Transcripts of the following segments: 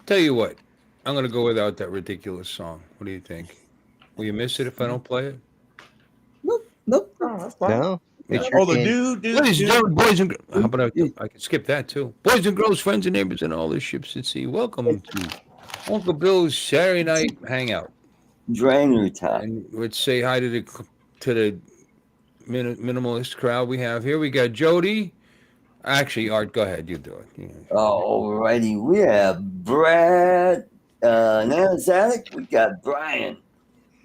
Tell you what, I'm gonna go without that ridiculous song. What do you think? Will you miss it if I don't play it? Nope, nope, nope. Oh, that's fine. No, No. it's your Oh, the game. Ladies and gentlemen, boys and how about Dude, I can skip that too. Boys and girls, friends and neighbors, and all the ships at sea. Welcome to Uncle Bill's Saturday night hangout, Drainer time. and let's say hi to the minimalist crowd we have here. We got Jody. Actually, Art, go ahead. You do it. Alrighty, we have Brad, Nanasatic. We got Brian,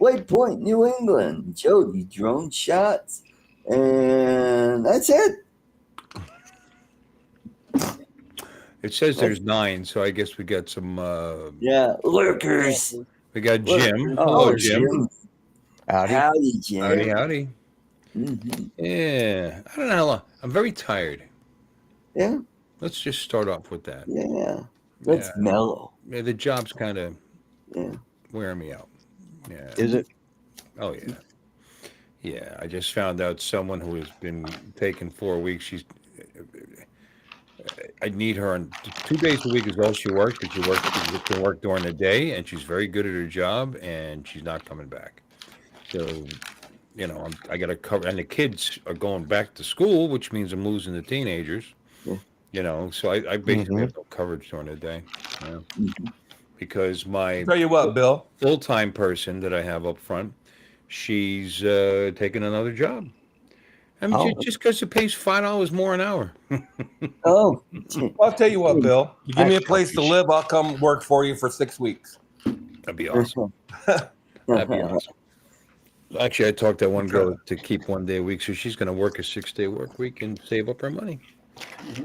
Waypoint, New England, Jody, drone shots, and that's it. It says there's 9, so I guess we got some. Yeah, lurkers. We got Jim. Oh, Hello, Jim. Howdy. Howdy, Jim. Howdy, howdy. Mhm. Yeah, I don't know how long. I'm very tired. Yeah, Let's just start off with that. yeah. That's Yeah. mellow. Yeah, the job's kind of Yeah. wearing me out. Yeah. Is it? Oh yeah. Yeah. I just found out someone who has been taking 4 weeks. I need her on 2 days a week is all she works. But she can work during the day, and she's very good at her job, and she's not coming back. So, I got to cover, and the kids are going back to school, which means I'm losing the teenagers. Yeah. So I basically have no coverage during the day. Because my Tell you what, Bill. full-time person that I have up front, she's taking another job. I mean, just because it pays $5 more an hour. Oh, Well, I'll tell you what, Bill. You give me a place to live, I'll come work for you for 6 weeks. That'd be awesome. That'd be awesome. Actually, I talked to one girl to keep 1 day a week, so she's going to work a 6-day work week and save up her money.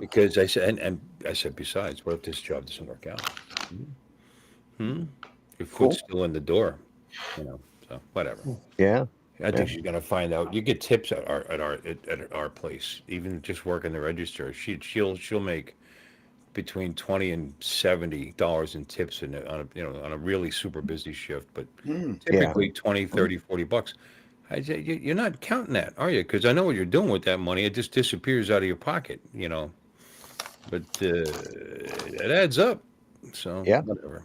Because I said, and I said, besides, what if this job doesn't work out? Your foot's still in the door, so whatever. Yeah. I think she's gonna find out. You get tips at our place, even just working the register. She'll make between $20 and $70 in tips on a really super busy shift, but typically 20, 30, $40. I say you're not counting that, are you? Because I know what you're doing with that money. It just disappears out of your pocket, But it adds up. So whatever.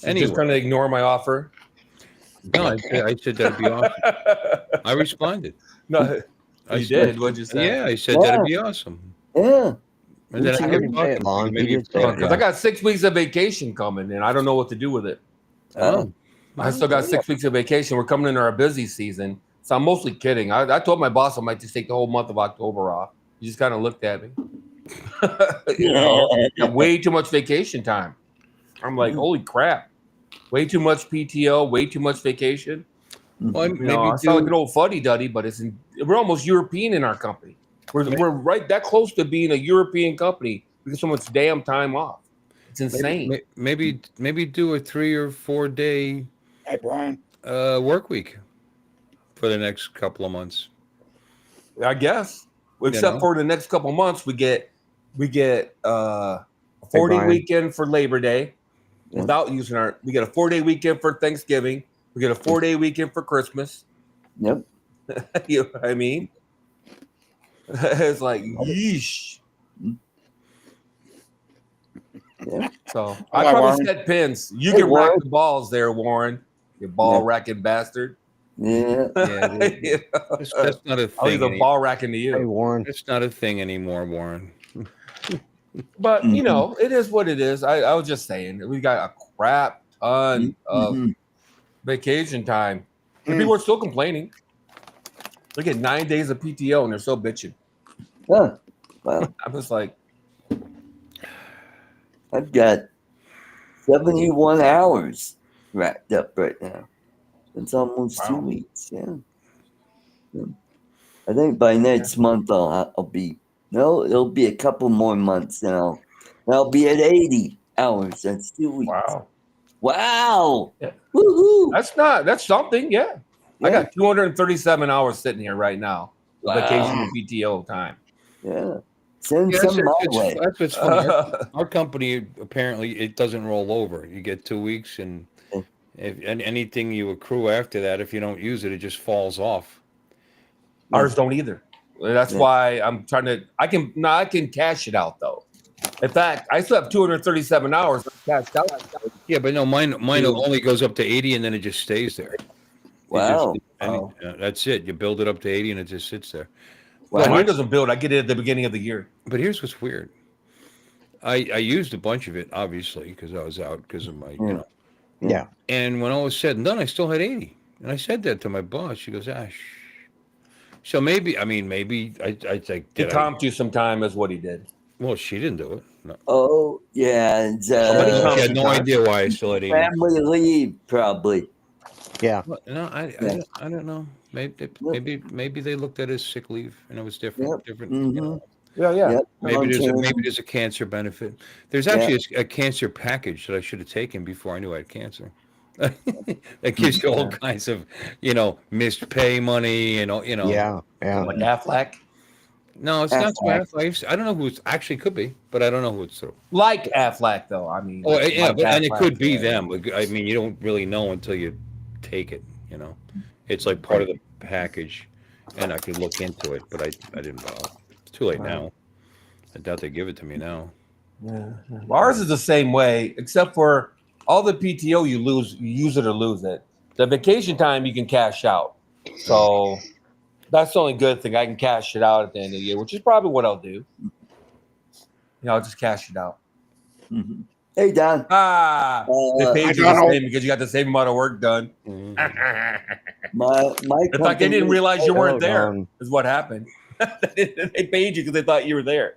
Anyway. Just trying to ignore my offer. No, I said that'd be awesome. I responded. No, you did. What'd you say? Yeah, I said that'd be awesome. yeah. And then I kept talking. Long. Because I got 6 weeks of vacation coming, and I don't know what to do with it. I still got 6 weeks of vacation. We're coming into our busy season, so I'm mostly kidding. I told my boss I might just take the whole month of October off. He just kind of looked at me. Got way too much vacation time. I'm like, holy crap. Way too much PTO, way too much vacation. Well, I sound like an old fuddy-duddy, but we're almost European in our company. We're right that close to being a European company because so much damn time off. It's insane. Maybe do a 3 or 4 day work week for the next couple of months. I guess. Except for the next couple of months, we get a 4-day weekend for Labor Day without using we get a 4-day weekend for Thanksgiving. We get a 4-day weekend for Christmas. Yep. You know what I mean? It's like, yeesh. Yeah. So I probably set pins. You can rack the balls there, Warren. You ball racking bastard. Yeah. That's not a thing. I'll leave a ball racking to you. Hey, Warren. It's not a thing anymore, Warren. But, it is what it is. I was just saying, we got a crap ton of vacation time. And people are still complaining. They get 9 days of PTO and they're still bitching. Huh. Well, I'm just like, I've got 71 hours racked up right now. It's almost 2 weeks. Yeah. I think by next month I'll be. No, it'll be a couple more months now. I'll be at 80 hours. That's 2 weeks. Wow. Yeah. Woohoo. That's something. Yeah. I got 237 hours sitting here right now. Wow. Vacation and PTO time. Yeah. Send some my way. That's what's funny. Our company, apparently, it doesn't roll over. You get 2 weeks, and anything you accrue after that, if you don't use it, it just falls off. Ours don't either. That's why I'm trying to. I can cash it out though. In fact, I still have 237 hours cashed out. Yeah, but no, mine only goes up to 80 and then it just stays there. Wow. That's it. You build it up to 80 and it just sits there. Wow. Mine doesn't build. I get it at the beginning of the year. But here's what's weird. I used a bunch of it, obviously, because I was out because of my, Yeah. And when all was said and done, I still had 80. And I said that to my boss. She goes, So maybe I think He comped you some time is what he did. Well, she didn't do it. No. Oh, yeah. And, She had no idea why I still had 80. family leave, probably. Yeah. Well, no, I don't know. Maybe they looked at it as sick leave and it was different. Yeah. Yep. Maybe there's a cancer benefit. There's actually a cancer package that I should have taken before I knew I had cancer. That gives you all kinds of, missed pay money and all, Yeah. Like Aflac. No, it's not through Aflac. I don't know who it actually could be, but I don't know who it's through. Like Aflac, though. I mean, Oh yeah, like and it could Aflac, be them. I mean, you don't really know until you take it. It's like part of the package, and I could look into it, but I didn't bother. It's too late now. I doubt they give it to me now. Yeah. Well, ours is the same way, except for all the PTO you use it or lose it. The vacation time you can cash out. So that's the only good thing. I can cash it out at the end of the year, which is probably what I'll do. I'll just cash it out. Mm-hmm. Hey, Don. They paid you the same because you got the same amount of work done. My in fact, they didn't realize you weren't there. Is what happened. They paid you because they thought you were there.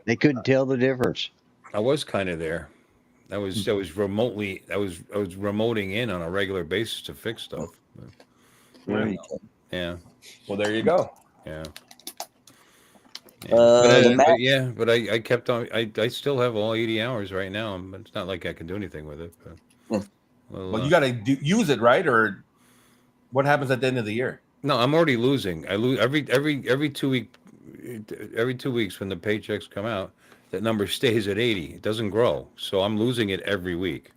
They couldn't tell the difference. I was kind of there. I was remoting in on a regular basis to fix stuff. Yeah. Well, there you go. Yeah. But I kept on. I still have all 80 hours right now. But it's not like I can do anything with it. But, well, you got to use it, right? Or what happens at the end of the year? No, I'm already losing. I lose every 2 week. Every 2 weeks when the paychecks come out, that number stays at 80. It doesn't grow, so I'm losing it every week.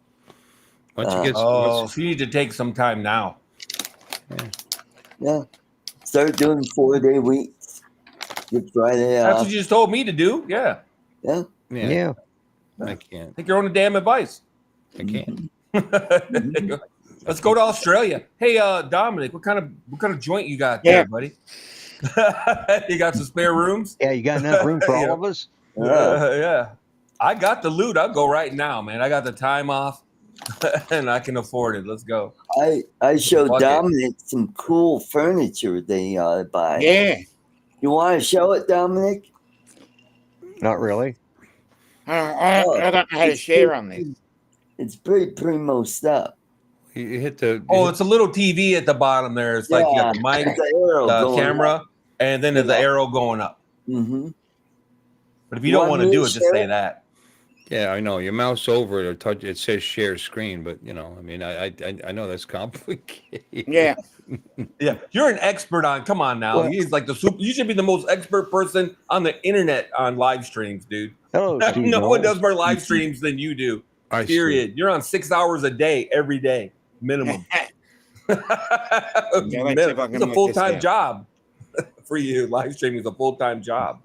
So you need to take some time now. Yeah. Start doing 4-day weeks. Good Friday off. That's what you just told me to do. Yeah. Yeah. I can't. Take your own damn advice. I can't. Let's go to Australia. Hey, Dominic, what kind of joint you got there, buddy? You got some spare rooms? Yeah, you got enough room for all of us? Yeah. I got the loot. I'll go right now, man. I got the time off and I can afford it. Let's go. I showed Dominic some cool furniture they buy. Yeah. You want to show it, Dominic? Not really. I don't know how to share on this. It's pretty primo stuff. You hit the. It's a little TV at the bottom there. It's like you got the mic, the camera, and then there's the arrow going up. Mm-hmm. But if you don't want to do it, just say that. Yeah, I know. You mouse over it or touch it says share screen, but I mean, I know that's complicated. Yeah. Yeah, you're an expert on. Come on now, he's like you should be the most expert person on the internet on live streams, dude. Hello, Steve. No one does more live streams than you do. Period. You're on 6 hours a day, every day, minimum. It's a full-time job for you. Live streaming is a full-time job.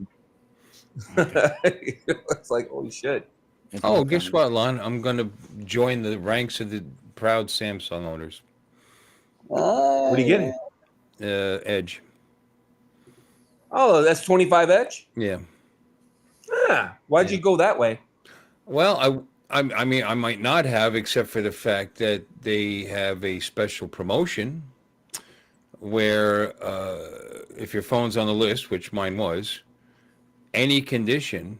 It's like, holy shit. Oh, guess what, Lon? I'm going to join the ranks of the proud Samsung owners. What are you getting? Edge. Oh, that's 25 Edge? Yeah. Why'd you go that way? Well, I mean, I might not have, except for the fact that they have a special promotion where if your phone's on the list, which mine was, any condition,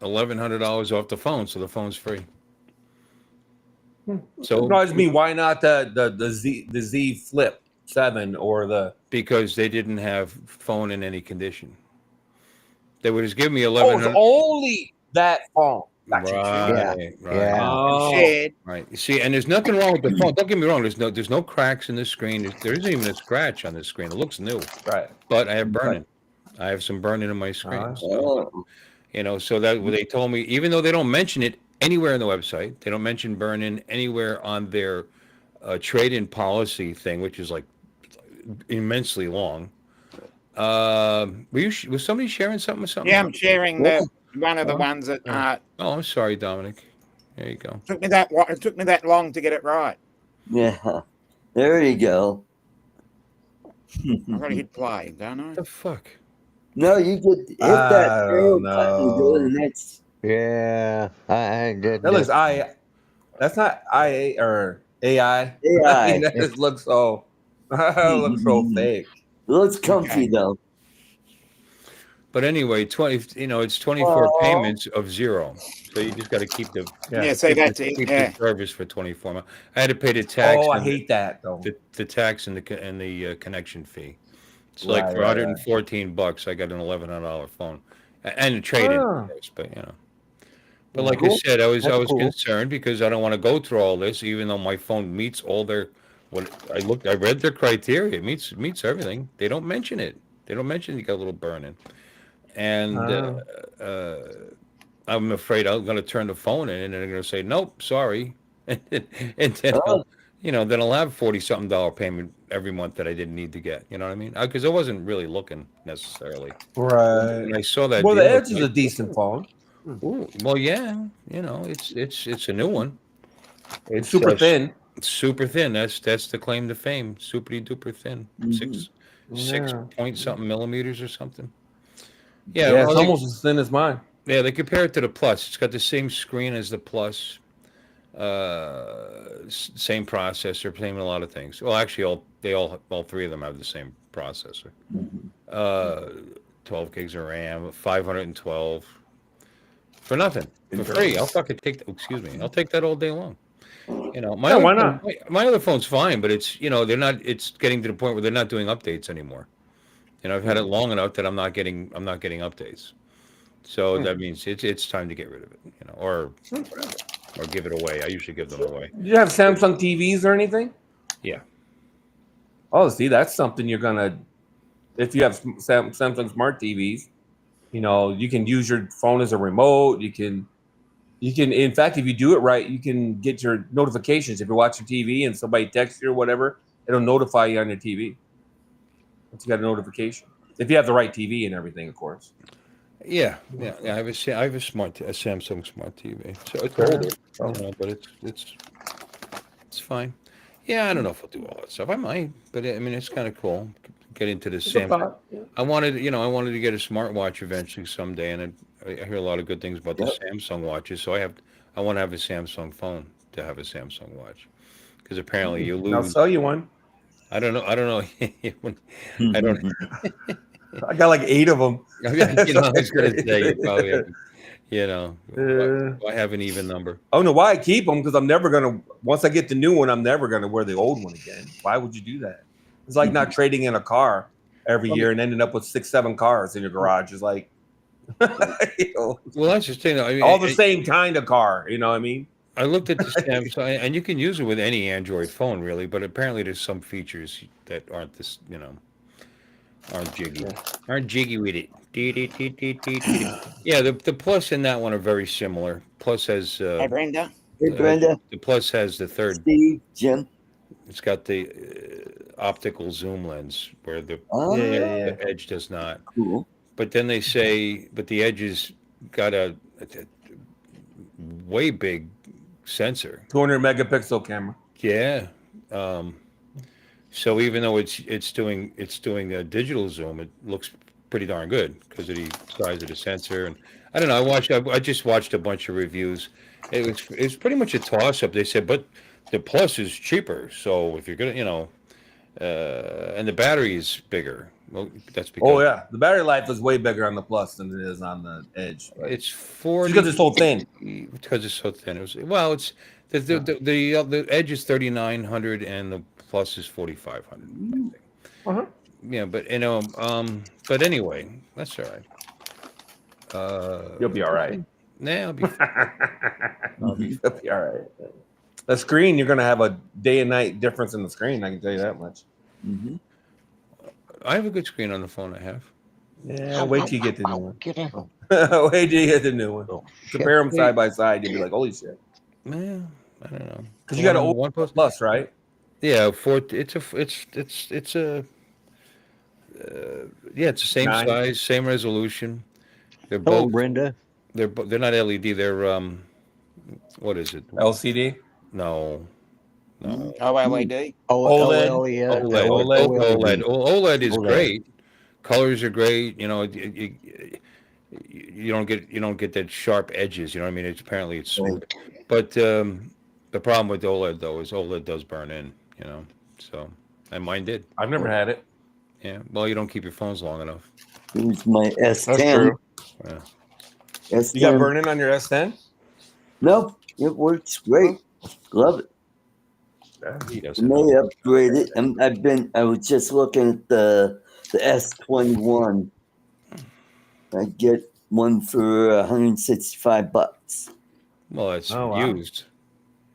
$1,100 off the phone, so the phone's free. So surprised me. Why not the Z Flip 7 or the? Because they didn't have phone in any condition. They would just give me $1,100. Only that phone. Gotcha. Right. Oh. Right. You see, and there's nothing wrong with the phone. Don't get me wrong. There's no cracks in the screen. There isn't even a scratch on the screen. It looks new. Right. But I have burning. I have some burning in my screen. So that they told me, even though they don't mention it anywhere on the website, they don't mention burn-in anywhere on their trade-in policy thing, which is like immensely long. Was somebody sharing something with something? Yeah, I'm sharing the one of the ones that Oh, I'm sorry, Dominic. There you go. it took me that long to get it right. Yeah. There you go. I've got to hit play, don't I? What the fuck? No, you could hit that I arrow don't button to go to know. the next. Yeah, I did. That looks That's not IA or AI. AI. That just looks so. Looks so fake. It looks comfy Okay. though. But anyway, it's 24 payments of 0. So you just got to keep the Yeah, see, that's it. keep Yeah. the service for 24 months. I had to pay the tax. Oh, I and hate that though. the tax and the connection fee. It's like Right, for right, $114, I got an $1,100 phone and a trade-in, of course, but But like I Cool. said, I was That's cool. concerned because I don't want to go through all this, even though my phone meets all their. I read their criteria. It meets everything. They don't mention it. They don't mention you got a little burn-in, and I'm afraid I'm going to turn the phone in, and they're going to say nope, sorry, and then Oh, then I'll have $40-something payment every month that I didn't need to get. You know what I mean? Because I wasn't really looking necessarily. Right. And I saw that. Well, the deal, Edge is a decent phone. Ooh, well, yeah, it's a new one. It's super thin. It's super thin. That's the claim to fame. Super duper thin. Mhm. Six Yeah. point something millimeters or something. Yeah, Yeah, it's well, almost as thin as mine. they compare it to the Plus. It's got the same screen as the Plus. Same processor, same a lot of things. Well, actually, all three of them have the same processor. 12 gigs of RAM, 512 for nothing, for free. I'll fucking take. Excuse me. I'll take that all day long. My Yeah, why other not? my other phone's fine, but it's they're not. It's getting to the point where they're not doing updates anymore. I've had it long enough that I'm not getting updates. So that means it's time to get rid of it. Or give it away. I usually give them away. Do you have Samsung TVs or anything? Yeah. Oh, see, that's something you're gonna. If you have Samsung Smart TVs, you can use your phone as a remote. You can. In fact, if you do it right, you can get your notifications. If you're watching TV and somebody texts you or whatever, it'll notify you on your TV. Once you got a notification, if you have the right TV and everything, of course. Yeah. I have a Samsung Smart TV. So it's older, but it's fine. Yeah, I don't know if I'll do all that stuff. I might, but I mean, it's kind of cool. Get into the Samsung. I wanted to get a smartwatch eventually someday, and I hear a lot of good things about the Samsung watches. So I want to have a Samsung phone to have a Samsung watch, because apparently you lose. I'll sell you one. I don't know. I don't. I got like 8 of them. I was going to say you probably have. I have an even number. I don't know why I keep them, because I'm never gonna. Once I get the new one, I'm never gonna wear the old one again. Why would you do that? It's like not trading in a car every year and ending up with 6-7 cars in your garage. It's like, well, that's just thing. I mean, all the same kind of car. You know what I mean? I looked at the Samsung, and you can use it with any Android phone, really. But apparently, there's some features that aren't aren't jiggy with it. Yeah, the Plus and that one are very similar. Plus has Hey, Brenda. Hey, Brenda. the Plus has the third. Steve, Jim. It's got the optical zoom lens where the Edge does not. Cool. But then they say, but the Edge has got a way big sensor. 200 megapixel camera. Yeah. So even though it's doing a digital zoom, it looks pretty darn good because of the size of the sensor. And I don't know. I just watched a bunch of reviews. It's pretty much a toss up. They said, but the Plus is cheaper. So if you're gonna, and the battery is bigger. Well, that's because. Oh yeah, the battery life is way bigger on the Plus than it is on the Edge. It's 40 because it's so thin. Because it's so thin. It's the Edge is 3,900 and the Plus is 4,500. Uh-huh. Yeah, but but anyway, that's all right. You'll be all right. Nah, I'll be fine. You'll be all right. The screen, you're gonna have a day and night difference in the screen. I can tell you that much. Mm-hmm. I have a good screen on the phone I have. Yeah, wait till you get the new one. Get out. Wait till you get the new one. Compare them side by side, you'll be like, "Holy shit!" Yeah, I don't know. Because you got an one Plus, right? Yeah, it's a it's the same 9. size, same resolution. They're Hello, both. Brenda. they're not LED. They're what is it? LCD. No, no. Oh, LED. OLED. OLED. OLED. OLED. OLED. OLED is OLED. great. Colors are great. You know, you don't get that sharp edges. You know what I mean? It's smooth. But the problem with OLED though is OLED does burn in. You know, so and mine did. I've never had it. Yeah. Well, you don't keep your phones long enough. Here's my That's S10. true. Yeah. S10. You got burn-in on your S10? Nope, it works great. Love it. He does I may upgrade it. I was just looking at the S21. I get one for $165. Well, it's Oh, wow. used.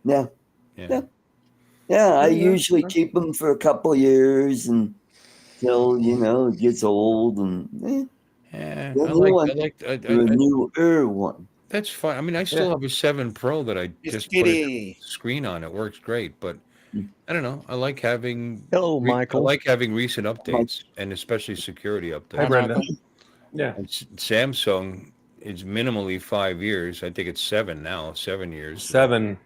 Yeah, Yeah. yeah. I Yeah, usually okay. keep them for a couple years until it gets old and Yeah. the I new one, like. or a newer one. That's fine. I mean, I still have a 7 Pro that I Miss just put a Kitty. screen on. It works great, but I don't know. I like having Hello, Michael. I like having recent updates and especially security Hi, updates. Brenda. Michael. Yeah. And Samsung is minimally 5 years. I think it's 7 now. 7 years. 7.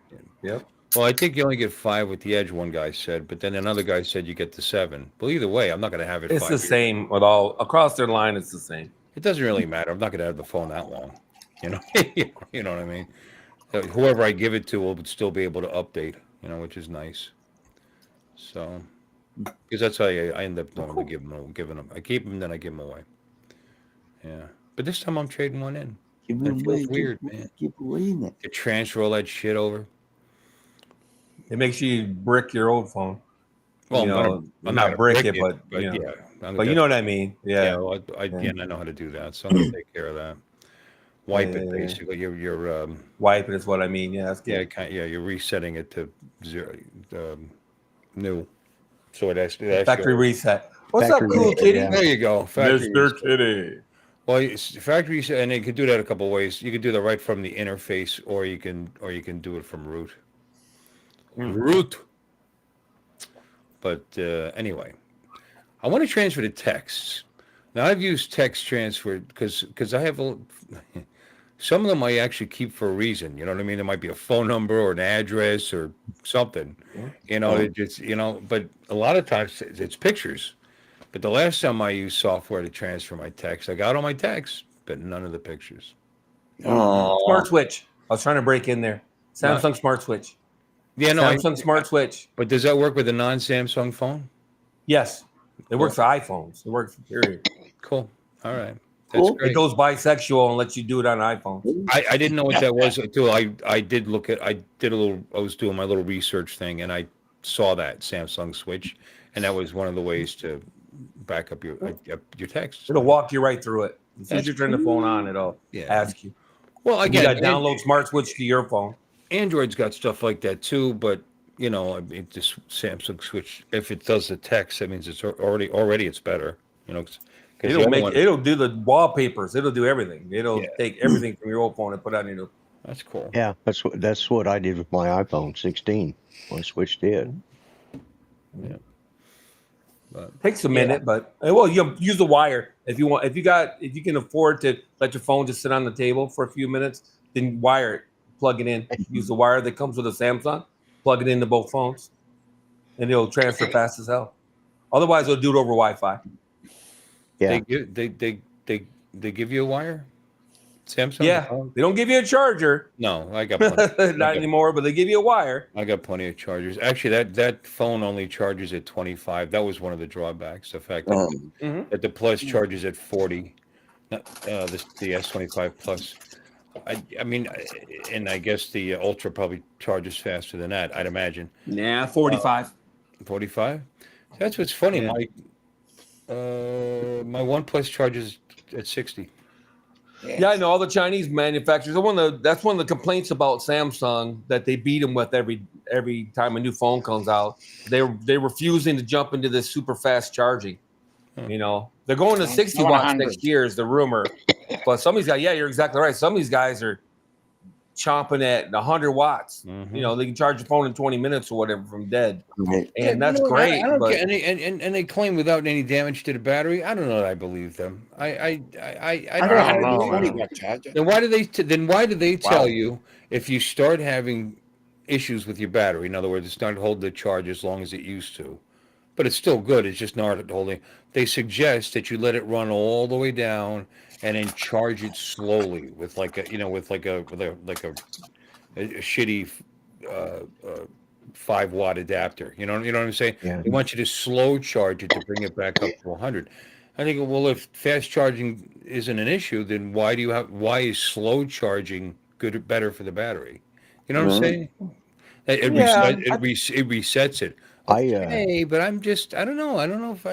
Yep. Well, I think you only get 5 with the Edge. One guy said, but then another guy said you get the 7. Well, either way, I'm not going to have it. It's 5 the years. same with all across their line. It's the same. It doesn't really matter. I'm not going to have the phone that long. You know, you know what I mean. Whoever I give it to will still be able to update. You know, which is nice. So, because that's how I end up doing. Giving them. I keep them, then I give them away. Yeah, but this time I'm trading one in. Give It it away. feels weird, man. Keep away now. To transfer all that shit over. It makes you brick your old phone. Well, You I'm know, gonna not brick it, yeah. but you know what I mean. Yeah, Yeah. well, I know how to do that, so I'm gonna take care of that. Wipe it basically. You're Wipe it is what I mean. Yeah, that's good. you're resetting it to 0, new. So it Factory reset. What's Factory up, cool reset, kitty? yeah. There you go, factory Mr. reset. Kitty. Well, it's factory reset, and you can do that a couple ways. You can do that right from the interface, or you can do it from root. Root. But anyway, I want to transfer to texts. Now I've used text transfer because I have some of them I actually keep for a reason. You know what I mean? There might be a phone number or an address or something. You know, it's but a lot of times it's pictures. But the last time I used software to transfer my text, I got all my texts, but none of the pictures. Smart switch. I was trying to break in there. Samsung smart switch. Yeah, no, Samsung smart switch. but does that work with a non-Samsung phone? Yes, it works for iPhones. It works for period. Cool. All right. That's Cool. great. It goes bisexual and lets you do it on iPhone. I didn't know what that was until I did look at I was doing my little research thing and I saw that Samsung switch, and that was one of the ways to back up your text. It'll walk you right through it. As soon as you turn the phone on, it'll ask you. Well, You got again, to download smart switch to your phone. Android's got stuff like that too, but you know, I mean, this Samsung switch, if it does the text, that means it's already it's better. You know, 'cause It'll do the wallpapers. It'll do everything. It'll take everything from your old phone and put it on your new. That's cool. Yeah, that's what I did with my iPhone 16 when I switched it. Yeah. But Takes a minute, but well, you use the wire if you want. If you can afford to let your phone just sit on the table for a few minutes, then wire it, plug it in. Use the wire that comes with a Samsung, plug it into both phones, and it'll transfer fast as hell. Otherwise, it'll do it over Wi-Fi. Yeah, they give you a wire? Samsung? Yeah, they don't give you a charger. No, I got plenty. Not anymore, but they give you a wire. I got plenty of chargers. Actually, that phone only charges at 25. That was one of the drawbacks. The fact that the Plus charges at 40. The S25 Plus. I mean, and I guess the Ultra probably charges faster than that. I'd imagine. Yeah, 45. 45. That's what's funny. Yeah. My OnePlus charges at 60. Yeah, I know all the Chinese manufacturers. That's one of the complaints about Samsung that they beat them with every time a new phone comes out. They're refusing to jump into this super fast charging. You know, they're going to 60 watts next year is the rumor. But some of these guys, yeah, you're exactly right. Some of these guys are chomping at 100 watts. Mhm. You know, they can charge your phone in 20 minutes or whatever from dead, Right. and Yeah, that's you know, great. I don't but get, and they claim without any damage to the battery. I don't know that I believe them. I I don't know how don't to know. believe 20 them. watt charger. Then why do they? Then why do they tell Wow. you if you start having issues with your battery? In other words, it's not holding the charge as long as it used to, but it's still good. It's just not holding. They suggest that you let it run all the way down and then charge it slowly with like a, a shitty uh, uh, 5 watt adapter. You know what I'm saying? Yeah. They want you to slow charge it to bring it back up to 100. I think, well, if fast charging isn't an issue, then why is slow charging better for the battery? You know what I'm Right. saying? It Yeah, it resets it. I Okay, but I don't know. I don't know if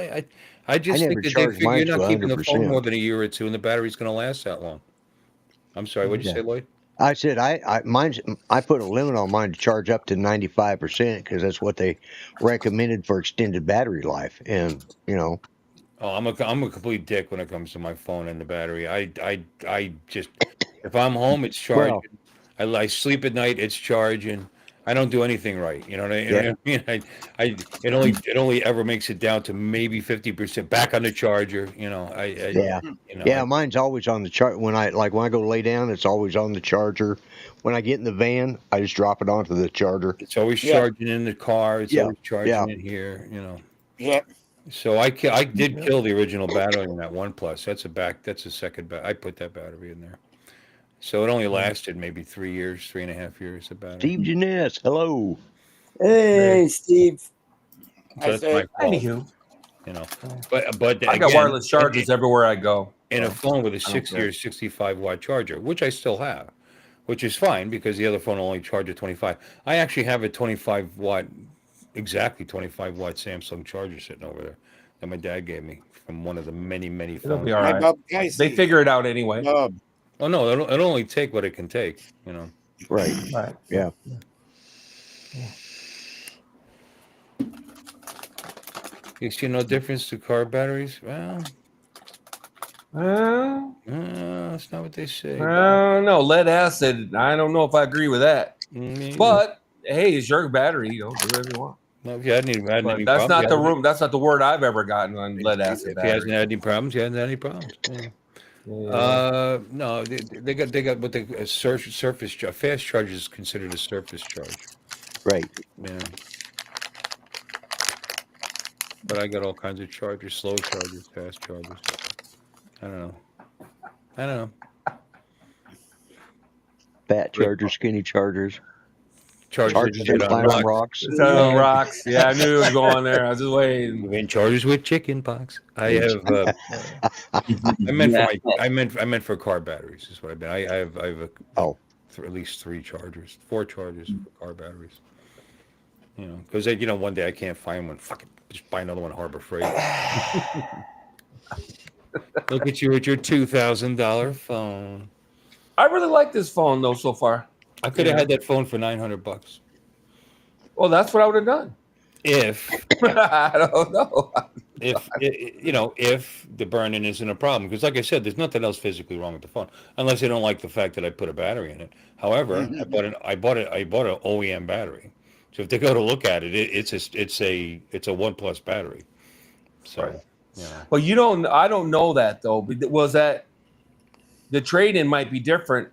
I just never think that they charged figure mine you're to not keeping the phone 100%. more than a year or two, and the battery's going to last that long. I'm sorry, what'd you Yeah. say, Lloyd? I said I put a limit on mine to charge up to 95% because that's what they recommended for extended battery life. And Oh, I'm a complete dick when it comes to my phone and the battery. I just if I'm home, it's charging. well, I sleep at night, it's charging. I don't do anything right. You know yeah, what I mean? It only ever makes it down to maybe 50% back on the charger. yeah, yeah. Mine's always on the chart. When I go lay down, it's always on the charger. When I get in the van, I just drop it onto the charger. It's always Yeah. charging in the car. It's Yeah, always yeah. charging in here. Yeah. So I did kill the original battery in that OnePlus. That's a second. I put that battery in there. So it only lasted maybe 3 years, 3.5 years of battery. Steve Janess, hello. Hey, Steve. So that's my fault, anywho, But I got again, wireless chargers everywhere I go. in a so phone with a I don't 60 care. or 65 watt charger, which I still have, which is fine because the other phone only charges 25. I actually have a 25 watt Samsung charger sitting over there that my dad gave me from one of the many It'll phones. be all My right. Bob They Casey. figure it out anyway. Bob. Oh no, it'll only take what it can take. Right. Right. Yeah. You see no difference to car batteries? Well, that's not what they say. No, lead acid. I don't know if I agree with that. Mm, But hey, it's your battery. Do whatever you want. no, if you hadn't even had But any that's problems, not the room. That's not the word I've ever gotten on lead acid if he hasn't battery. had any problems, he hasn't had any problems. Yeah. Yeah. No, they got what a surface charge. Fast charge is considered a surface charge. Right. Yeah. But I got all kinds of chargers, slow chargers, fast chargers. I don't know. Fat chargers, skinny chargers, Chargers chargers that that get on climb on rocks. rocks. It's on rocks. Yeah, I knew it was going there. I was just waiting. Even chargers with chicken pox. I have. I meant for car batteries. Is what I meant. I have Oh, at least 4 chargers for car batteries. Because one day I can't find one. Fucking just buy another one, Harbor Freight. Look at you with your $2,000 phone. I really like this phone though so far. I could have had that phone for $900. Well, that's what I would have done. If I don't know. if the burn-in isn't a problem, because like I said, there's nothing else physically wrong with the phone, unless they don't like the fact that I put a battery in it. However, I bought an OEM battery, so if they go to look at it, it's a OnePlus battery. So, Right. But I don't know that though. Was that the trade-in might be different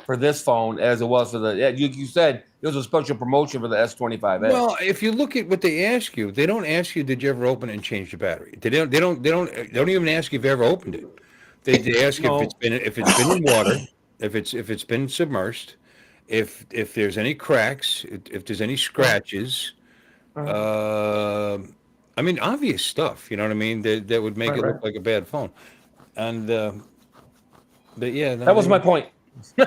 for this phone as it was for you said it was a special promotion for the S25 Edge. Well, if you look at what they ask you, they don't ask you, did you ever open it and change the battery? They don't even ask you if you ever opened it. They ask No. if it's been in water, if it's been submersed, if there's any cracks, if there's any scratches. I mean, obvious stuff. You know what I mean? That would make it look like a bad phone. And but yeah, that was my point. and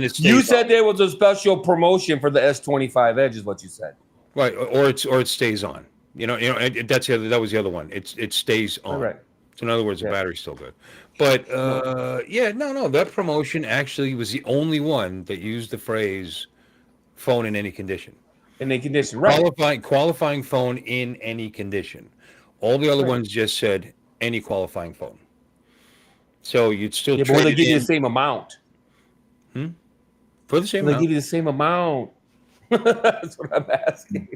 it's You said there was a special promotion for the S25 Edge, is what you said. right, or it stays on. And that was the other one. It stays on. Right. So in other words, the battery's still good. But that promotion actually was the only one that used the phrase "phone in any condition." In the condition, right? Qualifying phone in any condition. All the other ones just said any qualifying phone. So you'd still Yeah, but trade will they it give you in. the same amount? For the same They amount. give you the same amount. That's what I'm asking.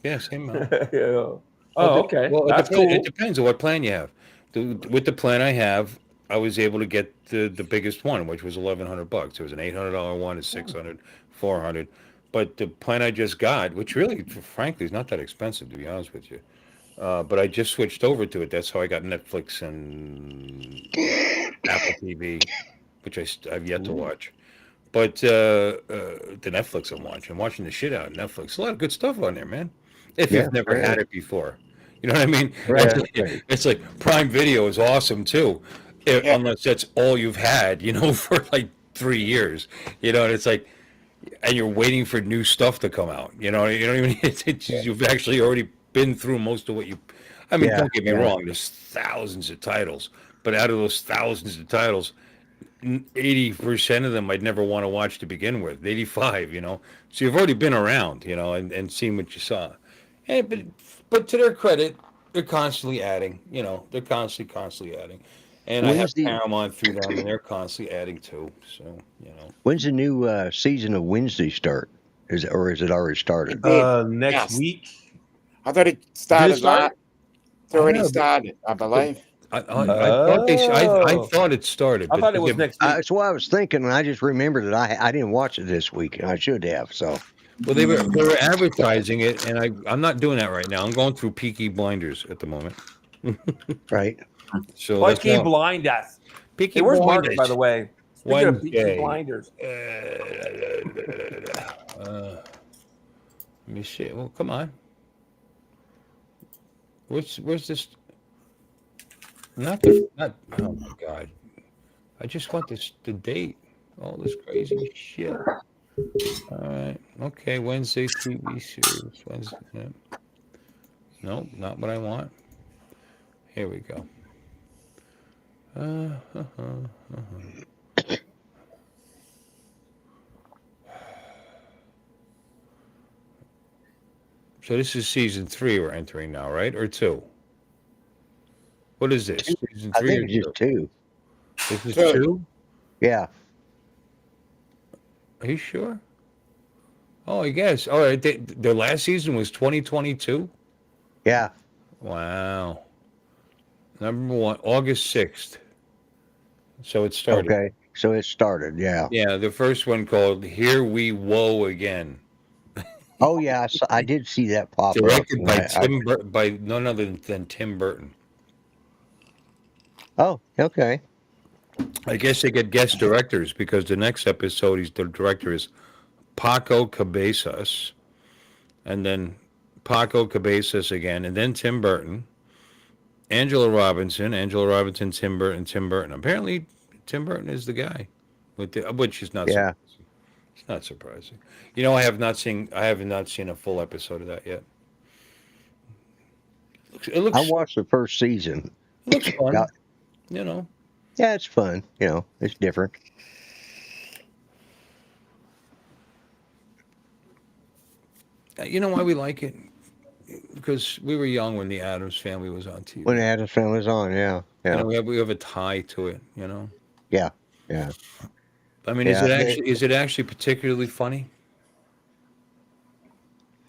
Yeah, same amount. Yeah. Oh, okay. Well, That's cool. it depends on what plan you have. With the plan I have, I was able to get the biggest one, which was $1,100. There was an $800 one, a 600, 400. But the plan I just got, which really, frankly, is not that expensive, to be honest with you. But I just switched over to it. That's how I got Netflix and Apple TV, which I've yet to watch. But the Netflix I'm watching the shit out of Netflix. A lot of good stuff on there, man. If Yeah, you've never right. had it before, you know what I mean? Right, It's, it's like Prime Video is awesome too, Yeah. unless that's all you've had, for like 3 years. And it's like, and you're waiting for new stuff to come out. You know what I mean? You've actually already been through most of what you. I mean, Yeah, don't get me yeah. wrong. There's thousands of titles, but out of those thousands of titles, 80% of them I'd never want to watch to begin with. 85, So you've already been around, and seen what you saw. But to their credit, they're constantly adding. They're constantly adding. And I have Paramount through them, and they're constantly adding too. So. When's the new season of Wednesday start? Is it already started? Next week. I thought it Did started. it start? It's already I know, started, I believe. I thought it started. I thought it was next week. That's what I was thinking, and I just remembered that I didn't watch it this week, and I should have. So, Well, they were advertising it, and I'm not doing that right now. I'm going through Peaky Blinders at the moment. right. So Why that's can't why- blind us? Peaky Hey, where's Mark, Blinders. by the way? Speaking of Peaky Wednesday. Blinders. Let me see. Well, come on. Where's this? Not. Oh my God! I just want the date. All this crazy shit. All right. Okay. Wednesday TV series. Wednesday. Yeah. Nope, not what I want. Here we go. So this is season 3 we're entering now, right? Or 2? What is this? Season 3 I think or it's just 2. This is Two. 2? Yeah. Are you sure? Oh, I guess. All right. Their last season was 2022? Yeah. Wow. Number 1, August 6th. So it started. Okay. So it started. Yeah. Yeah, the first one called Here We Woe Again. Oh yeah, I did see that pop up. Directed by none other than Tim Burton. Oh, okay. I guess they get guest directors because the next episode, the director is Paco Cabezas, and then Paco Cabezas again, and then Tim Burton, Angela Robinson, Tim Burton. Apparently, Tim Burton is the guy, which is not. Yeah. Surprising. It's not surprising. I have not seen a full episode of that yet. It looks. I watched the first season. It looks fun. Yeah. Yeah, it's fun. It's different. You know why we like it? Because we were young when the Addams Family was on TV. When the Addams Family was on, yeah. We have a tie to it. Yeah. I mean, is it actually particularly funny?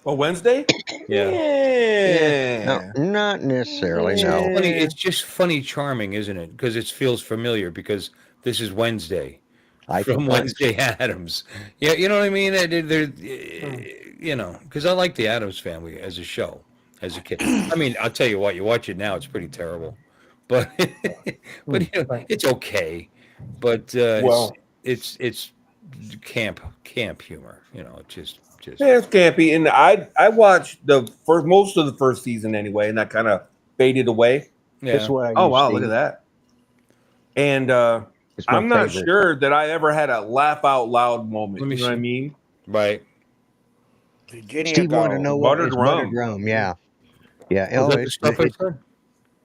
Oh, Wednesday? Yeah. No, not necessarily. No. It's just funny, charming, isn't it? Because it feels familiar because this is Wednesday from Wednesday Addams. Yeah, you know what I mean? Because I like the Addams Family as a show, as a kid. I mean, I'll tell you what, you watch it now, it's pretty terrible, but it's okay. But it's camp humor. Just. Yeah, it's campy, and I watched most of the first season anyway, and that kind of faded away. Yeah. That's what I Oh wow, used look to at that! And It's my I'm not favorite. sure that I ever had a laugh out loud moment. Let me You know what I see. mean? Right. Virginia Steve wanted to Gold. know what Buttered is rum. buttered rum. Yeah. Yeah. Is Oh, that the it's, stuff I it, said?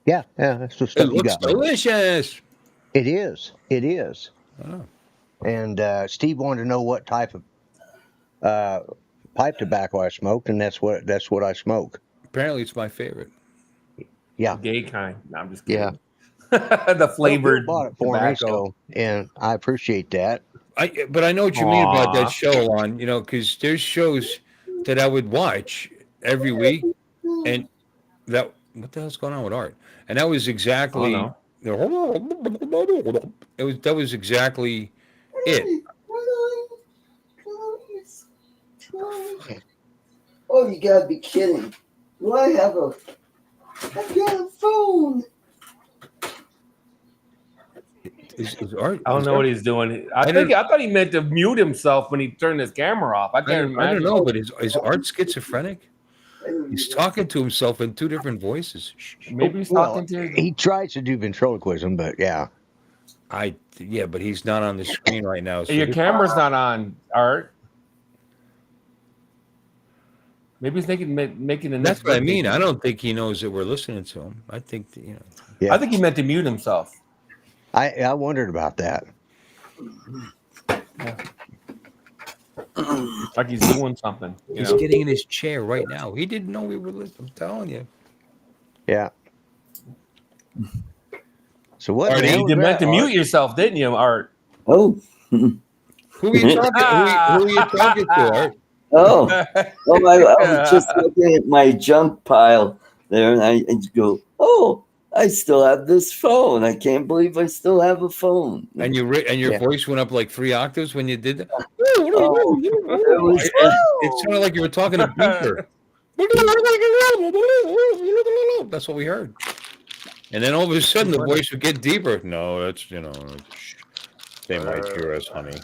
yeah. That's the It stuff you looks got. delicious. It is. It is. Oh. And Steve wanted to know what type of pipe tobacco I smoked, and that's what I smoke. Apparently, it's my favorite. Yeah. Gay kind. No, I'm just Yeah. kidding. The flavored Bill bought it for tobacco. me, so, and I appreciate that. But I know what you mean about that Aw. show on, because there's shows that I would watch every week, and what the hell's going on with Art? And that was exactly no. that was exactly it. Oh, you gotta be kidding. Do I got a phone. Is Art? I don't know what he's doing. I thought he meant to mute himself when he turned his camera off. I can't imagine. I don't know, but is Art schizophrenic? He's talking to himself in two different voices. Maybe he's talking to. He tries to do ventriloquism, but yeah. But he's not on the screen right now. So Your camera's not on, Art. Maybe he's making the. That's what I mean. I don't think he knows that we're listening to him. I think that, Yeah. I think he meant to mute himself. I wondered about that. Yeah. Like he's doing something. He's getting in his chair right now. He didn't know we were listening. I'm telling you. Yeah. So what? Art, you meant to mute yourself, didn't you, Art? Oh. Who are you talking? Who are you talking to, Art? Oh. I was just looking at my junk pile there, and I go, oh. I still have this phone. I can't believe I still have a phone. And your voice went up like 3 octaves when you did that. It sounded like you were talking to Beaker. That's what we heard. And then all of a sudden the voice would get deeper. No, that's they might hear us, honey.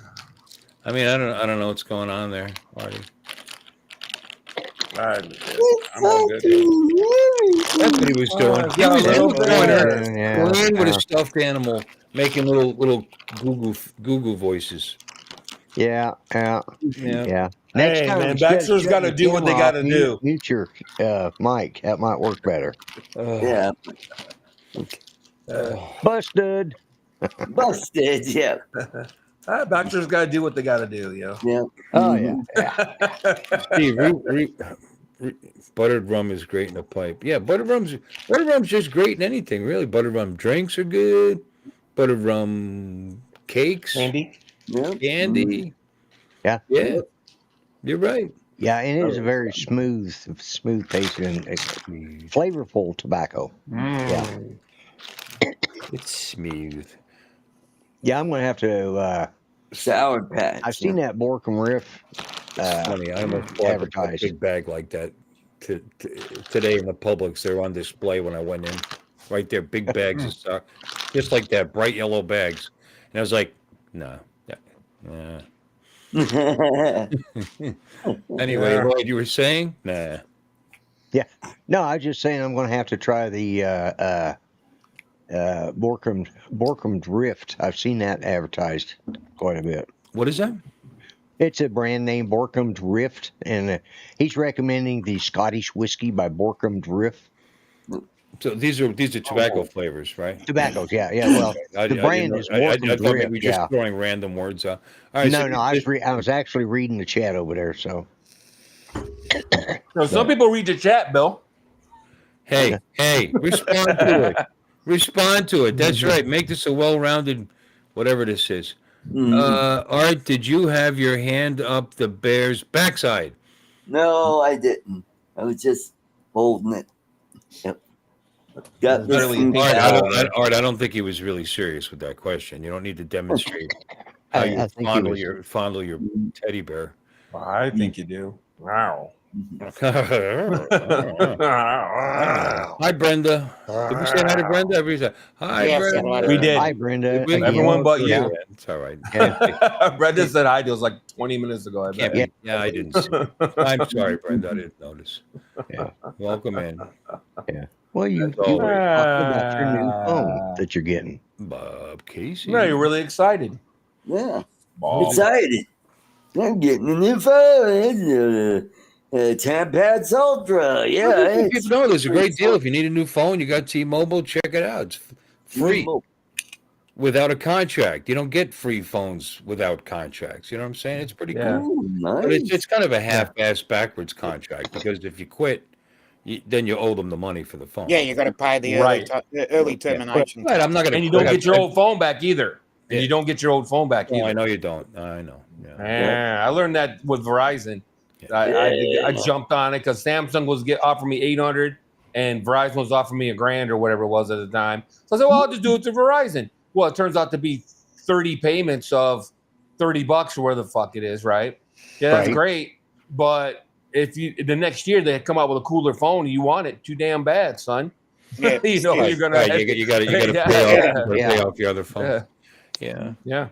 I mean, I don't know what's going on there, Marty. I'm all good. That's what he was doing. He was in the corner, playing with a stuffed animal, making little Google voices. Yeah. Next Hey, time, man, Baxter's got to do what they got to do. Mute your mic. That might work better. Yeah. Busted. Busted. Yeah. Baxter's got to do what they got to do. Yeah. Oh yeah. Steve, buttered rum is great in a pipe. Yeah, buttered rum's just great in anything, really. Buttered rum drinks are good. Buttered rum cakes, Candy. candy. Yeah. You're right. Yeah, and it is a very smooth taste and flavorful tobacco. Yeah. It's smooth. Yeah, I'm gonna have to. Sour Patch. I've seen that Borkum Riff. It's funny. I almost bought a big bag like that today in the Publix. They're on display when I went in. Right there, big bags of stuff, just like that, bright yellow bags. And I was like, no. Anyway, Lloyd, you were saying? Nah. Yeah. No, I was just saying I'm going to have to try the Borkum Rift. I've seen that advertised quite a bit. What is that? It's a brand name, Borkum Rift, and he's recommending the Scottish whiskey by Borkum Rift. So these are tobacco flavors, right? Tobaccos, yeah. Well, the brand is Borkum Rift. Maybe just throwing random words out. All right, no. I was actually reading the chat over there. So, some people read the chat, Bill. Hey, respond to it. Respond to it. That's right. Make this a well-rounded, whatever this is. Art, did you have your hand up the bear's backside? No, I didn't. I was just holding it. Yep. Got Art, I don't think he was really serious with that question. You don't need to demonstrate how you fondle your teddy bear. I think you do. Wow. Hi, Brenda. Did we say hi to Brenda? Everybody said, hi, Brenda. We did. Hi, Brenda. Everyone but you. Yeah, it's all right. Brenda said hi. It was like 20 minutes ago. I bet. Yeah, I didn't see it. I'm sorry, Brenda. I didn't notice. Yeah. Welcome in. Yeah. Well, you talked about your new phone that you're getting. Bob Casey. No, you're really excited. Yeah. Bob. Excited. I'm getting a new phone. Tampads Ultra. Yeah. People know there's a great deal. If you need a new phone, you got T-Mobile, check it out. It's free without a contract. You don't get free phones without contracts. You know what I'm saying? It's pretty cool. Ooh, nice. But it's kind of a half-ass backwards contract because if you quit, then you owe them the money for the phone. Yeah, you got to pay the early termination. Right, I'm not going to. And you don't get your old phone back either. and you don't get your old phone back. Oh, I know you don't. I know. Yeah. Man, I learned that with Verizon. I jumped on it because Samsung was offering me 800, and Verizon was offering me $1,000 or whatever it was at the time. So I said, well, I'll just do it to Verizon. Well, it turns out to be 30 payments of $30 or where the fuck it is, right? Yeah, that's great. But if the next year they come out with a cooler phone, you want it too damn bad, son. Yeah. You're gonna you got to pay off your other phone. Yeah.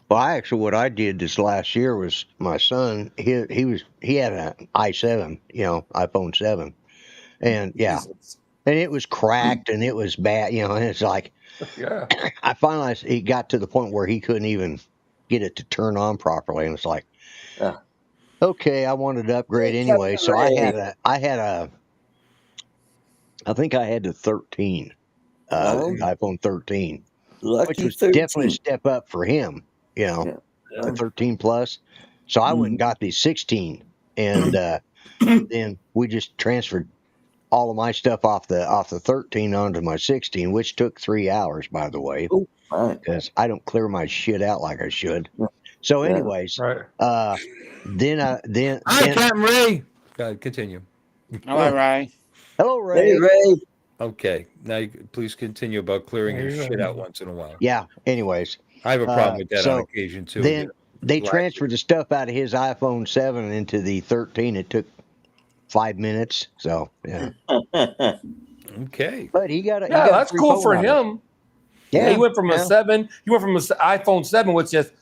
Well, what I did this last year was my son. He had an i7, iPhone 7, and and it was cracked and it was bad, and it's like, I finally he got to the point where he couldn't even get it to turn on properly, and it's like, okay, I wanted to upgrade anyway, so I think I had the 13, iPhone 13, which was 13. definitely a step up for him, a 13 plus. So I went and got the 16, and then we just transferred all of my stuff off the 13 onto my 16, which took 3 hours, by the way, because I don't clear my shit out like I should. So, anyways, then Captain Ray. Continue. All right. Hello, Ray. Hey, Ray. Okay, now please continue about clearing your shit out once in a while. Yeah. Anyways, I have a problem with that on occasion too. Then they transferred the stuff out of his iPhone 7 into the 13. It took 5 minutes. So yeah. Okay. But he got that's cool for him. Yeah. He went from a 7. He went from an iPhone 7, which is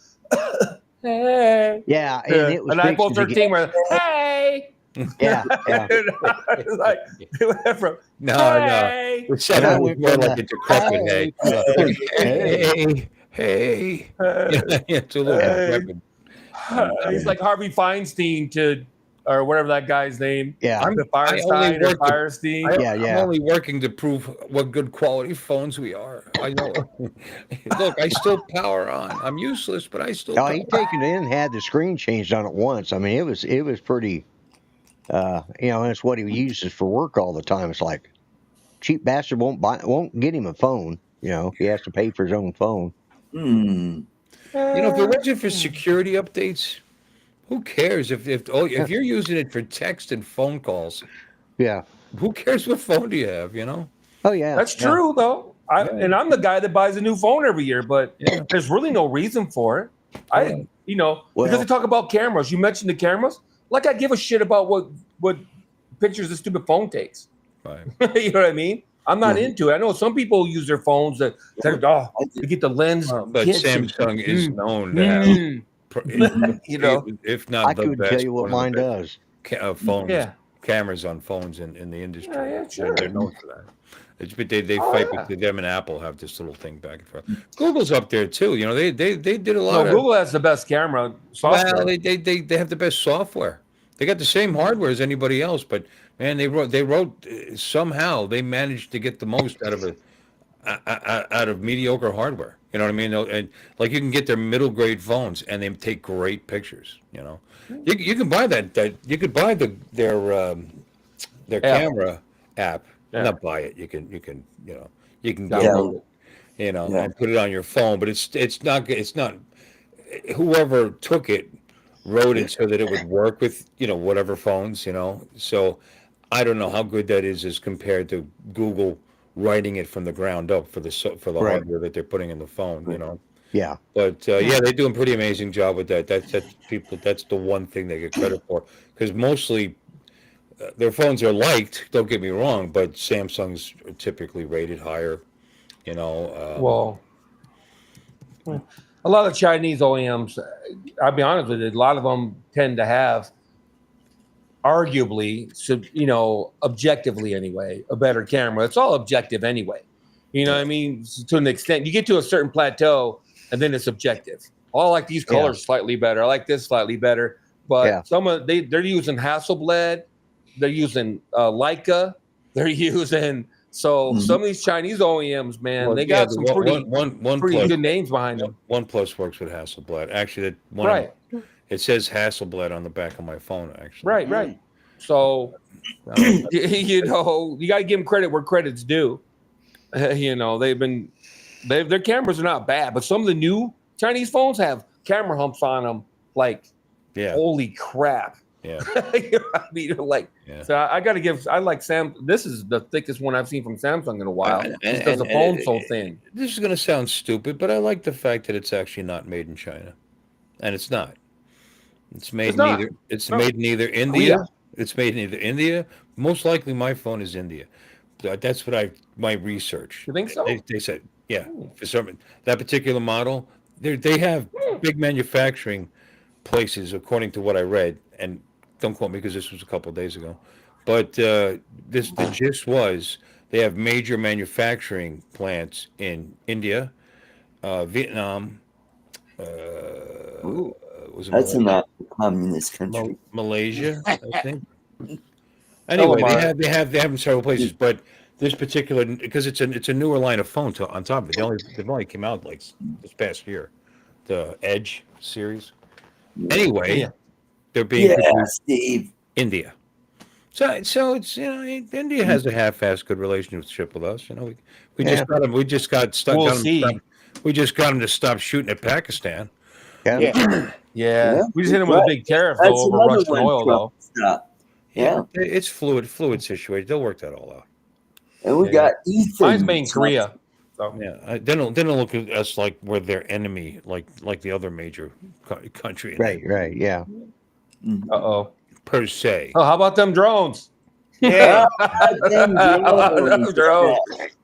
hey. Yeah, and it was an iPhone 13 where hey. Yeah. It's like it went from no. The 7 was more like a decrepit hey. It's a little decrepit. He's like Harvey Feinstein or whatever that guy's name. Yeah. I'm the Firestein or Firestein. I'm only working to prove what good quality phones we are. I know. Look, I still power on. I'm useless, but I still. He taken it in and had the screen changed on it once. I mean, it was pretty. That's what he uses for work all the time. It's like, cheap bastard won't get him a phone. He has to pay for his own phone. If it wasn't for security updates, who cares if you're using it for text and phone calls? Yeah. Who cares what phone do you have? Oh yeah. That's true though. I'm the guy that buys a new phone every year, but there's really no reason for it. Because they talk about cameras. You mentioned the cameras. Like I give a shit about what pictures the stupid phone takes. Right. You know what I mean? I'm not into it. I know some people use their phones to get the lens. But Samsung is known to have, if not I could tell you what mine does. Cameras on phones in the industry. Yeah, sure. They're known for that. They fight with them, and Apple have this little thing back and forth. Google's up there too. They did a lot. Google has the best camera software. Well, they have the best software. They got the same hardware as anybody else, but man, they wrote somehow they managed to get the most out of mediocre hardware. You know what I mean? And like you can get their middle grade phones, and they take great pictures. You can buy that you could buy their camera app. Yeah. Not buy it. You can download it, and put it on your phone. But it's not. Whoever took it wrote it so that it would work with whatever phones. So I don't know how good that is as compared to Google writing it from the ground up for the hardware that they're putting in the phone. Yeah. But they do a pretty amazing job with that. That's the one thing they get credit for, because mostly. Their phones are liked, don't get me wrong, but Samsung's are typically rated higher, Well, a lot of Chinese OEMs, I'll be honest with you, a lot of them tend to have, arguably, objectively anyway, a better camera. It's all objective anyway. You know what I mean? To an extent, you get to a certain plateau, and then it's objective. Oh, I like these colors slightly better. I like this slightly better. But they're using Hasselblad. They're using Leica. They're using some of these Chinese OEMs, man. They got some pretty good names behind them. OnePlus works with Hasselblad. Actually, it says Hasselblad on the back of my phone. Actually, right. So you got to give them credit where credit's due. They've been Their cameras are not bad, but some of the new Chinese phones have camera humps on them. Like, holy crap! Yeah. You know what I mean, like, so I got to give. I like Sam. This is the thickest one I've seen from Samsung in a while. Just because the phone's so thin. This is going to sound stupid, but I like the fact that it's actually not made in China, and it's not. It's made neither. It's made in either India. It's made in either India. Most likely, my phone is India. That's what my research. You think so? They said, for some that particular model, they have big manufacturing places, according to what I read, and don't quote me because this was a couple of days ago. But the gist was they have major manufacturing plants in India, Vietnam. That's not a communist country. Malaysia, I think. Anyway, they have them in several places, but this particular, because it's a newer line of phone on top of it. They've only came out like this past year, the Edge series. Anyway, they're being produced Steve. India. So it's India has a half-assed good relationship with us. We just got them. We just got stuck. We just got them to stop shooting at Pakistan. Yeah. We just hit them with a big tariff though over Russian oil though. Yeah, it's fluid situation. They'll work that all out. And we got Ethan. Mine's made in Korea. So they don't look at us like we're their enemy, like the other major country. Right, yeah. Per se. Oh, how about them drones? Yeah. Drones.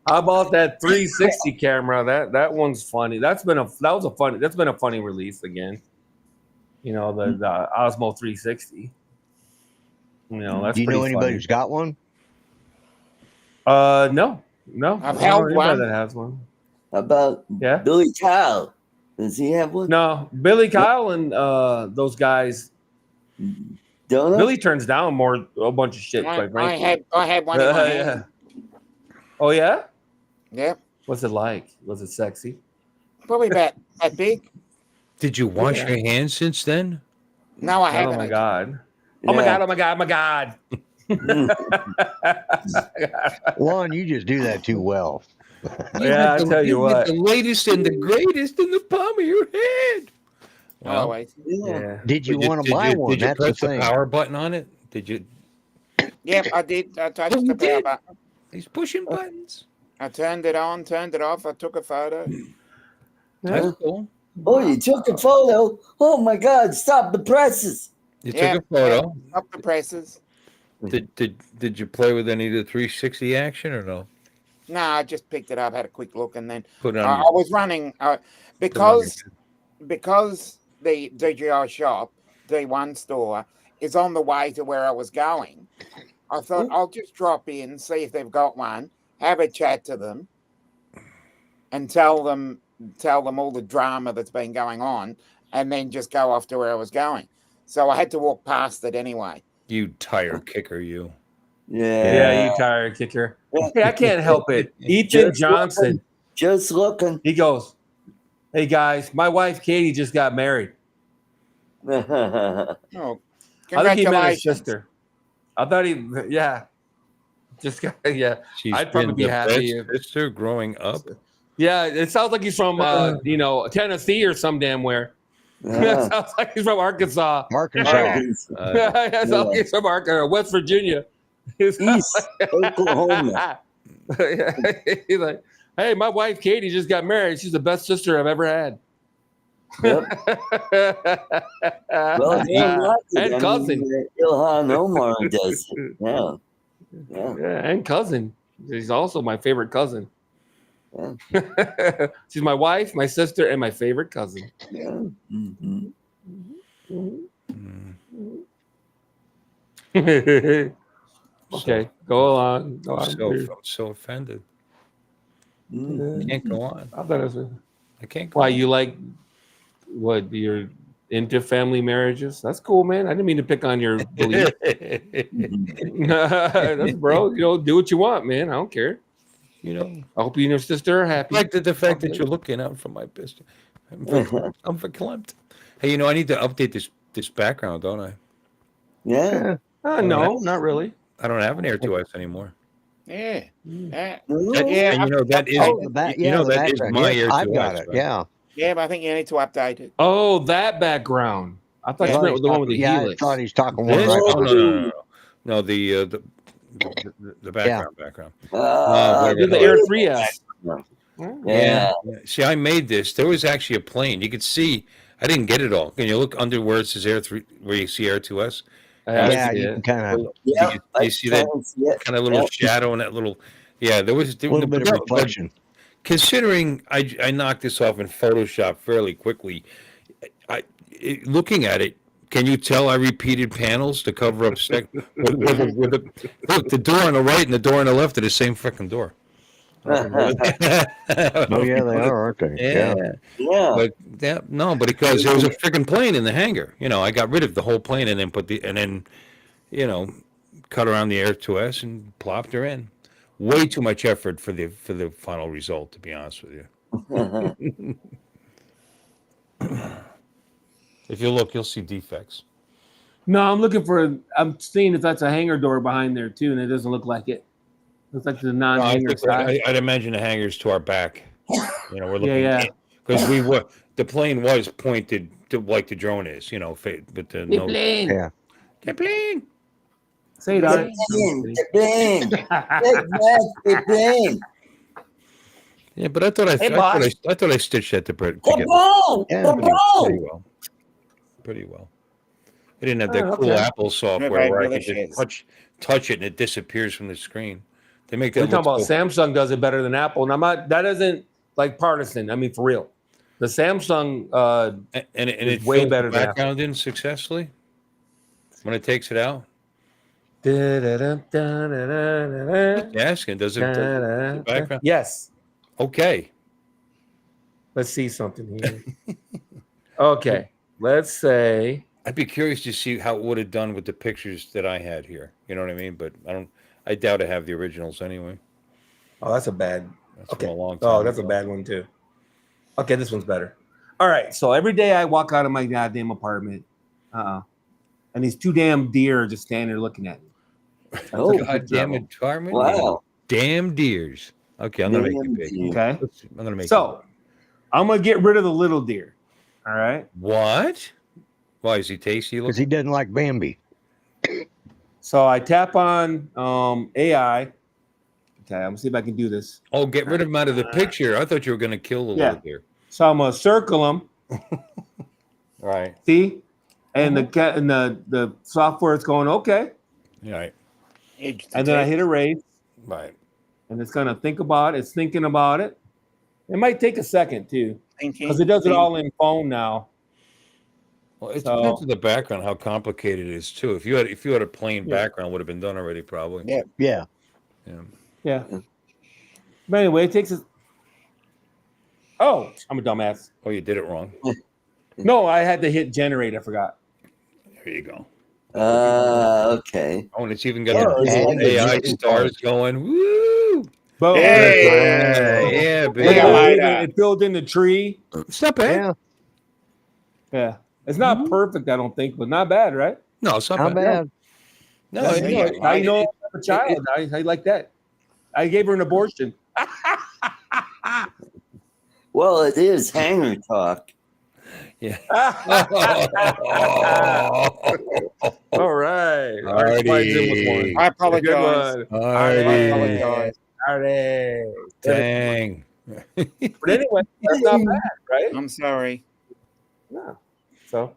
How about that 360 camera? That one's funny. That's been a funny release again. The Osmo 360. That's. Do you know pretty anybody funny. who's got one? No. I've held one. That has one. How about Billy Kyle? Does he have one? No, Billy Kyle and those guys. Don't Billy turns down a bunch of shit. Quite frankly. I had one in my hand. Oh yeah. Yeah. What's it like? Was it sexy? Probably about that big. Did you wash your hands since then? No, I haven't. Oh my god. Oh my god. Oh my god. Oh my god. Juan, you just do that too well. I tell you what. The latest and the greatest in the palm of your hand. Well, Always. Yeah. Did you want to buy one? Did you That's press the the thing. power button on it? Did you? Yep, I did. I touched the power button. He's pushing buttons. I turned it on, turned it off. I took a photo. That's cool. Oh, you took a photo. Oh my God! Stop the presses. You took a photo. Up the presses. Did you play with any of the 360 action or no? No, I just picked it up, had a quick look, and then Put it on I was running because the DJI shop, D1 store, is on the way to where I was going. I thought I'll just drop in, see if they've got one, have a chat to them, and tell them all the drama that's been going on, and then just go off to where I was going. So I had to walk past it anyway. You tire kicker, you. Yeah, you tire kicker. Hey, I can't help it. Ethan Johnson. Just looking. He goes, "Hey guys, my wife Katie just got married." Oh, I think he met his congratulations. sister. I thought just got She's I'd probably been be the happy best sister growing up. Yeah, it sounds like he's from Tennessee or some damn where. It sounds like he's from Arkansas. Arkansas. It sounds like he's from Arkansas, West Virginia. East Oklahoma. He's like, hey, my wife Katie just got married. She's the best sister I've ever had. Yep. Well, and cousin. Ilhan Omar does it. Yeah. And cousin. She's also my favorite cousin. Yeah. She's my wife, my sister, and my favorite cousin. Yeah. Mm-hmm. Okay, go along. Go on. I'm so offended. I can't go on. I thought it was. I can't go Why on. you like? What you're into family marriages? That's cool, man. I didn't mean to pick on your belief. That's bro. Do what you want, man. I don't care. I hope you and your sister are happy. Like the fact that you're looking out for my business. I'm verklempt. Hey, I need to update this background, don't I? Yeah. No, not really. I don't have an Air 2S anymore. Yeah. No? Yeah. And that is, Oh, the back. Yeah, the that is background. my Yes, Air I've 2S. got it. Right? Yeah. Yeah, but I think you need to update it. Oh, that background. I thought Yeah. you meant the one with the Yeah, I helix. thought he's talking one This? right Oh, behind. no, the background. Uh, You're the Air 3S. yeah. See, I made this. There was actually a plane. You could see. I didn't get it all. Can you look under where it says Air 3, where you see Air 2S? I Yeah, see you it. can kind of Yeah. You see that kind of little Yep. shadow and that little. Yeah, there was a little bit of but reflection. considering I knocked this off in Photoshop fairly quickly, looking at it, can you tell I repeated panels to cover up look, the door on the right and the door on the left are the same freaking door. Oh yeah, they are, aren't they? Yeah. Yeah. But because there was a freaking plane in the hangar, I got rid of the whole plane and then cut around the Air 2S and plopped her in. Way too much effort for the final result, to be honest with you. If you look, you'll see defects. No, I'm seeing if that's a hangar door behind there too, and it doesn't look like it. Looks like the non-hangar side. I'd imagine the hangar's to our back. We're looking. Yeah. Because the plane was pointed to like the drone is, but the no. Plane. Yeah. The plane. Say it, Art. The plane. Yeah, but I thought I stitched that together pretty well. I didn't have that cool Apple software where I could just touch it and it disappears from the screen. They make that. We're talking about Samsung does it better than Apple, and that isn't like partisan. I mean, for real, the Samsung and it way better than background in successfully when it takes it out. Asking, does it the background? Yes. Okay. Let's see something here. Okay, let's say. I'd be curious to see how it would have done with the pictures that I had here. You know what I mean? But I doubt I have the originals anyway. Oh, that's a bad. That's Okay. from a long time Oh, that's ago. a bad one too. Okay, this one's better. All right. So every day I walk out of my goddamn apartment, and these two damn deer are just standing there looking at me. Oh, God damn it, Carmen. wow. Damn deers. Okay, I'm going to make it big. Okay. I'm going to make I'm going to get rid of the little deer. All right. What? Why, is he tasty? Because he doesn't like Bambi. So I tap on AI. Okay, I'm going to see if I can do this. Oh, get rid of him out of the picture. I thought you were going to kill the little deer. So I'm going to circle them. Right. See? And the software is going, okay. Right. And then I hit erase. Right. And it's going to think about it. It's thinking about it. It might take a second, too. Because it does it all in phone now. Well, it depends on the background, how complicated it is, too. If you had a plain background, it would have been done already, probably. Yeah. Yeah. But anyway, it takes us. Oh, I'm a dumbass. Oh, you did it wrong. No, I had to hit generate. I forgot. There you go. Okay. Oh, and it's even got the AI stars going. Woo! Boom. Yeah, baby. It filled in the tree. It's not bad. Yeah. It's not perfect, I don't think, but not bad, right? No, it's not Not bad. bad. No, I know I have a child. I like that. I gave her an abortion. Well, it is hangar talk. Yeah. All right. Alrighty. I apologize. Alrighty. Dang. But anyway, that's not bad, right? I'm sorry. No. So.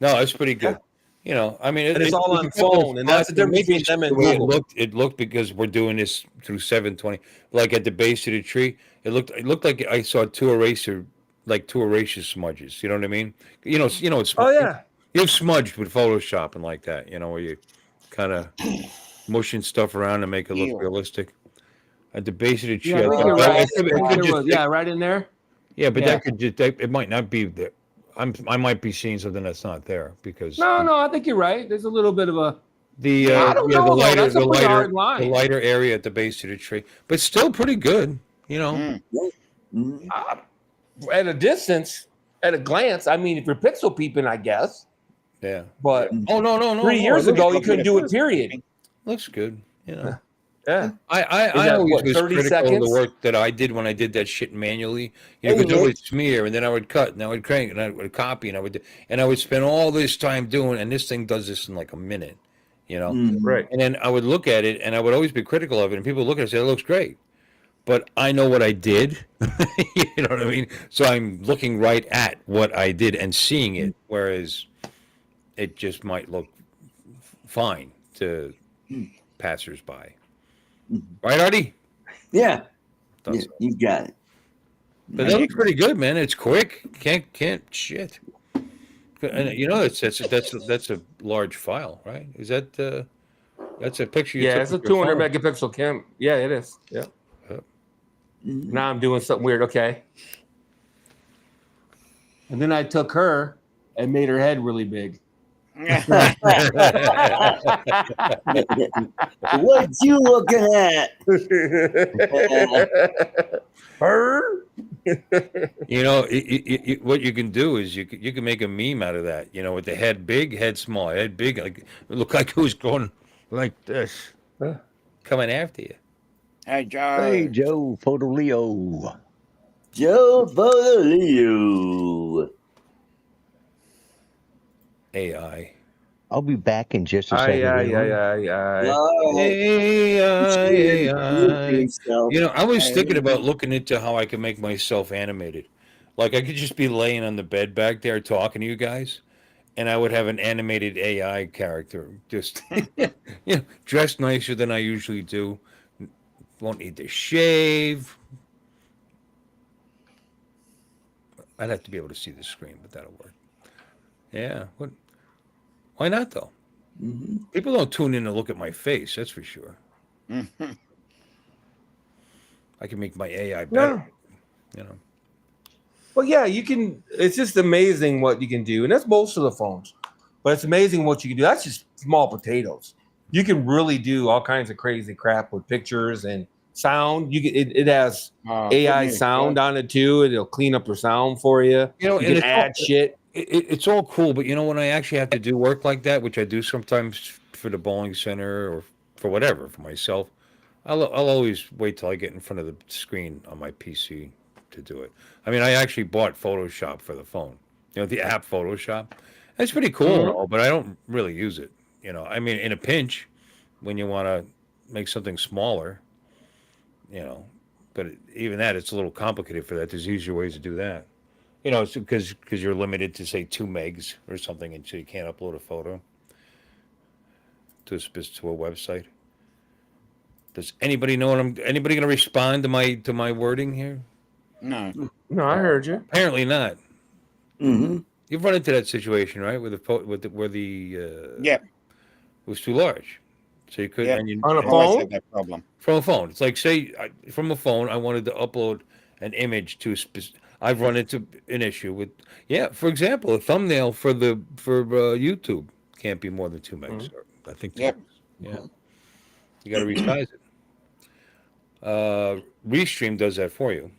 No, it's pretty good. I mean, It's all on phone, and that's the difference between them and Google. It looked because we're doing this through 720. Like at the base of the tree, it looked like I saw two eraser smudges. You know what I mean? It's Oh yeah. You've smudged with Photoshop and like that. Where you kind of mushing stuff around to make it look realistic. At the base of the tree, Yeah, I think you're right. Right in there. Yeah, but that could it might not be there. I might be seeing something that's not there because No, I think you're right. There's a little bit of a the lighter area at the base of the tree, but still pretty good. At a distance, at a glance. I mean, if you're pixel peeping, I guess. Yeah. But Oh no. 3 years It ago, you couldn't do it. Period. looks good. Yeah. I that, always what, was 30 critical of seconds? the work that I did when I did that shit manually. Hey, Because it would Mitch. smear, and then I would cut, and I would crank, and I would copy, and I would spend all this time doing, and this thing does this in like a minute, Right. And then I would look at it, and I would always be critical of it, and people look at it and say, "It looks great," but I know what I did. You know what I mean? So I'm looking right at what I did and seeing it, whereas it just might look fine to passersby. Right, Artie? Yeah. Thought Yeah, so. you got it. But that looks pretty good, man. It's quick. Can't shit. And that's a large file, right? Is that that's a picture you Yeah, took it's a with your 200 phone? megapixel cam. Yeah, it is. Yeah. Yep. Now I'm doing something weird. Okay. And then I took her and made her head really big. What you looking at? Her? What you can do is you can make a meme out of that. With the head big, head small, head big, like it looked like it was going like this, coming after you. Hey, Joe. Hey, Joe Fotoleo. Joe Fotoleo. AI. I'll be back in just a second. Yeah. All right. AI. Yourself. I was thinking about looking into how I can make myself animated. Like I could just be laying on the bed back there talking to you guys, and I would have an animated AI character, just dressed nicer than I usually do. Won't need to shave. I'd have to be able to see the screen, but that'll work. Yeah. What? Why not though? People don't tune in to look at my face. That's for sure. I can make my AI better. Well, yeah, you can. It's just amazing what you can do, and that's most of the phones. But it's amazing what you can do. That's just small potatoes. You can really do all kinds of crazy crap with pictures and sound. It has AI sound on it too. It'll clean up your sound for you. You and can add shit. It's all cool, but when I actually have to do work like that, which I do sometimes for the bowling center or for whatever, for myself, I'll always wait till I get in front of the screen on my PC to do it. I mean, I actually bought Photoshop for the phone. The app Photoshop. That's pretty cool, and all, but I don't really use it. I mean, in a pinch, when you want to make something smaller, but even that, it's a little complicated for that. There's easier ways to do that. It's because you're limited to say 2 megs or something, and so you can't upload a photo to a website. Does anybody know anybody going to respond to my wording here? No, I heard you. Apparently not. Mm-hmm. You've run into that situation, right? Where it was too large, so you couldn't. Yep. On a I always phone? had that problem. From a phone. It's like, say, from a phone, I wanted to upload an image to I've run into an issue with, for example, a thumbnail for YouTube can't be more than 2 megs. I think 2 Yep. megs. Yeah. You got to resize it. Restream does that for you,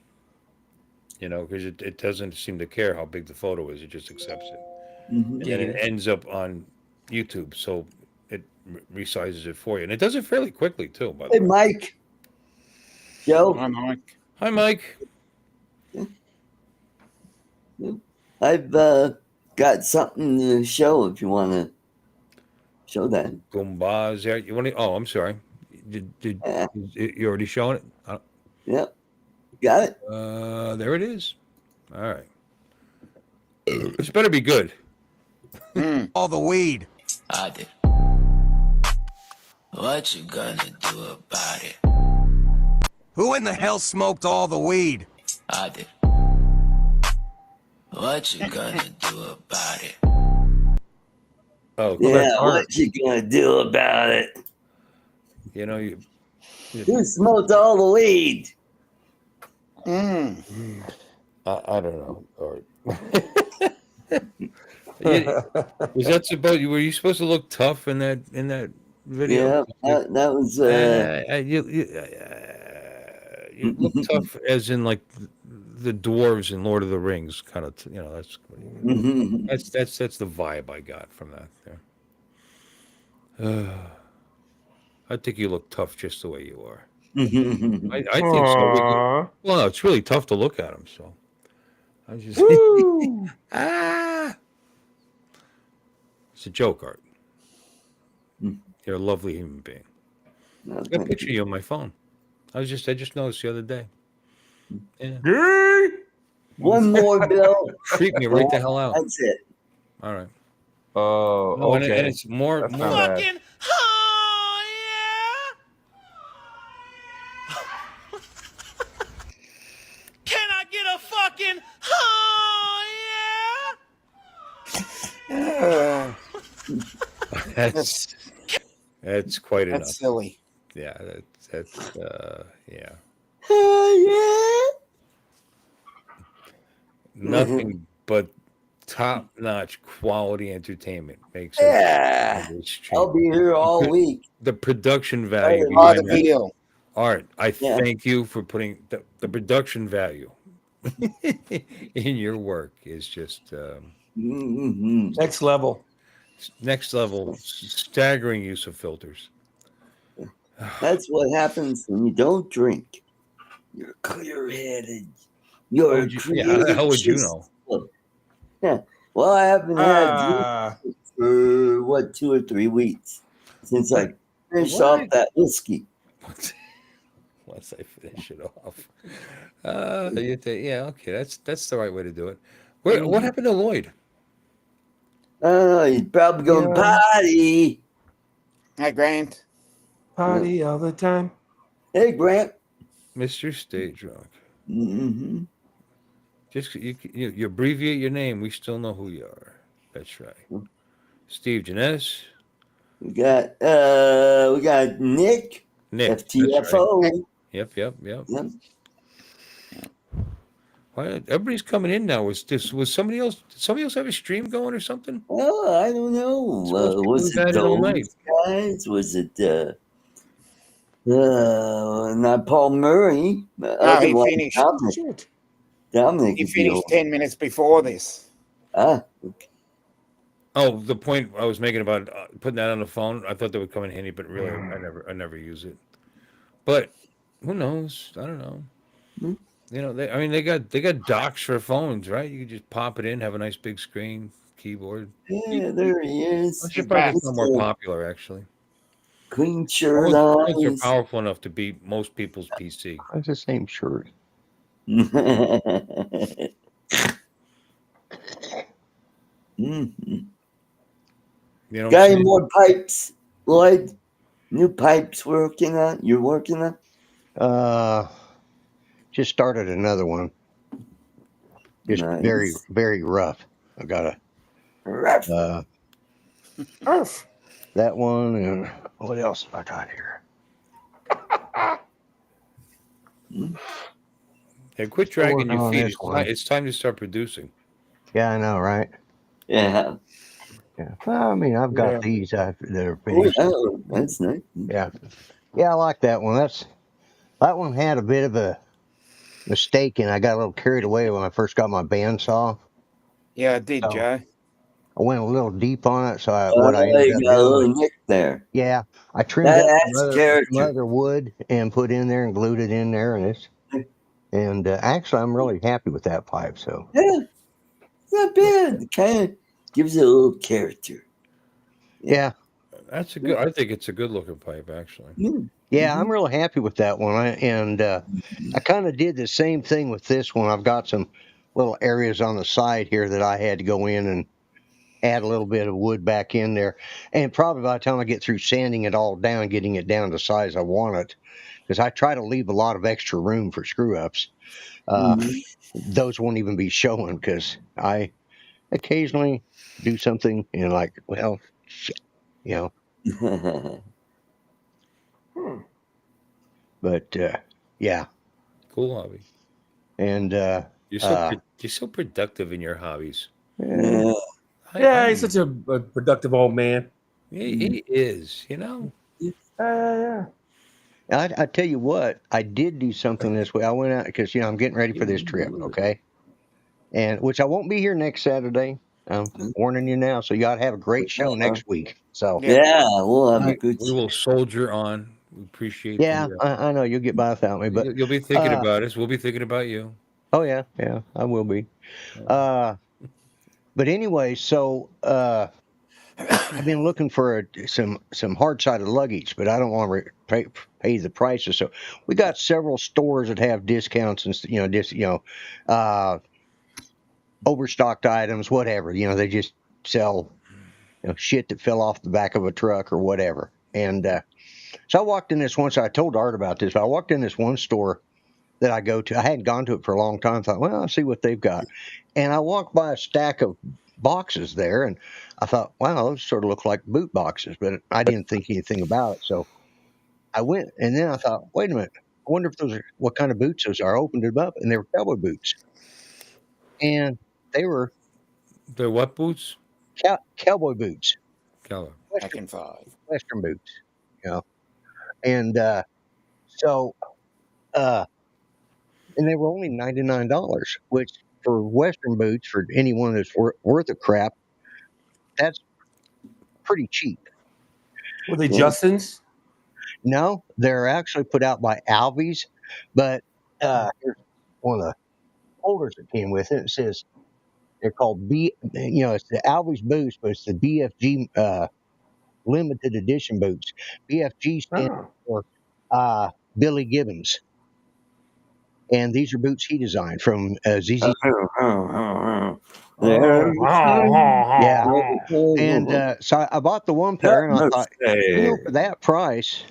because it doesn't seem to care how big the photo is. It just accepts it. And then it ends up on YouTube. So it resizes it for you. And it does it fairly quickly, too, by the Hey, way. Mike. Joe. Hi, Mike. Hi, Mike. I've got something to show if you want to show that. Goombas there. You want to? Oh, I'm sorry. Did you already show it? Yep. Got it? There it is. All right. This better be good. All the weed. I did. What you gonna do about it? Who in the hell smoked all the weed? I did. What you gonna do about it? Oh, Yeah, what you gonna do about it? Who smoked all the weed? I don't know. Or was that supposed? Were you supposed to look tough in that video? Yeah, that was. You look tough, as in like the dwarves in Lord of the Rings kind of. That's Mhm. that's the vibe I got from that. There. I think you look tough just the way you are. I think so. Aww. Well, no, it's really tough to look at him. So I just Woo! ah, it's a joke, Art. You're a lovely human being. No, I got a thank picture of you. you on my phone. I just noticed the other day. Yeah, Gay. One more, Bill. creep me right the hell out. That's it. All right. Oh, No, and okay. it's more That's more. not bad. Fucking, oh yeah. Can I get a fucking, oh That's that's quite enough. That's silly. Yeah, that's yeah. Oh, Nothing but top-notch quality entertainment makes it yeah. this I'll cheap. be here all Good- week. The production value Oh, Oh, behind the that deal. art, I Yeah. thank you for putting the production value in your work is just Mhm. Next level. next level, staggering use of filters. That's what happens when you don't drink. You're clear-headed. How You're would you, yeah, how the hell would you know? Yeah. Well, I haven't had drink Ah, for 2 or 3 weeks since I finished What? off that whiskey. Once I finish it off. Yeah, okay, that's the right way to do it. What happened to Lloyd? He's probably going Yeah. potty. Hey, Grant. party all the time. Hey, Grant. Mr. Stay Drunk. Mm-hmm. Just you abbreviate your name, we still know who you are. That's right. Steve Janess, We got Nick, Nick. That's right. FTFO. Yep. Yep. Why everybody's coming in now? Was somebody else? Did somebody else have a stream going or something? Oh, I don't know. Most people Was have it had it all those night. guys? Was it not Paul Murray? No, he Otherwise, finished. Dominic. Dominic He would be finished on. 10 minutes before this. Ah, okay. Oh, the point I was making about putting that on the phone, I thought that would come in handy, but really, I never use it. But who knows? I don't know. Hmm. They got docks for phones, right? You could just pop it in, have a nice big screen, keyboard. Yeah, there he is. I should He's probably back. become more popular, actually. Clean shirt Phones are on. powerful enough to beat most people's PC. It's the same shirt. Mhm. You know what I'm Got any saying? more pipes, Lloyd? New pipes you're working on? Just started another one. Just very, Nice. very rough. I got Rough. that one, and what else have I got here? Hey, quit Still dragging working your on feet. this one. It's time to start producing. Yeah, I know, right? Yeah. Yeah. Well, I mean, I've got Yeah. these that are Oh, finished. that's nice. Yeah. Yeah, I like that one. That one had a bit of a mistake, and I got a little carried away when I first got my bandsaw. Yeah, I did, So Joe. I went a little deep on it. So what I You ended up got a doing little was, nick there. yeah, I trimmed That up adds some character. other wood and put in there and glued it in there, and actually I'm really happy with that pipe. So Yeah, it's not bad. It kind of gives it a little character. yeah, That's a good. I think it's a good looking pipe, actually. yeah, I'm really happy with that one. I kind of did the same thing with this one. I've got some little areas on the side here that I had to go in and add a little bit of wood back in there. And probably by the time I get through sanding it all down, getting it down to the size I want it, because I try to leave a lot of extra room for screw ups. Those won't even be showing because I occasionally do something and like, well, shit, you know. But yeah, Cool hobby. and You're so productive in your hobbies. Yeah. Yeah, he's such a productive old man. He is. You know. Yeah. I tell you what, I did do something this way. I went out because I'm getting ready for this trip, okay? And which I won't be here next Saturday. I'm warning you now, so you ought to have a great show next week. So Yeah, we'll have a We, good. we will soldier on. We appreciate yeah, the. I know you'll get by without me, but You'll be thinking about us. We'll be thinking about you. oh yeah, I will be. But anyway, so I've been looking for some hard sided luggage, but I don't want to pay the prices. So we got several stores that have discounts and uh, overstocked items, whatever. They just sell shit that fell off the back of a truck or whatever. And so I walked in this one. So I told Art about this. I walked in this one store that I go to. I hadn't gone to it for a long time. Thought, well, I'll see what they've got. And I walked by a stack of boxes there, and I thought, wow, those sort of look like boot boxes, but I didn't think anything about it. So I went, and then I thought, wait a minute, I wonder if those are what kind of boots those are. I opened them up, and they were cowboy boots, and they were The what boots? cowboy boots, Keller. Back in 5. Western boots, and so. And they were only $99, which for Western boots, for anyone that's worth a crap, that's pretty cheap. Were they Justin's? No, they're actually put out by Albies, but here's one of the folders that came with it. It says they're called it's the Albies boots, but it's the BFG limited edition boots. BFG stands for Billy Gibbons. And these are boots he designed from ZZ. Yeah. And so I bought the one pair, and I thought, for that price,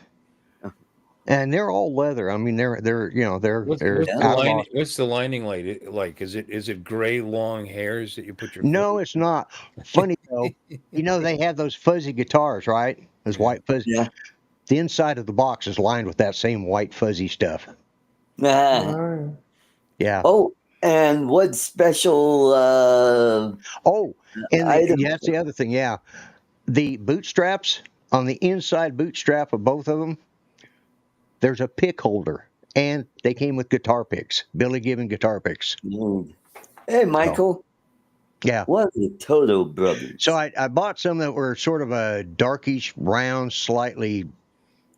and they're all leather. I mean, they're What's out of lining? What's the lining like? Is it gray long hairs that you put your? No, it's not. Funny though, they have those fuzzy guitars, right? Those white fuzzy. Yeah. The inside of the box is lined with that same white fuzzy stuff. Yeah. Oh, and what special? And that's the other thing. Yeah, the bootstraps on the inside bootstrap of both of them, there's a pick holder, and they came with guitar picks, Billy Gibbon guitar picks. Hey, Michael. Yeah. What are the Toto brothers? So I bought some that were sort of a darkish brown, slightly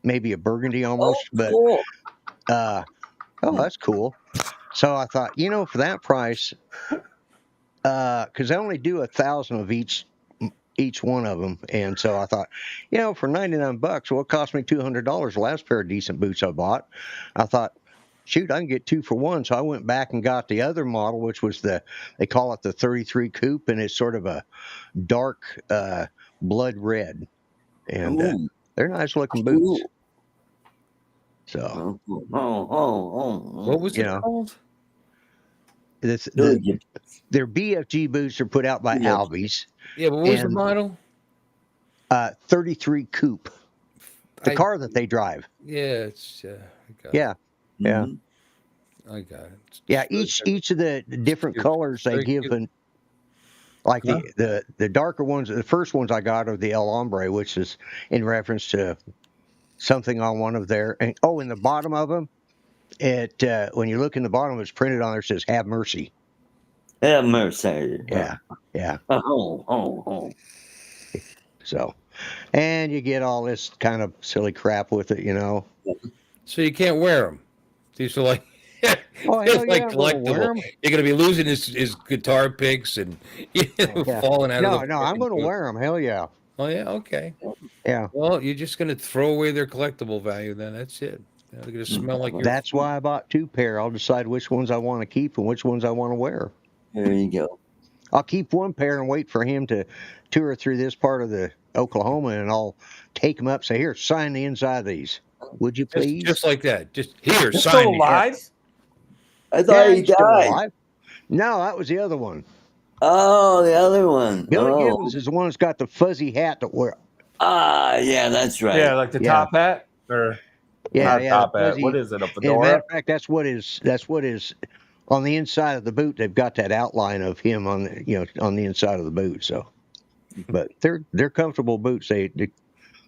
maybe a burgundy almost, cool. That's cool. So I thought, for that price, because I only do 1,000 of each one of them, and so I thought, for $99, well, it cost me $200. The last pair of decent boots I bought, I thought, shoot, I can get 2 for 1. So I went back and got the other model, which was they call it the 33 Coupe, and it's sort of a dark blood red, and they're nice looking boots. So, what was it called? Their BFG boots are put out by Albies. Yeah, but what was the model? 33 Coupe. The car that they drive. Yeah, it's yeah. I got it. Yeah, each of the different colors they give, and like the darker ones. The first ones I got are the El Hombre, which is in reference to something on one of their. And in the bottom of them, when you look in the bottom, it's printed on there. It says "Have mercy." Have mercy. Yeah. Oh. So, and you get all this kind of silly crap with it, So you can't wear them. These are like. Collectible. You're going to be losing his guitar picks and falling out of the. No, I'm going to wear them. Hell yeah. Oh yeah, okay. Yeah. Well, you're just going to throw away their collectible value. Then that's it. They're going to smell like. That's why I bought 2 pair. I'll decide which ones I want to keep and which ones I want to wear. There you go. I'll keep 1 pair and wait for him to tour through this part of the Oklahoma, and I'll take him up. Say, here, sign the inside of these. Would you please? Just like that. Just here, He's sign. Still alive? I thought he died. No, that was the other one. Oh, the other one. Billy Gibbons is the one that's got the fuzzy hat that wear. Yeah, that's right. Yeah, like the top hat, or top hat. What is it? A fedora? As a matter of fact, that's what is on the inside of the boot. They've got that outline of him on on the inside of the boot. So, but they're comfortable boots. They're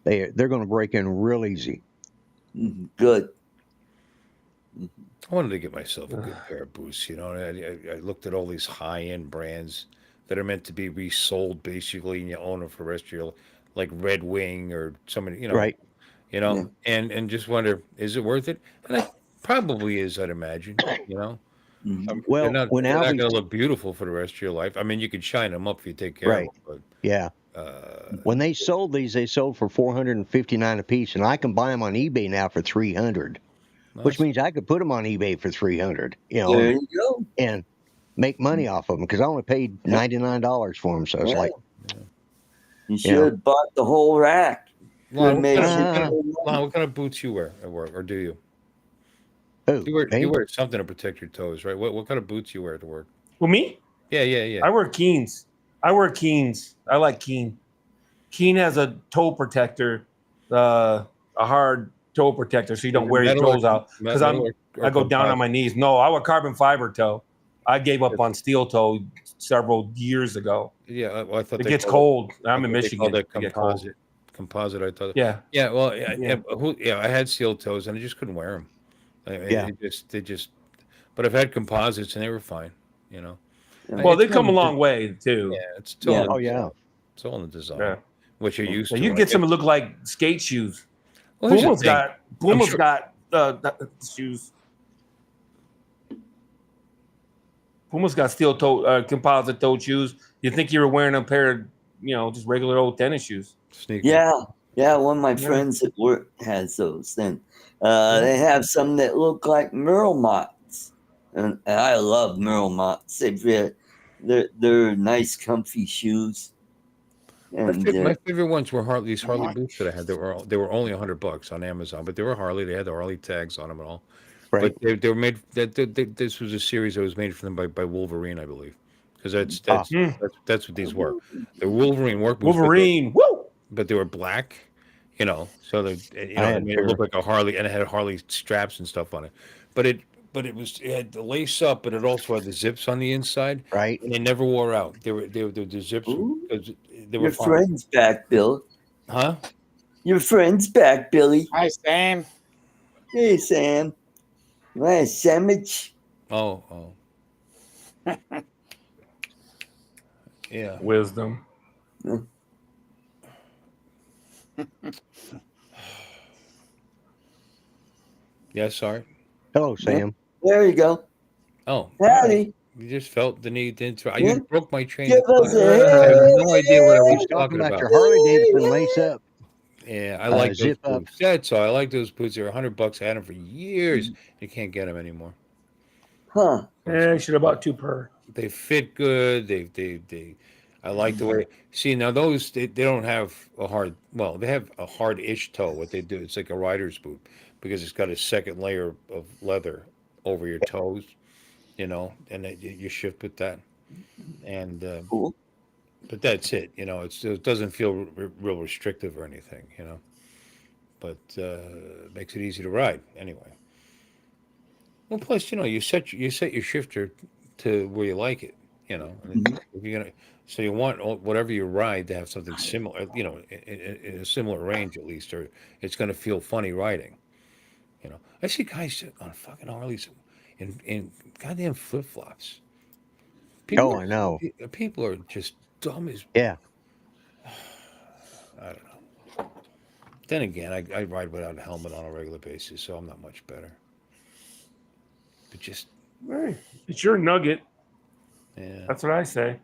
going to break in real easy. Good. I wanted to get myself a good pair of boots. You know, I looked at all these high-end brands that are meant to be resold basically, and you own them for the rest of your, like Red Wing or somebody, Right. Yeah. and just wonder, is it worth it? And it probably is, I'd imagine. They're Well, not when they're not Albie, going to look beautiful for the rest of your life. I mean, you could shine them up if you take care right. of Yeah. them, When they sold these, they sold for $459 a piece, and I can buy them on eBay now for $300, which means I could put them on eBay for $300, There you go. and make money off of them because I only paid $99 for them. So it's Yeah. like, You should have bought the whole rack. Lon, Made what kind of boots you wear at work, or do you? oh, You wear something to protect your toes, right? What kind of boots you wear to work? Well, me? Yeah. I wear Keens. I like Keen. Keen has a toe protector, a hard toe protector, so you don't wear your toes out. Because I go down on my knees. No, I wear carbon fiber toe. I gave up on steel toe several years ago. Yeah, well, I thought It gets cold. I'm in Michigan. They called it composite. Composite, I thought. Yeah. Yeah. Well, I had steel toes and I just couldn't wear them. They just. But I've had composites and they were fine. You know. Well, they've come a long way too. Yeah, it's still. Oh yeah. It's all in the design. Yeah. What you're used to. You can get some that look like skate shoes. Well, here's the Puma's thing. got shoes. Puma's got steel toe, composite toe shoes. You think you were wearing a pair of, just regular old tennis shoes? Sneakers. Yeah. One of my friends at work has those. Then they have some that look like Merle Motts, and I love Merle Motts. They're nice, comfy shoes. And My favorite ones were these Harley boots that I had. They were only $100 on Amazon, but they were Harley. They had the Harley tags on them and all. Right. But they were made. This was a series that was made for them by Wolverine, I believe, because that's what these were. The Wolverine work boots. Wolverine, woo! But they were black, so they had made it look like a Harley, and it had Harley straps and stuff on it. But it had the lace up, but it also had the zips on the inside. Right. And they never wore out. The zips. They were your fine. friend's back, Bill. Huh? Your friend's back, Billy. Hi, Sam. Hey, Sam. You want a sandwich? Oh. Yeah. Wisdom. Yeah, sorry. Hello, Sam. There you go. Oh. Howdy. You just felt the need to interact. Yeah. You broke my train. Give of us thought. a I have no idea what I was He's talking about. your Harley Davidson lace up. Yeah, I like those zip up. boots. That's all. I like those boots. They're $100. I had them for years. You can't get them anymore. Huh. I should have bought 2 per. They fit good. They I like the way. See, now those they don't have a hard. Well, they have a hard-ish toe. What they do, it's like a rider's boot because it's got a second layer of leather over your toes. And you shift with that. And Cool. but that's it. It doesn't feel real restrictive or anything. But makes it easy to ride anyway. Well, plus you set your shifter to where you like it. And if you're gonna, so you want whatever you ride to have something similar. In a similar range at least, or it's going to feel funny riding. I see guys on fucking Harleys in goddamn flip flops. Oh, I know. People are just dumb as. Yeah. I don't know. Then again, I ride without a helmet on a regular basis, so I'm not much better. But just. Hey, it's your nugget. Yeah. That's what I say.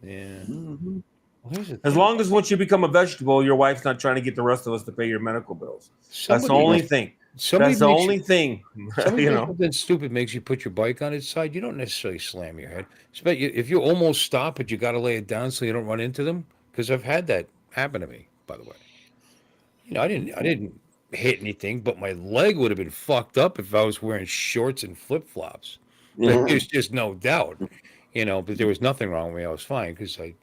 Yeah. Mm-hmm. Well, here's the As thing. long as once you become a vegetable, your wife's not trying to get the rest of us to pay your medical bills. That's the only thing. That's the only thing. Something stupid makes you put your bike on its side. You don't necessarily slam your head. If you almost stop, but you got to lay it down so you don't run into them. Because I've had that happen to me, by the way. I didn't hit anything, but my leg would have been fucked up if I was wearing shorts and flip flops. There's just no doubt, But there was nothing wrong with me. I was fine because I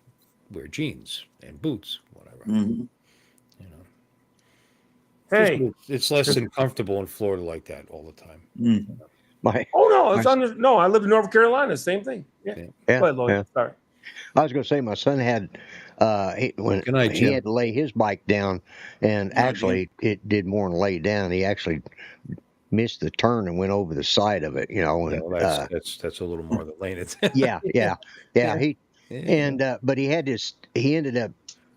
wear jeans and boots, whatever. Mm-hmm. Hey, it's less than comfortable in Florida like that all the time. Mm-hmm. I lived in North Carolina. Same thing. Yeah. Yeah, Go ahead, Lloyd. yeah. Sorry. I was going to say my son had when Good night, he Jim. had to lay his bike down, and Good night, actually it did more than lay down. He actually missed the turn and went over the side of it. You know, Yeah, and well, that's a little more than lane. It's yeah. He yeah. but he had this. He ended up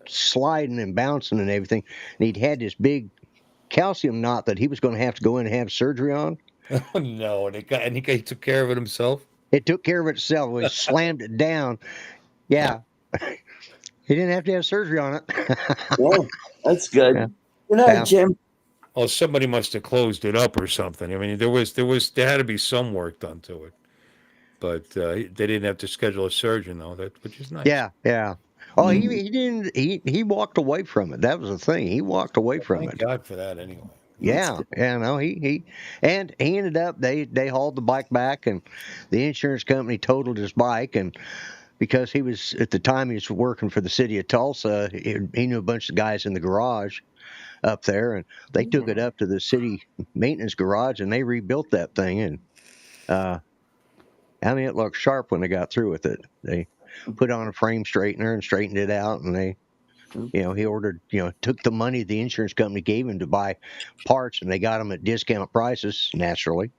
sliding and bouncing and everything, and he'd had this big calcium knot that he was going to have to go in and have surgery on. Oh no, and he took care of it himself. It took care of itself. We slammed it down. Yeah. He didn't have to have surgery on it. Yeah, that's good. Yeah. Good night, Yeah. Jim. Oh, somebody must have closed it up or something. I mean, there had to be some work done to it, but they didn't have to schedule a surgeon though. Which is nice. Yeah. Oh, he didn't. He walked away from it. That was the thing. He walked away from Thank it. God for that. Anyway. Yeah. No, he ended up. They hauled the bike back, and the insurance company totaled his bike, and because he was at the time he was working for the city of Tulsa, he knew a bunch of guys in the garage up there, and they took it up to the city maintenance garage, and they rebuilt that thing, and I mean, it looked sharp when they got through with it. They put on a frame straightener and straightened it out, and he ordered, took the money the insurance company gave him to buy parts, and they got them at discount prices, naturally.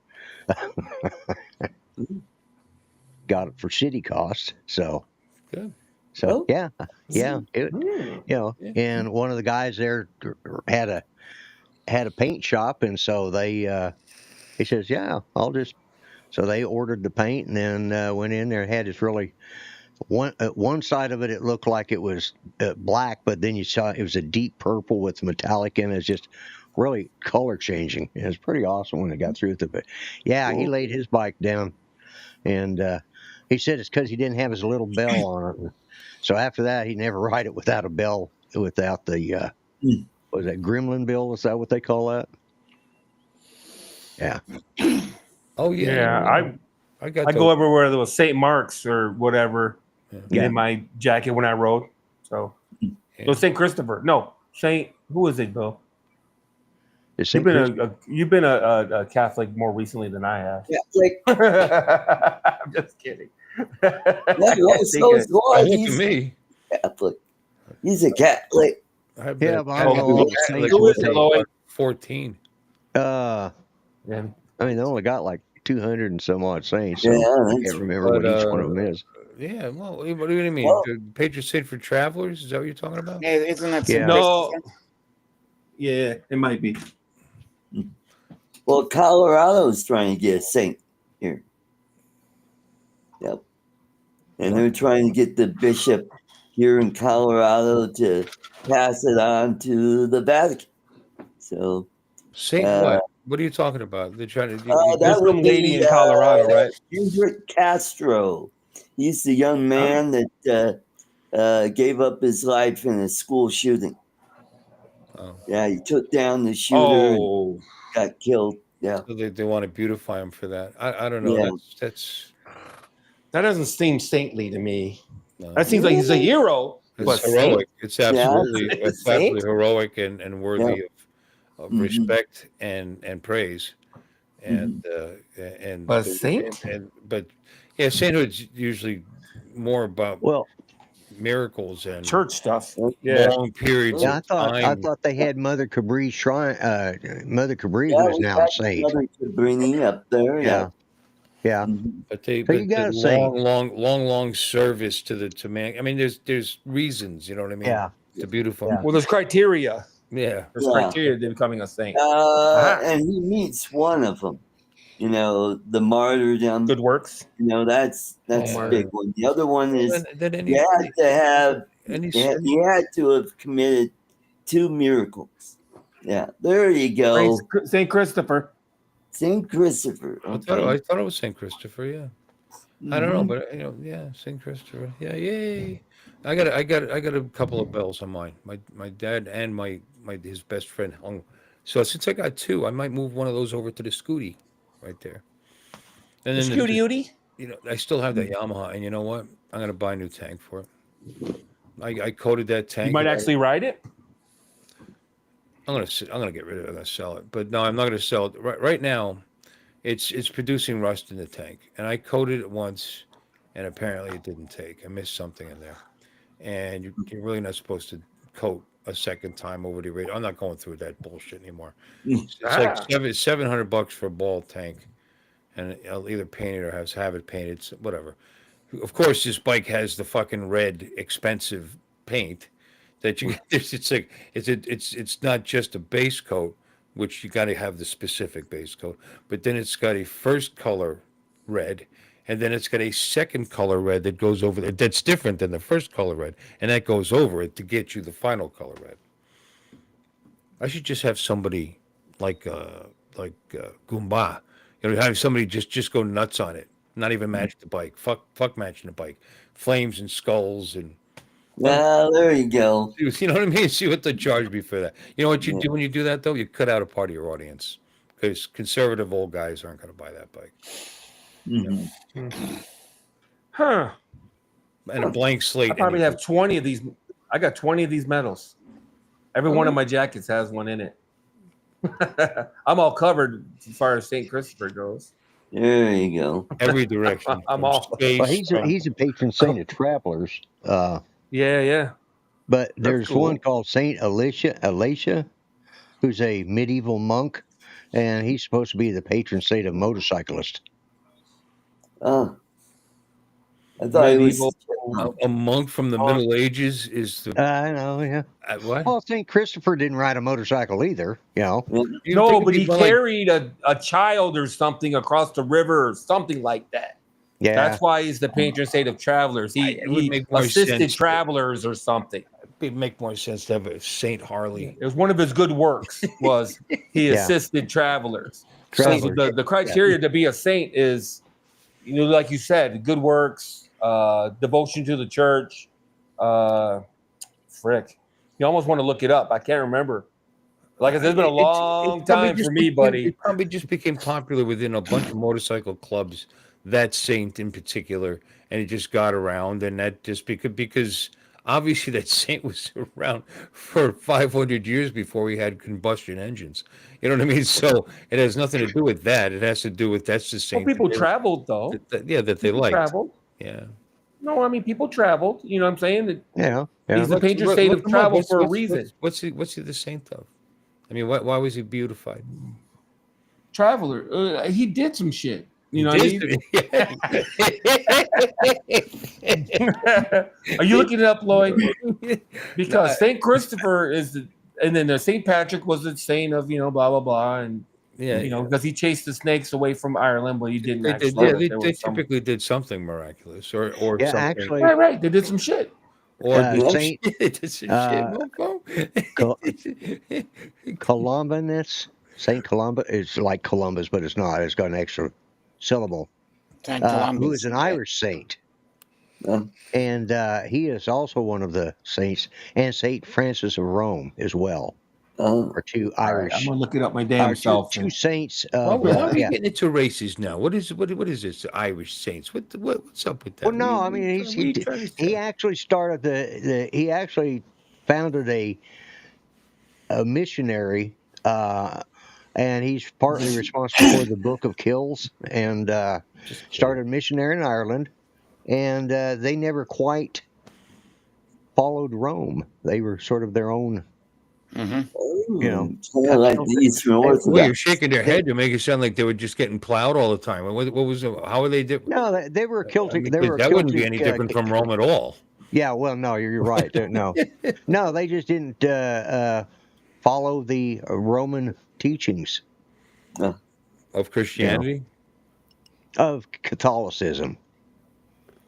Got it for city cost, so Good. Oh. yeah. Yeah. Yeah. And one of the guys there had a paint shop, and so he says, yeah, so they ordered the paint, and then went in there and had this really one side of it. It looked like it was black, but then you saw it was a deep purple with metallic in it. It's just really color changing. It was pretty awesome when it got through with it. But yeah, he laid his bike down, and he said it's because he didn't have his little bell on it. So after that, he never ride it without a bell, without the what was that, gremlin bill? Is that what they call that? Yeah. Oh yeah. I go everywhere there was St. Mark's or whatever in my jacket when I rode. So no, St. Christopher. No, Saint. Who is it, Bill? You've been a Catholic more recently than I have. Catholic. I'm just kidding. So is Lord. Look at me. Catholic. He's a Catholic. I have Yeah, been but I don't know Catholic what saints Who would is it, take. Lloyd? 14. Yeah. I mean, they only got like 200 and some odd saints, so Yeah, I that's can't remember what each one of them is. Yeah, well, what do you mean? Well- The patron saint for travelers? Is that what you're talking about? Isn't it? Yeah. No. Yeah, it might be. Well, Colorado's trying to get a saint here. Yep. And they're trying to get the bishop here in Colorado to pass it on to the Vatican. So Saint what? What are you talking about? They're trying to. that There's would some lady be, in Colorado, right? Hendrik Castro. He's the young man that gave up his life in a school shooting. Oh. Yeah, he took down the shooter and got killed. Yeah. So they want to beautify him for that. I don't know. Yeah. That doesn't seem saintly to me. No. That seems like he's a hero. It's But heroic. It's absolutely, Saint? it's absolutely heroic and worthy of Mhm. respect and praise. And But saint? But yeah, sainthood's usually more about miracles and church stuff. Long periods Yeah, of time. I thought they had Mother Cabri shrine. Mother Cabri, Yeah, who is we now got a saint. Mother Cabrini up there. Yeah. Mhm. But they So you but gotta the say- long service to man. I mean, there's reasons, you know what I mean? Yeah. To beautify. Yeah. Well, there's criteria. Yeah. There's Yeah. criteria to becoming a saint. And he meets one of them. You know, the martyrdom. Good works. You know, that's a big one. The other one is you had to have committed 2 miracles. Yeah, there you go. Saint Christopher. Saint Christopher. I Okay. thought it was Saint Christopher. Yeah. I don't know, but Saint Christopher. Yeah, yay! I got a couple of bells on mine. My dad and his best friend hung. So since I got 2, I might move one of those over to the Scooty, right there. And then Scooty. You know, I still have that Yamaha, and you know what? I'm gonna buy a new tank for it. I coated that tank. You might actually ride it. I'm gonna get rid of it. I'm gonna sell it, but no, I'm not gonna sell it right now. It's producing rust in the tank, and I coated it once, and apparently it didn't take. I missed something in there, and you're really not supposed to coat a second time over the radio. I'm not going through that bullshit anymore. It's like Ah. $700 for a ball tank, and I'll either paint it or have it painted. Whatever. Of course, this bike has the fucking red expensive paint that you. It's like it's not just a base coat, which you got to have the specific base coat, but then it's got a first color red, and then it's got a second color red that goes over it. That's different than the first color red, and that goes over it to get you the final color red. I should just have somebody like Goomba, have somebody just go nuts on it. Not even match the bike. Fuck matching the bike. Flames and skulls and Yeah, there you go. you know what I mean. See what they charge me for that. You know what you do when you do that though? You cut out a part of your audience because conservative old guys aren't going to buy that bike. Huh. And a blank slate. I probably have 20 of these. I got 20 of these medals. Every one of my jackets has one in it. I'm all covered as far as St. Christopher goes. There you go. Every direction. I'm all. Space, Well, he's a patron saint of travelers. Yeah. But there's cool. one called Saint Elisha, who's a medieval monk, and he's supposed to be the patron saint of motorcyclists. Oh. I thought Medieval. a monk from the Middle Ages is the I know, yeah. what? Well, Saint Christopher didn't ride a motorcycle either, you know. You No, think but he it'd be more like- carried a child or something across the river or something like that. Yeah. That's why he's the patron saint of travelers. It would He make more assisted sense. travelers or something. It'd make more sense to have a Saint Harley. It was one of his good works. Was he Yeah. assisted travelers? Travelers. So the criteria to be a saint is, like you said, good works, devotion to the church. Frick, you almost want to look it up. I can't remember. Like I said, it's been a long time for me, buddy. It probably just became popular within a bunch of motorcycle clubs. That saint in particular, and it just got around, and that just because obviously that saint was around for 500 years before we had combustion engines. You know what I mean? So it has nothing to do with that. It has to do with that's the Well, saint. people that they- traveled though. that they People liked. traveled. Yeah. No, I mean people traveled. You know what I'm saying? That Yeah. he's the patron saint of travel for a reason. What's he the saint of? I mean, why was he beautified? Traveler. He did some shit. You know what I mean? Are you looking it up, Lloyd? Because Saint Christopher is and then the Saint Patrick was the saint of blah blah blah, and because he chased the snakes away from Ireland, but he didn't. They typically did something miraculous or Yeah, something. actually, right. They did some shit. Or Saint they did some shit. Columbanus, Saint Columba. It's like Columbus, but it's not. It's got an extra syllable. Saint Who Columbus. is an Irish saint, and he is also one of the saints, and Saint Francis of Rome as well. Are two Irish. I'm gonna look it up my damn self. Two saints. Why are we getting into races now? What is this? Irish saints? What's up with that? Well, no, I mean he actually started he actually founded a missionary, and he's partly responsible for the Book of Kills, and started a missionary in Ireland, and they never quite followed Rome. They were sort of their own. Like the Eastern Orthodox. Well, you're shaking their head to make it sound like they were just getting plowed all the time. What was how were they different? No, they were Celtic. That wouldn't be any different from Rome at all. Yeah, well, no, you're right. No, they just didn't follow the Roman teachings Of Christianity, of Catholicism.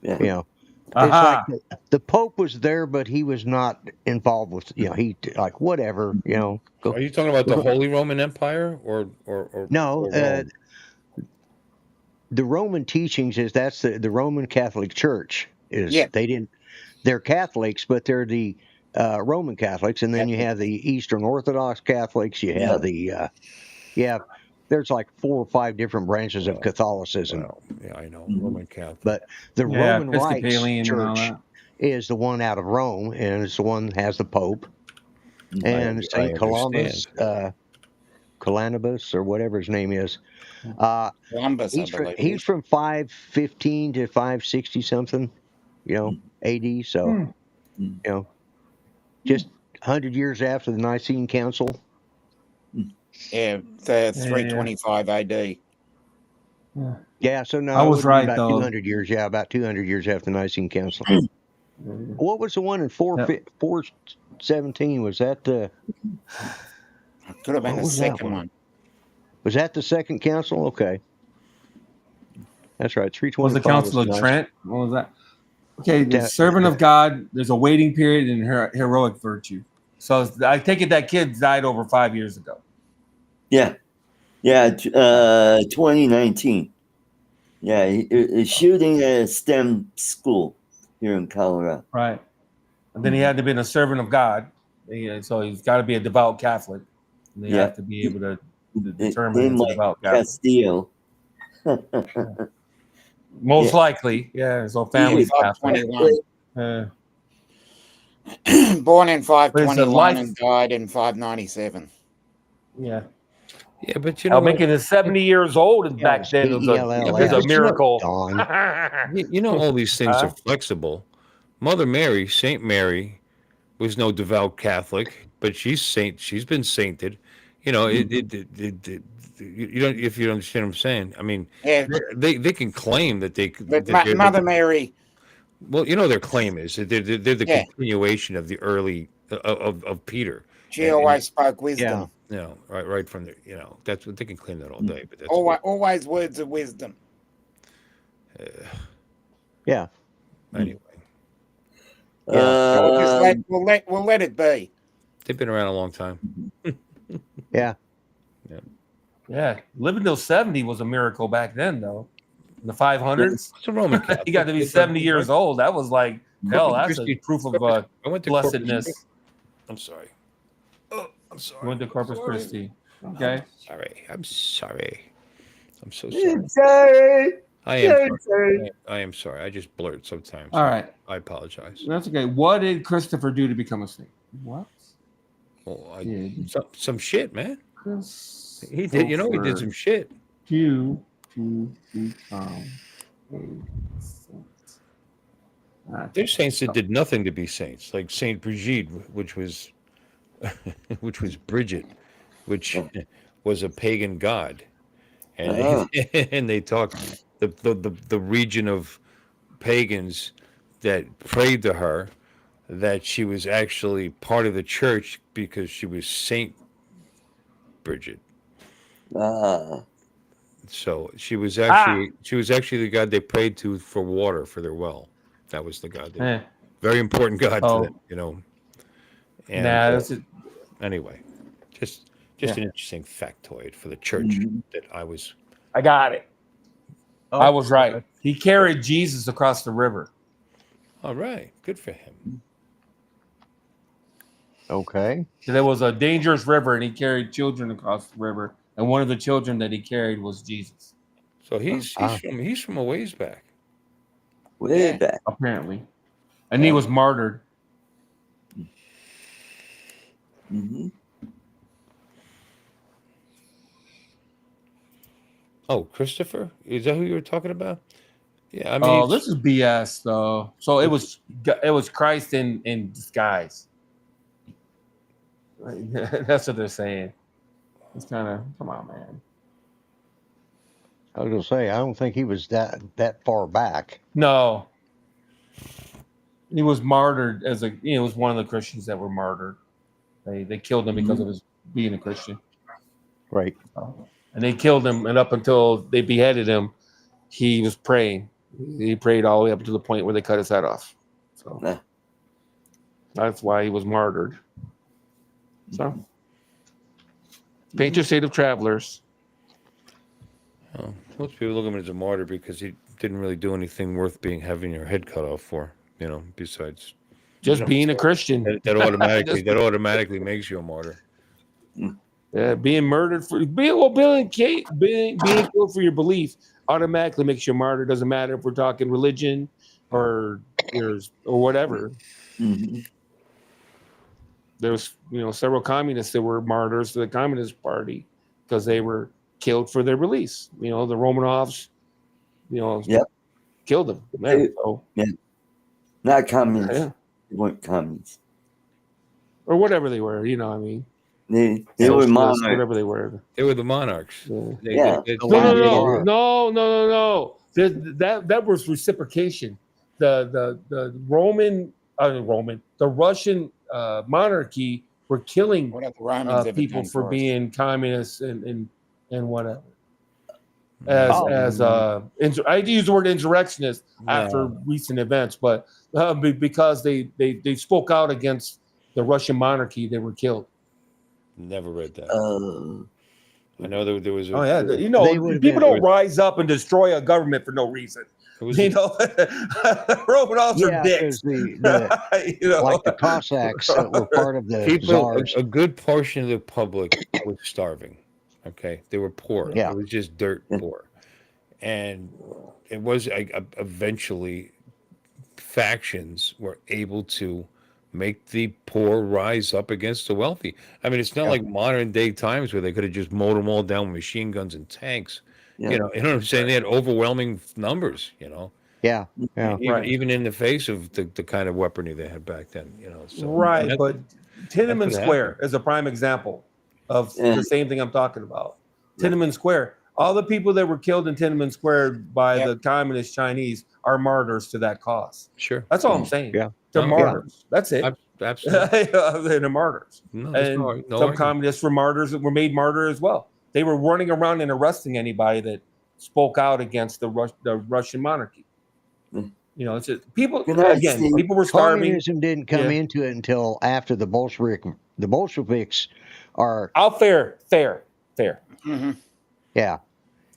Yeah. It's like the Pope was there, but he was not involved with. He like whatever. Go. Are you talking about the Holy Roman Empire or No, or Rome? the Roman teachings is that's the Roman Catholic Church is. Yeah. They're Catholics, but they're the Roman Catholics, and then you have the Eastern Orthodox Catholics. You have there's like 4 or 5 different branches of Catholicism. Well, yeah, I know Roman Catholic. But the Roman Rites Episcopalian and all Church that. is the one out of Rome, and it's the one that has the Pope. And St. Columbus, Columbanus, or whatever his name is. Columbus, I He's from, believe. he's from 515 to 560 something, AD. So You know, just 100 years after the Nicene Council. Yeah, the 325 AD. Yeah, so no, I was right, about though. 200 years. Yeah, about 200 years after the Nicene Council. What was the one in 417? Was that the? Could have been What the was that second one. Was that the second council? Okay, that's right. Was 325 the Council of nice. Trent? What was that? Okay, the That- servant of God. There's a waiting period and heroic virtue. So I take it that kid died over 5 years ago. Yeah. 2019. Yeah, a shooting at a STEM school here in Colorado. Right. And then he had to be a servant of God. So he's got to be a devout Catholic. And they have to be able to determine it's a devout Catholic. Castillo. Most likely. Yeah. So family Catholic. 521. Born in 521 life- and died in 597. Yeah. Yeah, but you know, making it 70 years old and back then is a AELLA. miracle. Dawn. you know, all these things are flexible. Mother Mary, Saint Mary, was no devout Catholic, but she's been sainted. You know, you don't, if you understand what I'm saying. I mean, Yeah, they can claim that they. but that they're Mother Mary. Well, you know, their claim is that they're the Yeah. continuation of the early of Peter. She always spoke wisdom. You know, right from the, you know, that's what they can claim that all day. But that's Always words of wisdom. Yeah. Anyway, We'll let it be. they've been around a long time. Yeah. Yeah, living till 70 was a miracle back then, though. In the 500s, It's a Roman Catholic. you got to be 70 years old. That was like hell. That's a Christi. proof of I went to blessedness. I'm sorry. Oh, I'm sorry. Went to Corpus Christi. Okay. I'm sorry. I'm so sorry. Sorry. I am sorry. I am sorry. I just blurt sometimes. All right. I apologize. That's okay. What did Christopher do to become a saint? What? Well, Did some shit, man. He did. You know, he did some shit. Do to become a saint. There's saints that did nothing to be saints, like Saint Brigid, which was Bridget, which was a pagan god, and and they talk the region of pagans that prayed to her, that she was actually part of the church because she was Saint Bridget. So she was actually the god they prayed to for water for their well. That was the god. Very important god to them, you know. And that's it. Anyway, just an interesting factoid for the church that I got it. I was right. He carried Jesus across the river. All right, good for him. Okay. So there was a dangerous river, and he carried children across the river. And one of the children that he carried was Jesus. So he's from a ways back. Way back. Apparently. And he was martyred. Mm-hmm. Oh, Christopher? Is that who you were talking about? Yeah, I mean, This is BS though. So it was Christ in disguise. That's what they're saying. It's kind of, come on, man. I was gonna say, I don't think he was that far back. No. He was martyred was one of the Christians that were martyred. They killed him because of his being a Christian. Right. And they killed him, and up until they beheaded him, he was praying. He prayed all the way up to the point where they cut his head off. So that's why he was martyred. So paint your state of travelers. Oh, most people look at him as a martyr because he didn't really do anything worth having your head cut off for. You know, besides just being a Christian. That automatically makes you a martyr. Yeah, being murdered for being killed for your belief automatically makes you a martyr. Doesn't matter if we're talking religion or whatever. Mm-hmm. There's several communists that were martyrs to the Communist Party because they were killed for their beliefs. The Romanovs, killed them. Not communist. They weren't communists. or whatever they were. You know, what I mean, They were socialists, monarchs. whatever they were. They were the monarchs. Yeah. Yeah. They- The No, last no, bar. no. That was reciprocation. The the Russian monarchy were killing What have the Romans ever people done for us? being communists and whatever. Oh. I use the word insurrectionist after No. recent events, but because they spoke out against the Russian monarchy, they were killed. Never read that. Uh, I know there was. Oh yeah, You They know, would've people been- don't rise up and destroy a government for no reason. It was You know, Romanovs are Yeah, dicks. because You know? like the Cossacks that were part of the people. czars. A good portion of the public was starving. Okay, they were poor. Yeah. It was just dirt poor, and it was eventually factions were able to make the poor rise up against the wealthy. I mean, it's not Yeah. like modern day times where they could have just mowed them all down with machine guns and tanks. yeah. You know what I'm saying? They had overwhelming numbers. You know, Yeah, yeah. Right. even in the face of the kind of weaponry they had back then. You know, so Right, and but Tiananmen what Square is a prime example of Yeah. the same thing I'm talking about. Tiananmen Square. All the people that were killed in Tiananmen Square by Yep. the communist Chinese are martyrs to that cause. sure, That's all I'm saying. Yeah. They're Oh, yeah. martyrs. That's it. absolutely. They're martyrs. No, there's And no some argument. communists were martyrs that were made martyr as well. They were running around and arresting anybody that spoke out against the Russian monarchy. Mm. You know, it's just, people Good night, again. Steve. People were starving. Communism didn't come Yeah. into it until after the Bolsheviks are Fair. Mhm. yeah.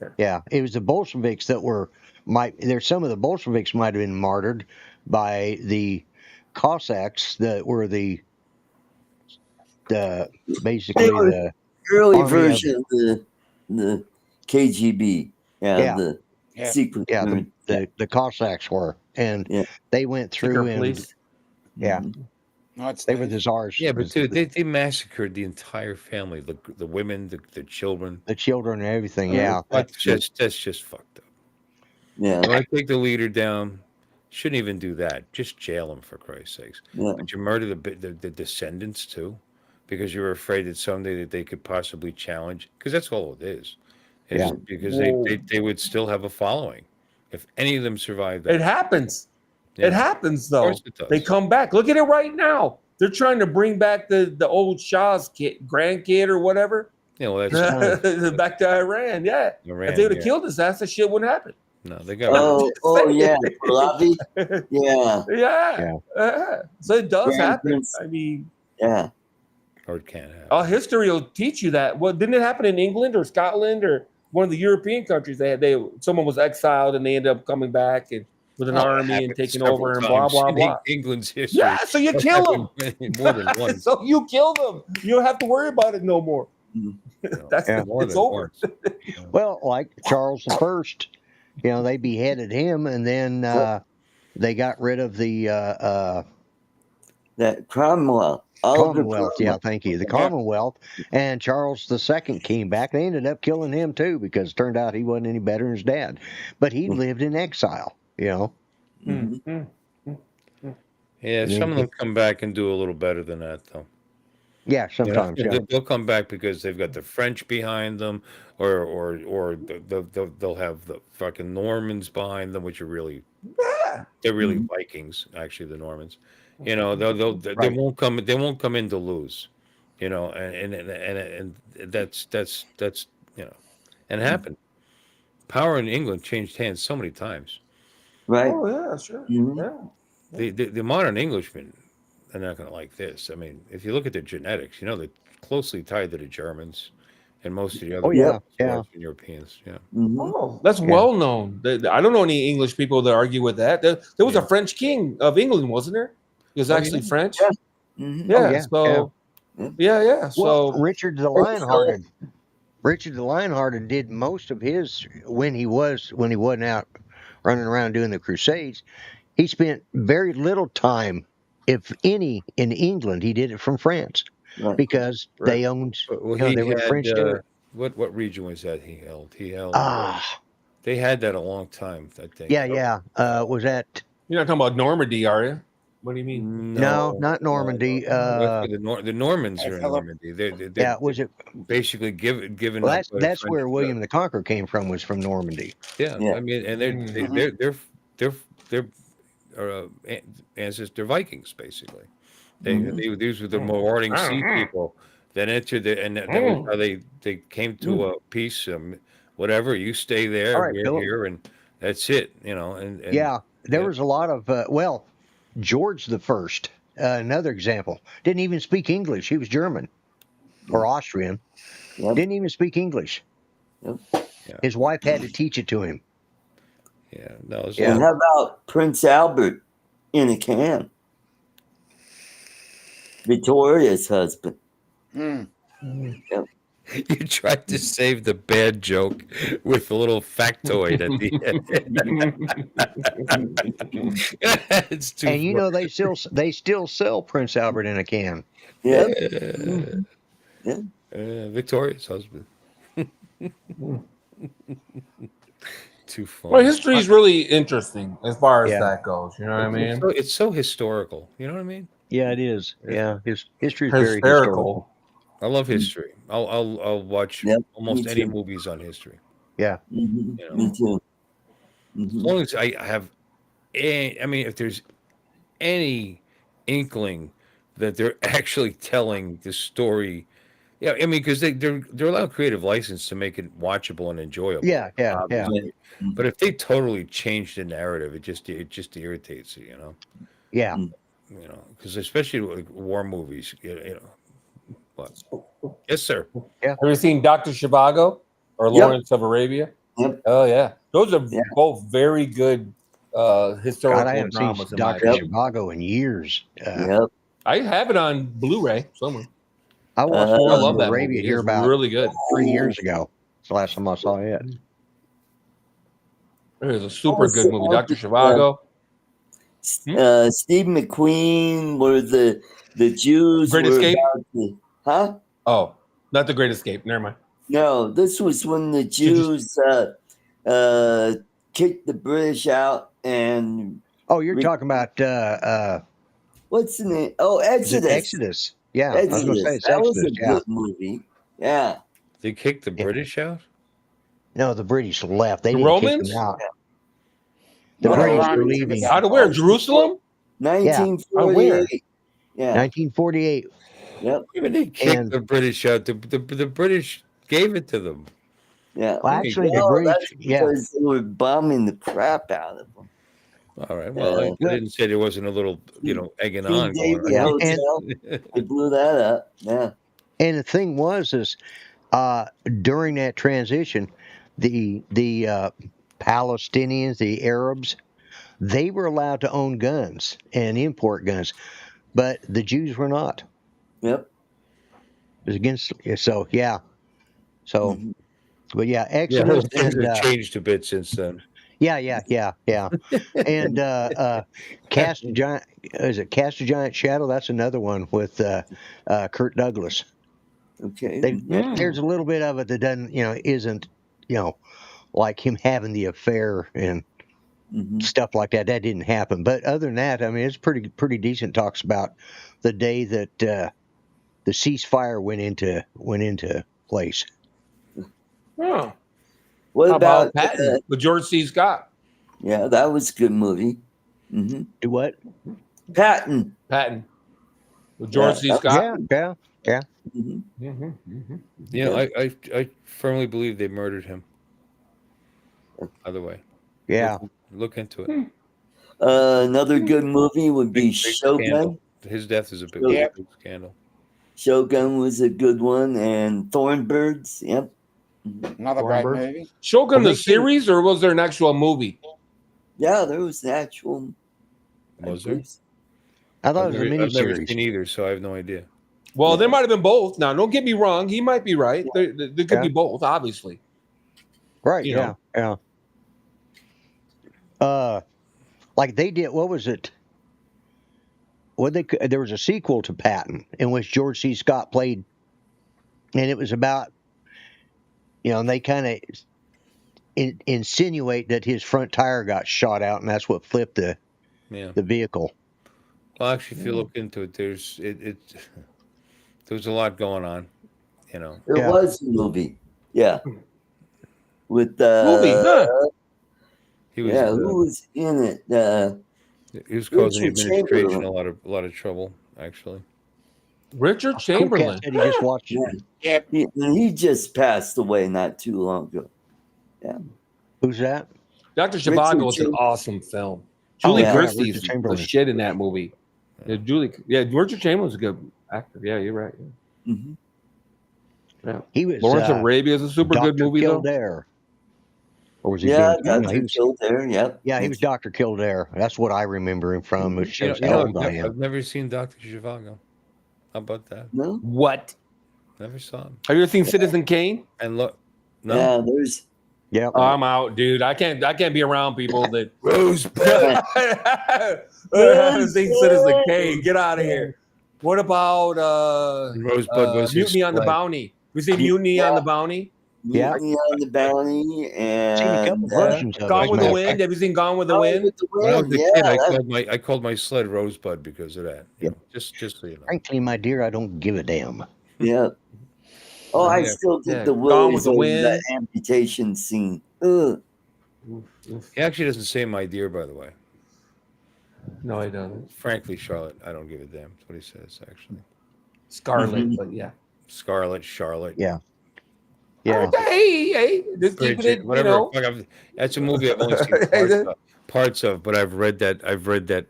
Fair. Yeah. It was the Bolsheviks that were some of the Bolsheviks might have been martyred by the Cossacks that were the basically They were- the Early Army of- version of the KGB. Yeah, Yeah. the Yeah. secret. yeah service. the Cossacks were, and Yeah. they went through Secret and police. yeah, No, it's they were the czars. Yeah, but dude, they massacred the entire family, the women, the children. The children and everything. Uh-huh. Yeah, That's just fucked up. Yeah. You want to take the leader down? Shouldn't even do that. Just jail him for Christ's sakes. Yeah. But you murder the descendants too, because you were afraid that someday that they could possibly challenge. Because that's all it is. Yeah. Because Whoa. they would still have a following if any of them survived It that. happens. Yeah. It happens Of though. course it does. They come back. Look at it right now. They're trying to bring back the old Shah's grandkid or whatever Yeah, well, that's back to Iran. Yeah. Iran, If they would have yeah. killed his ass, that shit wouldn't happen. No, they got Oh yeah, Pahlavi. Yeah, Yeah. So it does happen. Grandparents. I mean, yeah. or it can't happen. all history will teach you that. Well, didn't it happen in England or Scotland or one of the European countries? Someone was exiled and they ended up coming back and with an Oh, it army and happened taking several over and blah times blah in blah. England's history. Yeah, so you kill them. More than once. So you kill them. You don't have to worry about it no more. That's Yeah. More it's than over. once. well, like Charles the First, they beheaded him, and then they got rid of the That Cromwell. Oliver Commonwealth. Yeah, Cromwell. thank you. The Commonwealth, and Charles II came back. They ended up killing him too because it turned out he wasn't any better than his dad, but he lived in exile. Mhm. Mm. Yeah, some of them come back and do a little better than that, though. Yeah, sometimes. Yeah. They'll come back because they've got the French behind them, or they'll have the fucking Normans behind them, which are really they're really Vikings, actually, the Normans. They Right. won't come in to lose, and that's and it happened. Power in England changed hands so many times. Right. Oh yeah, sure. Mhm. Yeah. The modern Englishmen are not going to like this. I mean, if you look at their genetics, they're closely tied to the Germans and most of the other Oh, yeah, Western Europeans. Yeah. Mhm. Oh, that's well known. I don't know any English people that argue with that. There was a French king of England, wasn't there? He was actually French. Yeah. Mhm. Yeah. yeah, So yeah. Well, So Richard the Lionhearted. Richard the Lionhearted did most of his when he wasn't out running around doing the Crusades. He spent very little time, if any, in England. He did it from France Right. because they owned. Well, they were French. what region was that he held? He held. Ah, They had that a long time, I think. yeah. Was that? you're not talking about Normandy, are you? What do you mean? No, not Normandy. That's where the Normans are in Philip. Normandy. They're Yeah, was it? basically given Well, up by the that's French. where William the Conqueror came from. Was from Normandy. Yeah, Yeah. I mean, and they're ancestors. They're Vikings, basically. These were the marauding sea people that entered and that was how they came to a peace. Whatever, you stay there, All right, we're Philip. here, and that's it. And Yeah, there yeah. was a lot of well, George the First. Another example. Didn't even speak English. He was German or Austrian. Yep. Didn't even speak English. Yep. Yeah. His wife had to teach it to him. Yeah, no, it's Yeah. And how about Prince Albert in a can? Victoria's husband. Hmm. Yep. You tried to save the bad joke with a little factoid at the end. It's too And you know they still sell Prince Albert in a can. Yep. Yeah. Victoria's husband. Too funny. Well, history is really interesting as far as Yeah. that goes. You know what I mean? It's so historical. You know what I mean? Yeah, it is. Yeah, his history is very historical. I love history. I'll watch Yep, almost me any too. movies on history. Yeah. Mhm. You know. Me too. As Mhm. long as I have, I mean, if there's any inkling that they're actually telling the story, yeah, I mean, because they're allowed creative license to make it watchable and enjoyable. Yeah. obviously. But if they totally change the narrative, it just irritates you, Yeah. because especially like war movies, But yes, sir. Have you seen Dr. Zhivago or Yep. Lawrence of Arabia? Yep. Oh yeah, those are Yeah. both very good historical God, I haven't seen dramas. In my Dr. opinion. Zhivago in years. Yep. I have it on Blu-ray somewhere. I watched I I Lawrence love of that Arabia movie. here It's about really good. 3 years ago. It's the last time I saw it. It is a super good movie. Also, Dr. Zhivago. Steve McQueen, where the Jews Great were Escape? about to, huh? Oh, not The Great Escape. Never mind. No, this was when the Jews kicked the British out and Oh, you're talking about what's the name? Oh, is it Exodus. Exodus. Yeah, I was going to Exodus. say it's That was Exodus. a Yeah. good movie. Yeah. They kicked the British out. No, the British left. They The didn't kick Romans? them out. The No, British right. were leaving. Out of where? Jerusalem? 1948. Yeah. 1948. Yep. Even they kicked the British out. The British gave it to them. Yeah. Well, actually, the Well, British. that's Yeah. because they were bombing the crap out of them. All right. Well, I didn't say there wasn't a little, egging King on going David on. Yeah, Hotel. They blew that up. Yeah. And the thing was, is during that transition, the Palestinians, the Arabs, they were allowed to own guns and import guns, but the Jews were not. Yep. It was against. So yeah. So, but yeah, Yeah, Exodus things and have changed a bit since then. yeah. And Cast a Giant. Is it Cast a Giant Shadow? That's another one with Kurt Douglas. Okay. There's a little bit of it that doesn't, isn't, like him having the affair and stuff like that. That didn't happen. But other than that, I mean, it's pretty decent. Talks about the day that the ceasefire went into place. Oh. What How about Patton with George C. Scott? Yeah, that was a good movie. Do what? Patton. With George C. Scott. Yeah. I firmly believe they murdered him. Either way. Yeah. Look into it. Another good movie would be Big Shogun. scandal. His death is a big scandal. Shogun was a good one, and Thornbirds. Yep. Another great movie. Shogun the series, or was there an actual movie? Yeah, there was an actual. Was there? I thought it was a I've never miniseries. seen either, so I have no idea. Well, there might have been both. Now, don't get me wrong. He might be right. There could be both, obviously. Right. You know. Yeah. Like they did. What was it? There was a sequel to Patton in which George C. Scott played, and it was about, and they kind of insinuate that his front tire got shot out, and that's what flipped the vehicle. Well, actually, if you look into it, there's a lot going on. You know, It Yeah. was a movie. Yeah. With Movie, huh? he was yeah, who was in it? he was causing the Richard administration Chamberlain. a lot of trouble. Actually, Richard Cool Cat Chamberlain. said he just watched Yeah. Yep. He just passed away not too long ago. Yeah. Who's that? Dr. Richard Zhivago was an Chamberlain. awesome film. Oh, Julie yeah, Christie Richard is the Chamberlain. shit in that movie. Yeah, Richard Chamberlain's a good actor. Yeah, you're right. Yeah. Mhm. Yeah. He was Lawrence of Arabia is a super good Dr. movie, though. Kildare. Or was he Yeah, Dan? No, he Dr. was. Kildare. Yep. Yeah, he was Dr. Kildare. That's what I remember him from, which shows you how know, old I am. I've never seen Dr. Zhivago. How about that? No. What? Never saw him. Have you ever seen Citizen Kane? And look, no, Yeah, there's. Yeah. Oh, I'm out, dude. I can't be around people that Rosebud. haven't seen Citizen Kane. Get out of here. What about Rosebud was his Mutiny on the flag. Bounty? We seen Mutiny on the Bounty? Yeah. Mutiny on the Bounty Seen a couple and versions of it. Gone with the matter of Wind. fact- Have you seen Gone with the Gone Wind? with the When I was Wind. a Yeah, kid, that- I called my sled Rosebud because of that. You Yeah. know, just so you know. Frankly, my dear, I don't give a damn. yeah. Oh, I Yeah. still get Yeah, the Gone with willies the over Wind. that amputation scene. Ugh. He actually doesn't say my dear, by the way. No, I don't. Frankly, Charlotte, I don't give a damn. That's what he says, actually. Scarlet, Mhm. but yeah. Scarlet, Charlotte. Yeah. Yeah. Hey, just keeping Bridget, it, whatever. you know. Fuck, that's a movie I've only seen parts of, but I've read that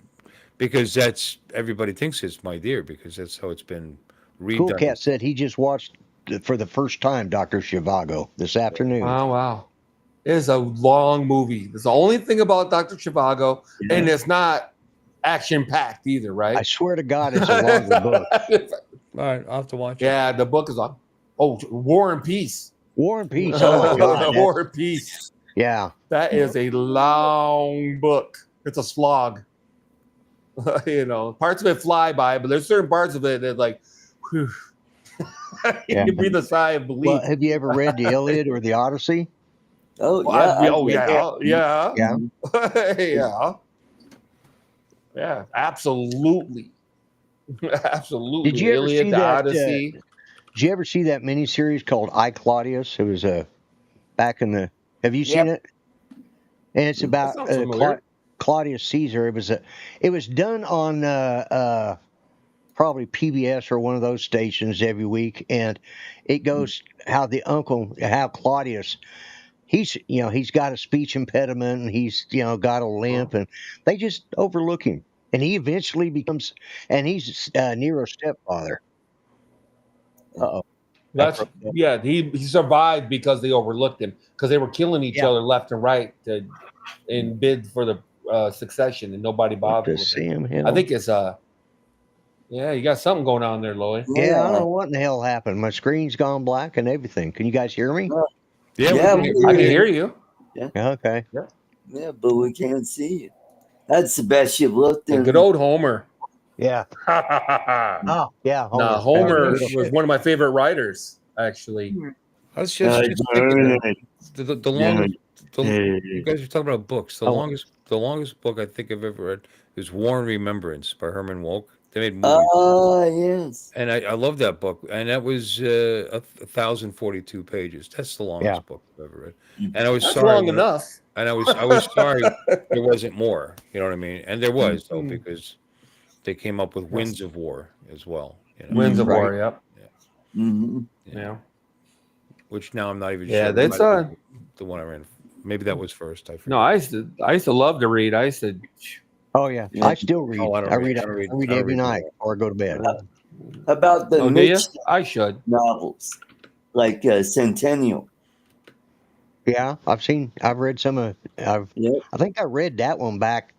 because that's everybody thinks it's my dear because that's how it's been redone. Cool Cat said he just watched for the first time Dr. Zhivago this afternoon. Oh, wow. It's a long movie. That's the only thing about Dr. Zhivago, and it's not action-packed either, right? I swear to God, it's a longer book. All right, I'll have to watch it. Yeah, the book is on. Oh, War and Peace. War and Peace. Oh my God. War and Peace. Yeah. That is a long book. It's a slog. You know, parts of it fly by, but there's certain parts of it that like, whew. Yeah. You breathe a sigh of relief. Well, have you ever read the Iliad or the Odyssey? Oh, Well, yeah. oh yeah, Yeah. yeah, yeah, absolutely, absolutely. Did you ever Iliad, see the that? Odyssey? Did you ever see that miniseries called I, Claudius? It was back in the. Have you seen it? And it's about sounds familiar. Claudius Caesar. It was done on probably PBS or one of those stations every week, and it goes how Claudius. He's got a speech impediment and he's got a limp, and they just overlook him, and he eventually becomes, and he's Nero's stepfather. Uh-oh. That's yeah. He survived because they overlooked him because they were killing each Yeah. other left and right in bid for the succession, and nobody bothered To with see it. him, I think it's yeah. You got something going on there, Loy. Yeah, I don't know what in the hell happened. My screen's gone black and everything. Can you guys hear me? Yeah, I can hear you. Okay. Yeah, but we can't see you. That's the best you've looked And in. good old Homer. Yeah. Oh, yeah. Nah, Homer Good was one of my favorite writers, actually. Let's just think about it. The longest. You guys are talking about books. The longest book I think I've ever read is War and Remembrance by Herman Wouk. They made movies. Yes. And I love that book. And that was 1,042 pages. That's the longest book I've ever read. And I was That's sorry. long enough. And I was sorry there wasn't more. You know what I mean? And there was though, because they came up with Winds of War as well. You know? Winds of Right. War, yep. Mm-hmm. Yeah. Which now I'm not even Yeah, sure. that's That might have been the one I ran. Maybe that was first. I forget. No, I used to love to read. I used to Oh, yeah. Yeah. I still read. Oh, I don't I read. read I don't read. every I don't read night that. before I go to bed. About the Oh, do you? Mitch I should. novels, like Centennial. Yeah, I've read some of. Yep. I think I read that one back.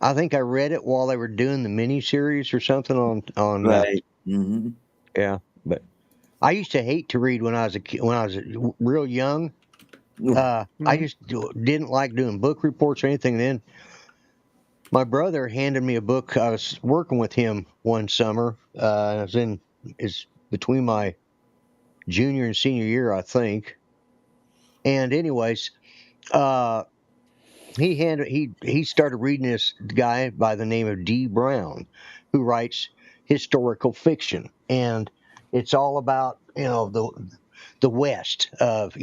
I think I read it while they were doing the miniseries or something on. Right. Mm-hmm. Yeah, but I used to hate to read when I was a kid, when I was real young. I just didn't like doing book reports or anything. Then my brother handed me a book. I was working with him one summer. It's between my junior and senior year, I think. And anyways, he started reading this guy by the name of D. Brown, who writes historical fiction, and it's all about the West of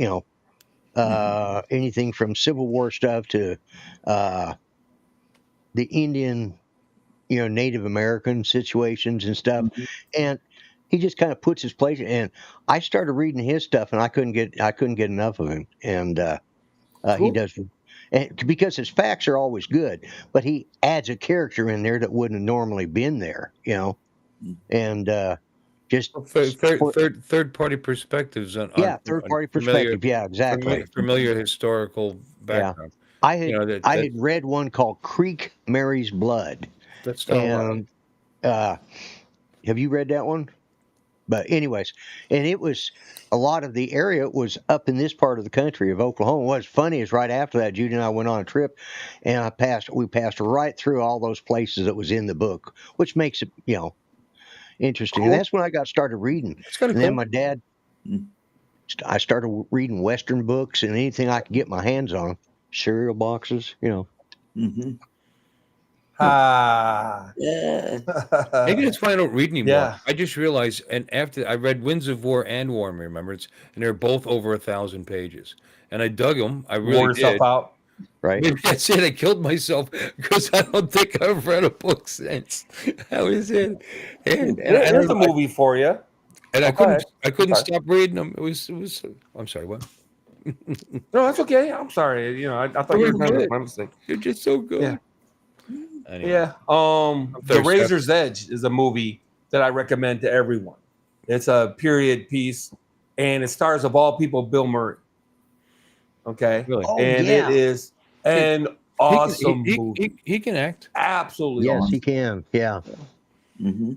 anything from Civil War stuff to the Indian, Native American situations and stuff, and he just kind of puts his place. And I started reading his stuff, and I couldn't get enough of him, and he Cool. does. And because his facts are always good, but he adds a character in there that wouldn't have normally been there, and just Third party perspectives on third party familiar perspective. Yeah, exactly. familiar historical background. I had read one called Creek Mary's Blood, That's not and have you read that one? But anyways, and it was a lot of the area was up in this part of the country of Oklahoma. What's funny is right after that, Judy and I went on a trip, and we passed right through all those places that was in the book, which makes it interesting. Cool. And that's when I got started reading. It's kind of And cool. then my dad, I started reading Western books and anything I could get my hands on, cereal boxes, Mm-hmm. Ah. Yeah. Maybe that's why I don't read anymore. Yeah. I just realized, and after I read Winds of War and War and Remembrance, and they're both over 1,000 pages, and I dug them. I really Wore did. yourself out. right? Maybe that's it. I killed myself because I don't think I've read a book since. That was it. And There's a movie for you. And I go ahead. couldn't Okay. stop reading them. It was. I'm sorry. What? No, that's okay. I'm sorry. I thought you were good. my mistake. You're just so good. Yeah. Anyway. Yeah. The thirsty. Razor's Edge is a movie that I recommend to everyone. It's a period piece, and it stars of all people Bill Murray. Okay. Really? Oh, And yeah. it is an awesome He movie. he can act. Absolutely Yes, awesome. he can. Yeah. Mm-hmm.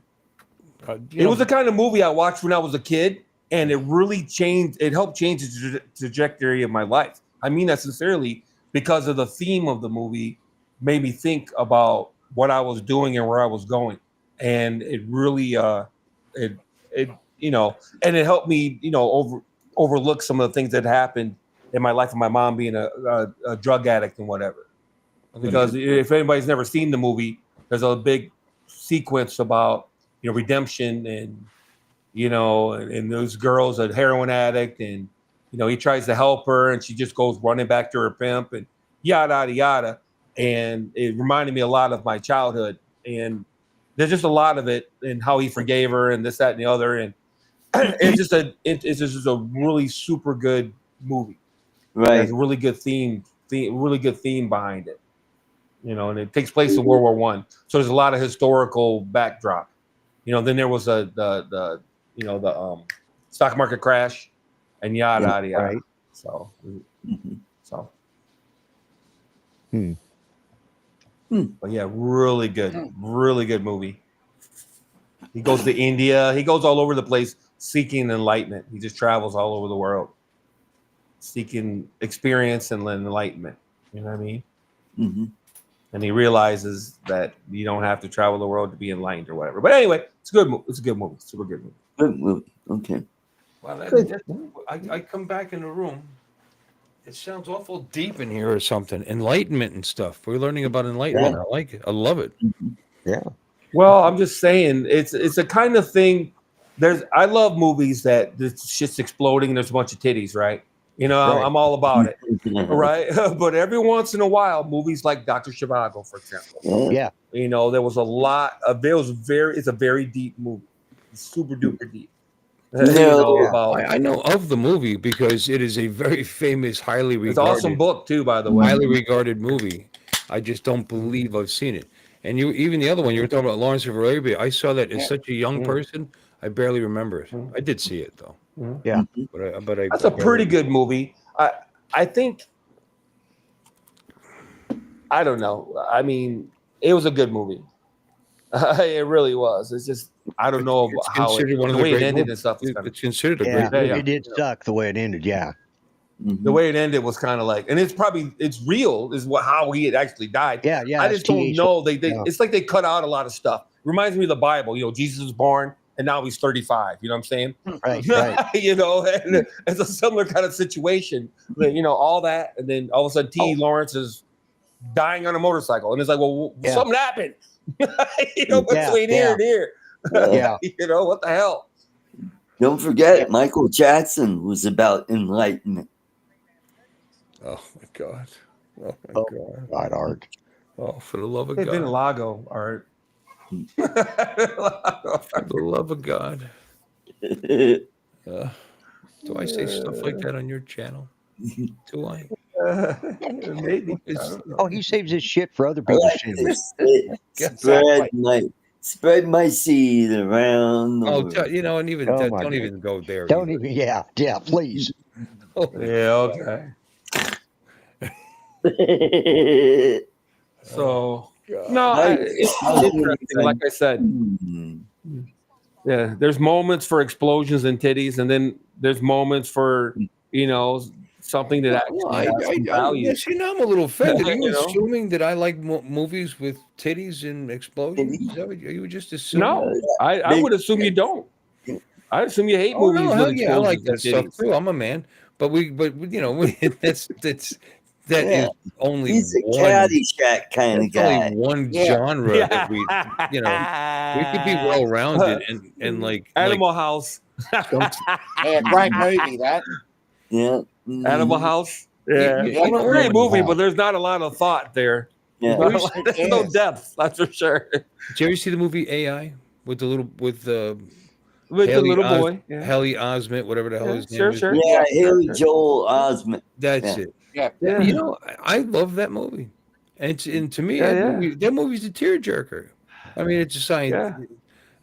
It was the kind of movie I watched when I was a kid, and it really changed. It helped change the trajectory of my life. I mean that sincerely, because of the theme of the movie made me think about what I was doing and where I was going, and it really, and it helped me, overlook some of the things that happened in my life, and my mom being a drug addict and whatever. Because if anybody's never seen the movie, there's a big sequence about redemption and and those girls, a heroin addict, and he tries to help her and she just goes running back to her pimp and yada yada yada. And it reminded me a lot of my childhood, and there's just a lot of it and how he forgave her and this, that, and the other. And it's just a really super good movie. Right. There's a really good theme behind it. And it takes place in World War I. So there's a lot of historical backdrop. Then there was the stock market crash and yada yada yada. Right. So. But yeah, really good movie. He goes to India. He goes all over the place seeking enlightenment. He just travels all over the world, seeking experience and enlightenment. You know what I mean? Mm-hmm. And he realizes that you don't have to travel the world to be enlightened or whatever. But anyway, it's a good movie. It's a good movie. Super good movie. Good movie. Okay. Well, I come back in the room. It sounds awful deep in here or something. Enlightenment and stuff. We're learning about enlightenment. I like it. I love it. Yeah. Well, I'm just saying, it's a kind of thing. I love movies that the shit's exploding and there's a bunch of titties, right? Right. I'm all about it, right? But every once in a while, movies like Dr. Zhivago, for example. Yeah. There was a lot of. It's a very deep movie. It's super duper deep. I know of the movie because it is a very famous, highly regarded. It's an awesome book too, by the way. Highly regarded movie. I just don't believe I've seen it. And even the other one you were talking about, Lawrence of Arabia. I saw that as such a young person. I barely remember it. I did see it though. Yeah. But That's a pretty good movie. I think. I don't know. I mean, it was a good movie. It really was. It's just I don't know how the way it ended and stuff. It's considered a Yeah. great. It did suck the way it ended. Yeah. The way it ended was kind of like, and it's real, is how he had actually died. Yeah. Yeah. I just don't know. Yeah. It's like they cut out a lot of stuff. Reminds me of the Bible. Jesus was born and now he's 35. You know what I'm saying? Right. Right. And it's a similar kind of situation. All that, and then all of a sudden, Lawrence is dying on a motorcycle, and it's like, well, Yeah. something happened, between here and here. Yeah. What the hell? Don't forget, Michael Jackson was about enlightenment. Oh my God. Oh my Oh, God. God, Art. Oh, for the love of Hey, God. Vin-Lago, Art. For the love of God. Do I say stuff like that on your channel? Do I? Maybe. I It's, don't know. Oh, he saves his shit for other I people's like channels. this. Spread my seed around the world. and even Oh, my don't God. even go there. Don't either. even, yeah, please. Yeah, okay. So no, Nice. it's interesting. Like I said, yeah, there's moments for explosions and titties, and then there's moments for something that actually has some value. I'm a little offended. Are you You know? assuming that I like movies with titties and explosions? Is that what you were just assuming? No, I would assume you don't. I assume you hate Oh movies no, with hell yeah, I like explosions that and stuff titties. too. I'm a man, but that is only He's a one. Caddyshack kind of That's only guy. one Yeah. genre that we could be well rounded and like Animal House. Yeah, great movie that. Yeah. Animal House. Yeah, you know great what? movie, but there's not a lot of thought there. Yeah. There's no Yes. depth, that's for sure. Did you ever see the movie AI with the With the Haley little boy. Yeah. Haley Osment, whatever the hell Yeah, his name sure, is? sure. Yeah, Haley Sure. Joel Osment. That's Yeah. it. Yeah. Yeah. I love that movie, and to me, Yeah, that movie's a tearjerker. I mean, it's a science, Yeah.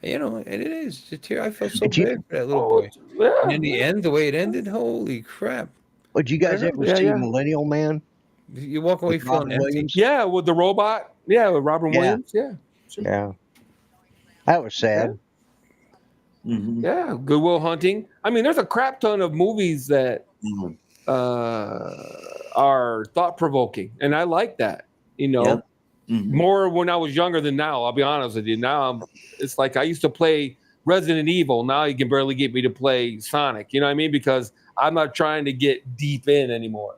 and it is. It's a tear. I felt so Did you- bad for that little Oh, boy. yeah. And in the end, the way it ended, holy crap! Would you guys ever Yeah, see yeah. Millennial Man? You walk away With feeling Robin empty. Williams? Yeah, with the robot. Yeah, with Robin Yeah. Williams. Yeah. Yeah. That was sad. Mhm. Yeah. Goodwill Hunting. I mean, there's a crap ton of movies that Mhm. are thought provoking, and I like that. Yep. Mhm. More when I was younger than now. I'll be honest with you. Now it's like I used to play Resident Evil. Now you can barely get me to play Sonic. You know what I mean? Because I'm not trying to get deep in anymore.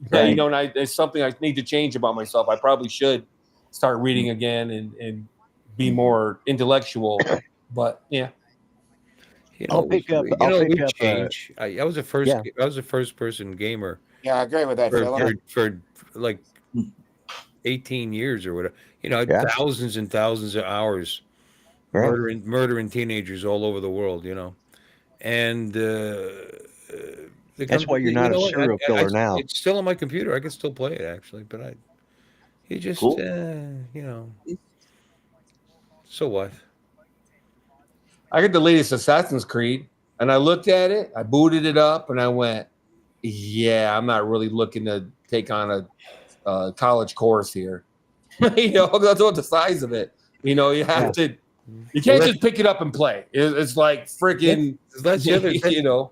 Right. And it's something I need to change about myself. I probably should start reading again and be more intellectual. But yeah. I'll pick up. We change. I was the first. Yeah. I was the first person gamer Yeah, I agree with that, Philip. for like 18 years or whatever. Yeah. Thousands and thousands of hours Right. murdering teenagers all over the world. And That's why you're not a serial killer now. It's still on my computer. I can still play it actually, but you just Cool. So what? I got the latest Assassin's Creed, and I looked at it, I booted it up, and I went, yeah, I'm not really looking to take on a college course here. That's what the size of it. You have to. You can't just pick it up and play. It's like freaking. That's the other.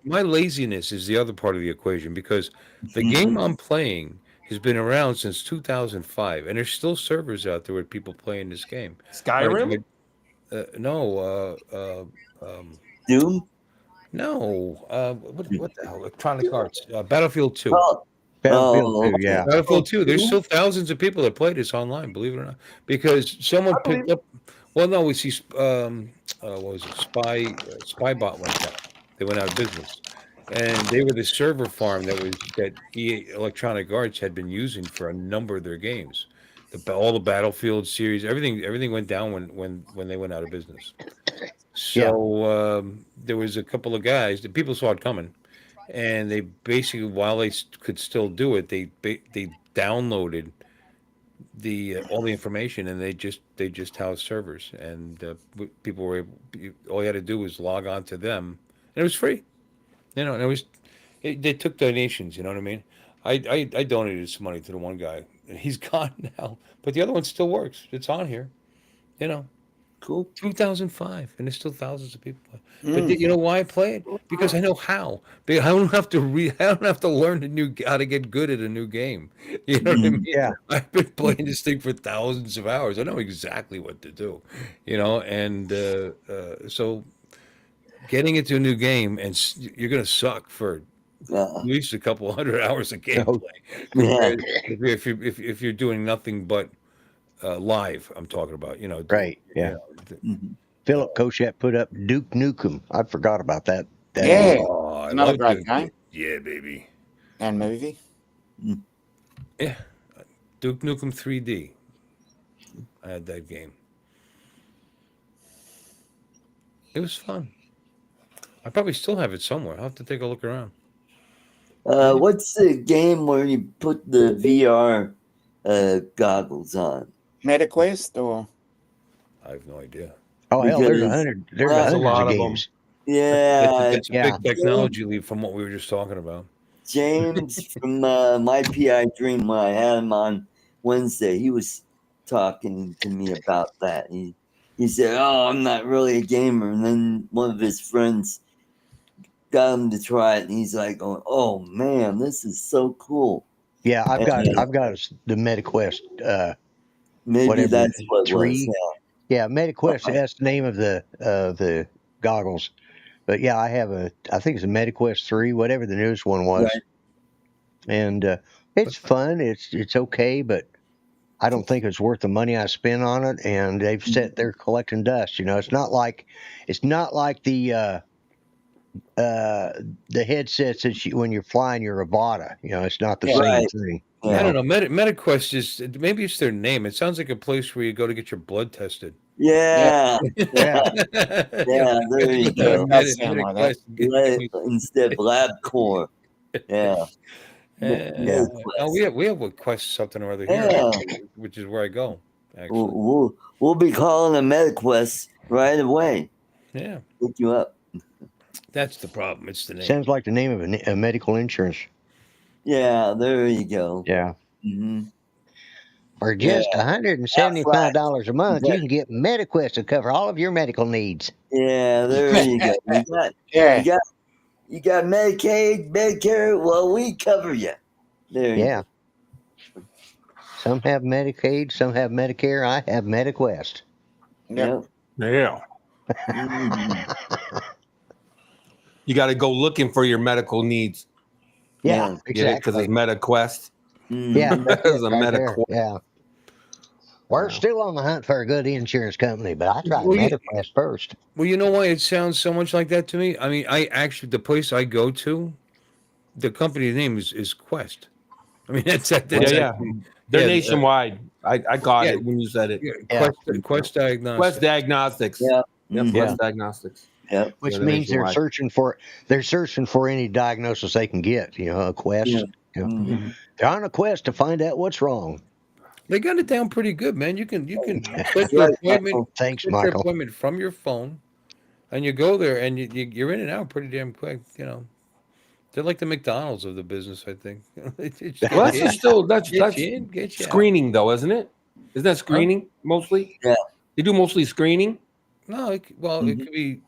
My laziness is the other part of the equation because the game I'm playing has been around since 2005, and there's still servers out there with people playing this game. Skyrim? Doom? No. What the hell? Electronic Arts. Battlefield 2. Battlefield 2, yeah. Battlefield 2. There's still thousands of people that play this online, believe it or not, because someone picked up. Well, no, we see. What was it? Spybot went down. They went out of business, and they were the server farm that EA Electronic Arts had been using for a number of their games. All the Battlefield series, everything went down when they went out of business. So there was a couple of guys that people saw it coming, and they basically, while they could still do it, they downloaded all the information, and they just housed servers, and people were all you had to do was log on to them, and it was free. And they took donations. You know what I mean? I donated some money to the one guy, and he's gone now, but the other one still works. It's on here. Cool. 2005, and there's still thousands of people play. But you know why I play it? Because I know how. I don't have to I don't have to learn how to get good at a new game. You know what I mean? Yeah. I've been playing this thing for thousands of hours. I know exactly what to do. And so getting into a new game, and you're going to suck for at least a couple hundred hours of Oh, gameplay. Yeah. If you're doing nothing but live, I'm talking about. right. Yeah. Mhm. Philip Kochette put up Duke Nukem. I forgot about that. Yeah. Game. Oh, I Another love great Duke. game. Yeah, baby. And movie. Yeah, Duke Nukem 3D. I had that game. It was fun. I probably still have it somewhere. I'll have to take a look around. What's the game where you put the VR goggles on? MetaQuest or I have no idea. Oh hell, there's Because- 100. There's Well, There's a hundreds lot of of them. games. Yeah, That's a Yeah. big technology leap from what we were just talking about. James from my PI Dream, when I had him on Wednesday, he was talking to me about that. He said, "Oh, I'm not really a gamer," and then one of his friends got him to try it, and he's like, going, "Oh man, this is so cool." Yeah, I've got Yeah. the MetaQuest. Maybe Whatever, that's what it was. 3? Yeah, MetaQuest. That's the name of the goggles. But yeah, I think it's a MetaQuest 3, whatever the newest one was. Right. And it's fun. It's okay, but I don't think it's worth the money I spent on it. And they've sat there collecting dust. It's not like the headsets that when you're flying your Avata. It's not the Yeah. same Right. thing. Yeah. I don't know. MetaQuest is maybe it's their name. It sounds like a place where you go to get your blood tested. Yeah. Yeah. Yeah, there you go. Does sound like that. Instead of LabCorp. Yeah. Yeah. Oh, we have a Quest something or other here, Yeah. which is where I go. Actually, We'll be calling a MetaQuest right away. yeah, Pick you up. that's the problem. It's the name. Sounds like the name of a medical insurance. Yeah, there you go. Yeah. Hmm. For just $175 a month, Yeah. you can get MetaQuest to cover all of your medical needs. Yeah, there you go. yeah. You got Medicaid, Medicare. Well, we cover you. There you Yeah. Some have Medicaid, some have Medicare. I have MetaQuest. go. Yeah. Mhm. You got to go looking for your medical needs. Yeah, Yeah. Because exactly. it's MetaQuest. Mhm. Yeah, that's It's it a right there. MetaQuest. Yeah. We're still on the hunt for a good insurance company, but I tried Well, MetaQuest first. Well, you know why it sounds so much like that to me? I mean, the place I go to, the company name is Quest. I mean, that's Yeah. actually- They're yeah, nationwide. I got yeah. it when you said it. yeah, Quest Diagnostics. Quest Diagnostics. Yeah. Yep, Mhm. Quest Diagnostics. Yeah. Which Yeah, they're means nationwide. they're searching for any diagnosis they can get, a quest. Yeah. You know. Mhm. They're on a quest to find out what's wrong. They got it down pretty good, man. You can set That's your right, appointment. Michael. Thanks, Set your Michael. appointment from your phone, and you go there, and you're in and out pretty damn quick. They're like the McDonald's of the business, I think. They just get Well, that's you in, just still that's get you in, get you out. screening though, isn't it? Isn't that screening mostly? Yeah. They do mostly screening. No, it Mhm. could be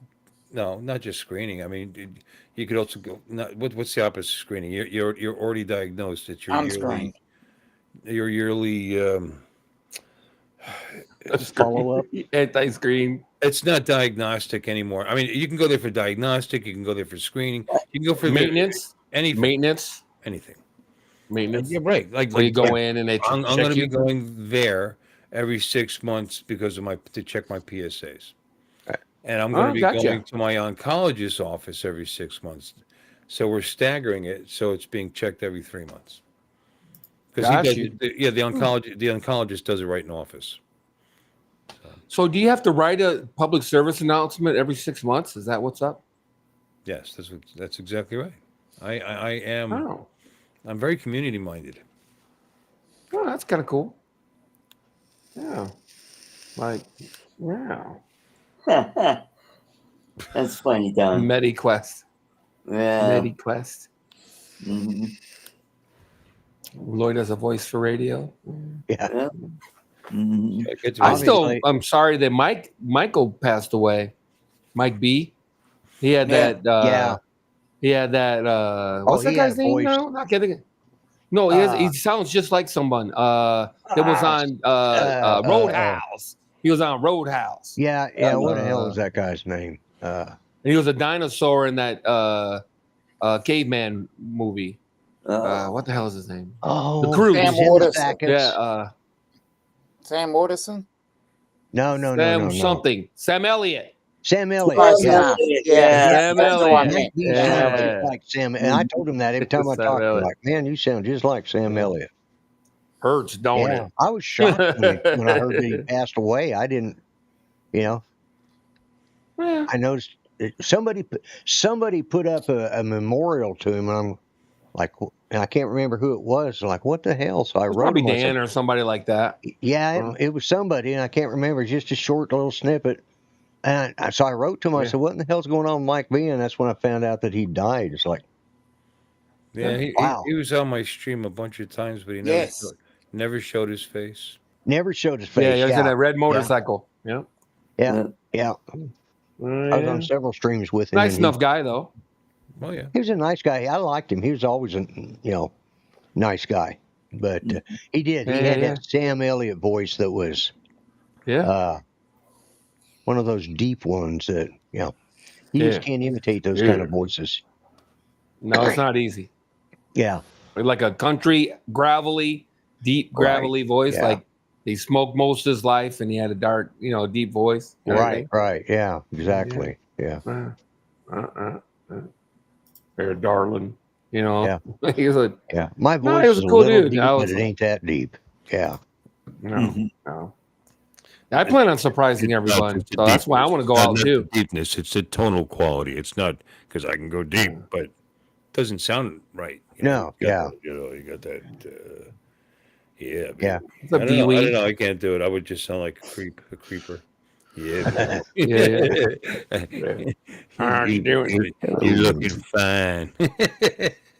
no, not just screening. I mean, you could also go. What's the opposite of screening? You're already diagnosed. It's your Unscreened. yearly. Follow up. Anti-screen. It's not diagnostic anymore. I mean, you can go there for diagnostic. You can go there for screening. You can go for Maintenance. anything. Maintenance. Anything. Yeah, right. Like Where you go in and they I'm check going to be you. going there every 6 months because of to check my PSAs, and I'm going to be going to my oncologist's office every 6 months. So we're staggering it, so it's being checked every 3 months. Because the oncologist does it right in office. So do you have to write a public service announcement every 6 months? Is that what's up? Yes, that's exactly right. I am. Oh, I'm very community minded. oh that's kind of cool. Yeah. Like, wow. That's funny, Don. MediQuest. Yeah. MediQuest. Mhm. Lloyd has a voice for radio. Yeah. Mhm. I'm sorry that Michael passed away. Mike B. He had that. Yeah. He had that. What's that he had guy's a name voice. now? Not kidding. No, he sounds just like someone. That was on Roadhouse. He was on Roadhouse. Yeah. What the hell is that guy's name? And he was a dinosaur in that caveman movie. What the hell is his name? Oh, The Croods. he's Sam in the Waterston. Sackets. Yeah, Sam Waterston. Sam something. Sam Elliott. Sam Elliott. Oh, Yeah. yeah. Sam That's the one. Elliott. You sound Sam just Elliott. like Sam. And I told him that every time I Sam talked to him, Elliott. like, man, you sound just like Sam Elliott. Hurts, don't Yeah, it? I was shocked when I heard that he passed away. I didn't, Yeah. I noticed somebody put up a memorial to him, and I'm like, and I can't remember who it was. Like, what the hell? So I It's wrote probably him. I said, Dan or somebody like that. yeah, it was somebody, and I can't remember. Just a short little snippet. And so I wrote to him. I Yeah. said, what in the hell's going on with Mike B? And that's when I found out that he died. It's like, Yeah, wow. he was on my stream a bunch of times, but he never showed his face. Never showed his Yeah, face. he was Yeah, in a red motorcycle. Yeah. yeah. I was on several streams with him. Nice and enough guy, though. Oh yeah, he was a nice guy. I liked him. He was always a nice guy. But he did. He had that Sam Elliott voice that was one of those deep ones that you just can't imitate those kind of voices. No, it's not easy. Yeah. Like a country, gravelly, deep, gravelly voice. Yeah. Like he smoked most of his life and he had a dark, deep voice. Right. Yeah, exactly. Yeah. Very darling. Yeah. He was My voice he was is a a cool little dude. deep, but it ain't that deep. Yeah. No. I plan on surprising everyone. So that's why I want to go out too. Deepness, it's the tonal quality. It's not because I can go deep, but it doesn't sound right. You got that. Yeah. Yeah. I don't know. I can't do it. I would just sound like a creeper. Yeah. You're looking fine.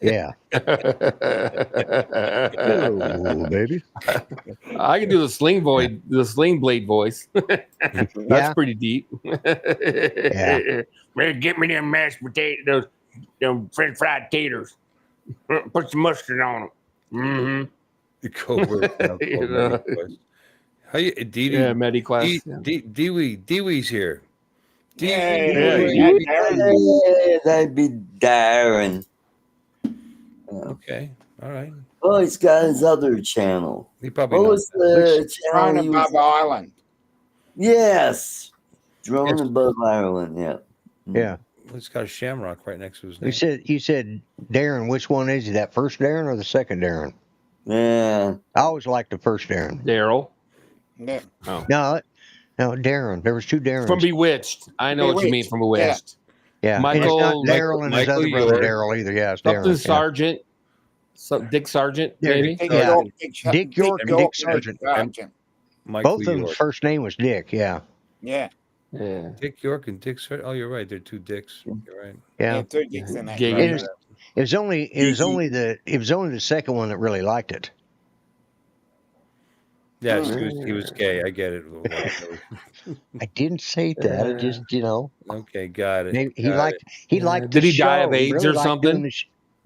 Yeah. Hello, baby. I can do the sling blade voice. That's pretty deep. Yeah. Man, get me them mashed potatoes, them French fried taters. Put some mustard on them. The covert. How you, Dee? Yeah, Medi class. Dewey's here. That'd be Darren. Okay, all right. Oh, he's got his other channel. He probably What knows was the channel? Drone above Ireland. Yes, Drone above Ireland. Yeah. Yeah. He's got a shamrock right next to his name. You said Darren. Which one is he? That first Darren or the second Darren? Yeah. I always liked the first Darren. Daryl. Yeah. Oh. No, Darren. There was two Darrens. From Bewitched. I know what you mean from Bewitched. Yeah. Michael. And it's not Daryl and his other brother Daryl either. Yeah, it's Something Darren. Sargent. Dick Sargent, maybe. Dick York and Dick Sargent. Both of them's York. first name was Dick. Yeah. Yeah. Yeah. Dick York and Dick Sargent. Oh, you're right. They're two dicks. You're right. Yeah. Two dicks in that. Gay. It was only the second one that really liked it. Yeah, he was gay. I get it. I didn't say that. I just, Okay, got it. Maybe he liked Did the he die show. of AIDS really or liked something? doing the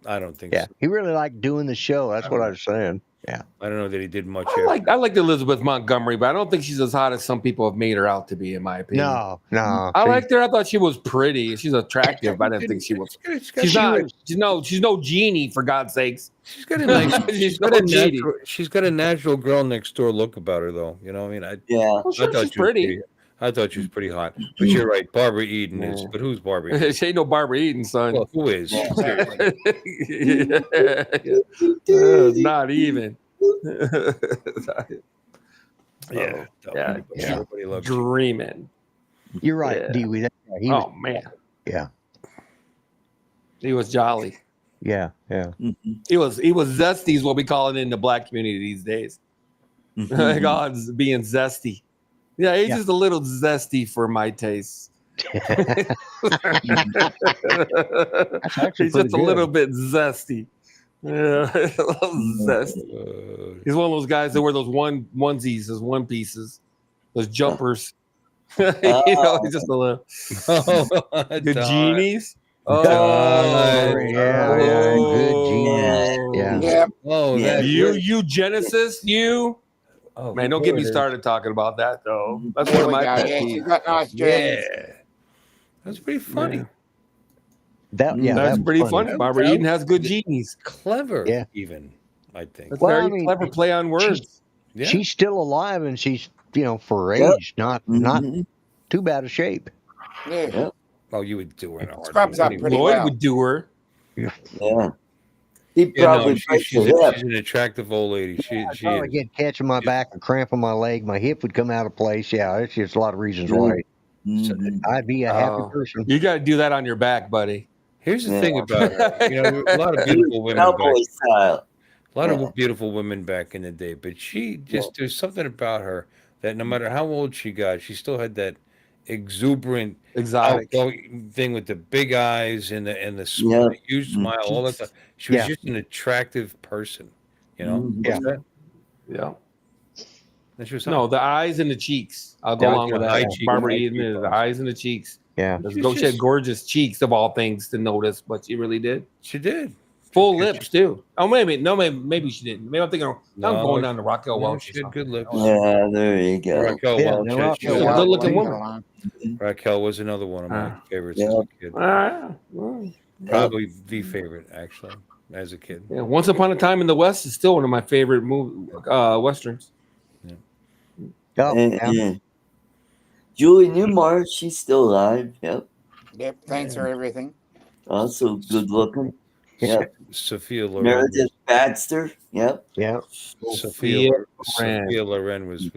I don't think Yeah, so. he really liked doing the show. That's what I was saying. Yeah. I don't know that he did much. I like Elizabeth Montgomery, but I don't think she's as hot as some people have made her out to be, in my opinion. No. I liked her. I thought she was pretty. She's attractive, but I didn't think she was. She's no genie, for God's sakes. She's got a nice. She's got a natural girl next door look about her, though. You know, what I mean, Well, sure, she's pretty. I thought she was pretty hot, but you're right. Barbara Eden is, but who's Barbara Eden? She ain't no Barbara Eden, son. Well, who is? Not even. Yeah. Everybody loves Dreaming. You're right, Yeah. Dewey. Oh man. Yeah. He was jolly. Yeah. He was zesty is what we call it in the black community these days. God's being zesty. Yeah, he's just a little zesty for my taste. That's actually He's just pretty a little good. bit zesty. Yeah, a little zesty. He's one of those guys that wear those onesies, those one pieces, those jumpers. He's just a little. The genies. Oh, yeah, good genius. Yeah. Oh, Yeah. You Genesis, you. Oh, Man, don't get me started talking about that though. That's one There of we my go. pet Yeah, peeves. she's got nice Yeah, journeys. that's pretty funny. That yeah, That's that was pretty funny. funny. Barbara Eden has good genies. Clever, Yeah. even, I think. That's Well, very I mean, clever play on words. Yeah. she's still alive, and she's for her Yep. age, not Mhm. too bad a shape. Yeah. Yep. Oh, you would do her in a heartbeat. Scrubs up anyway. pretty Lloyd well. would do her. Yeah. He'd Yeah, no, probably break she's the hip. an attractive old lady. She Probably is. get catch in my back, a cramp in my leg, my hip would come out of place. Yeah, it's just a lot of reasons Yeah. why Mhm. I'd be a happy Oh, person. you got to do that on your back, buddy. Here's the Yeah. thing about her. You know, a lot of He was beautiful women back. cowboy style. A lot Yeah. of beautiful women back in the day, but she just there's something about her that no matter how old she got, she still had that exuberant, Exotic. outgoing thing with the big eyes and Yeah. the huge smile, all that stuff. She was Yeah. just an attractive person, you know. Mhm. Yeah. What's that? Yeah. And she was No, hot. the eyes and the cheeks. I'll go Yeah, along with high that. cheek- Barbara high Eden is the cheekbones. eyes and the cheeks. Yeah. She had gorgeous cheeks of all things to notice, but she really did. She did. Full lips too. Oh, maybe she didn't. Maybe I'm thinking I'm No, going down to Raquel No, Welch. she or had good lips. Yeah, there you go. Raquel Yeah, Welch. no, had- Raquel she She's was a Welch. good-looking Leave it woman. alone. Raquel was another one of my Ah. favorites Yeah. as a kid. Well, Probably the favorite, actually, as a kid. yeah, Once Upon a Time in the West is still one of my favorite westerns. Oh, And, yeah. yeah. Julie Newmar, she's still alive. Yep. Yep. Thanks for everything. Also good looking. Yep. Sophia Loren. Meredith Baxter. Yep. Yeah. Sophia Loren. Sophia Loren was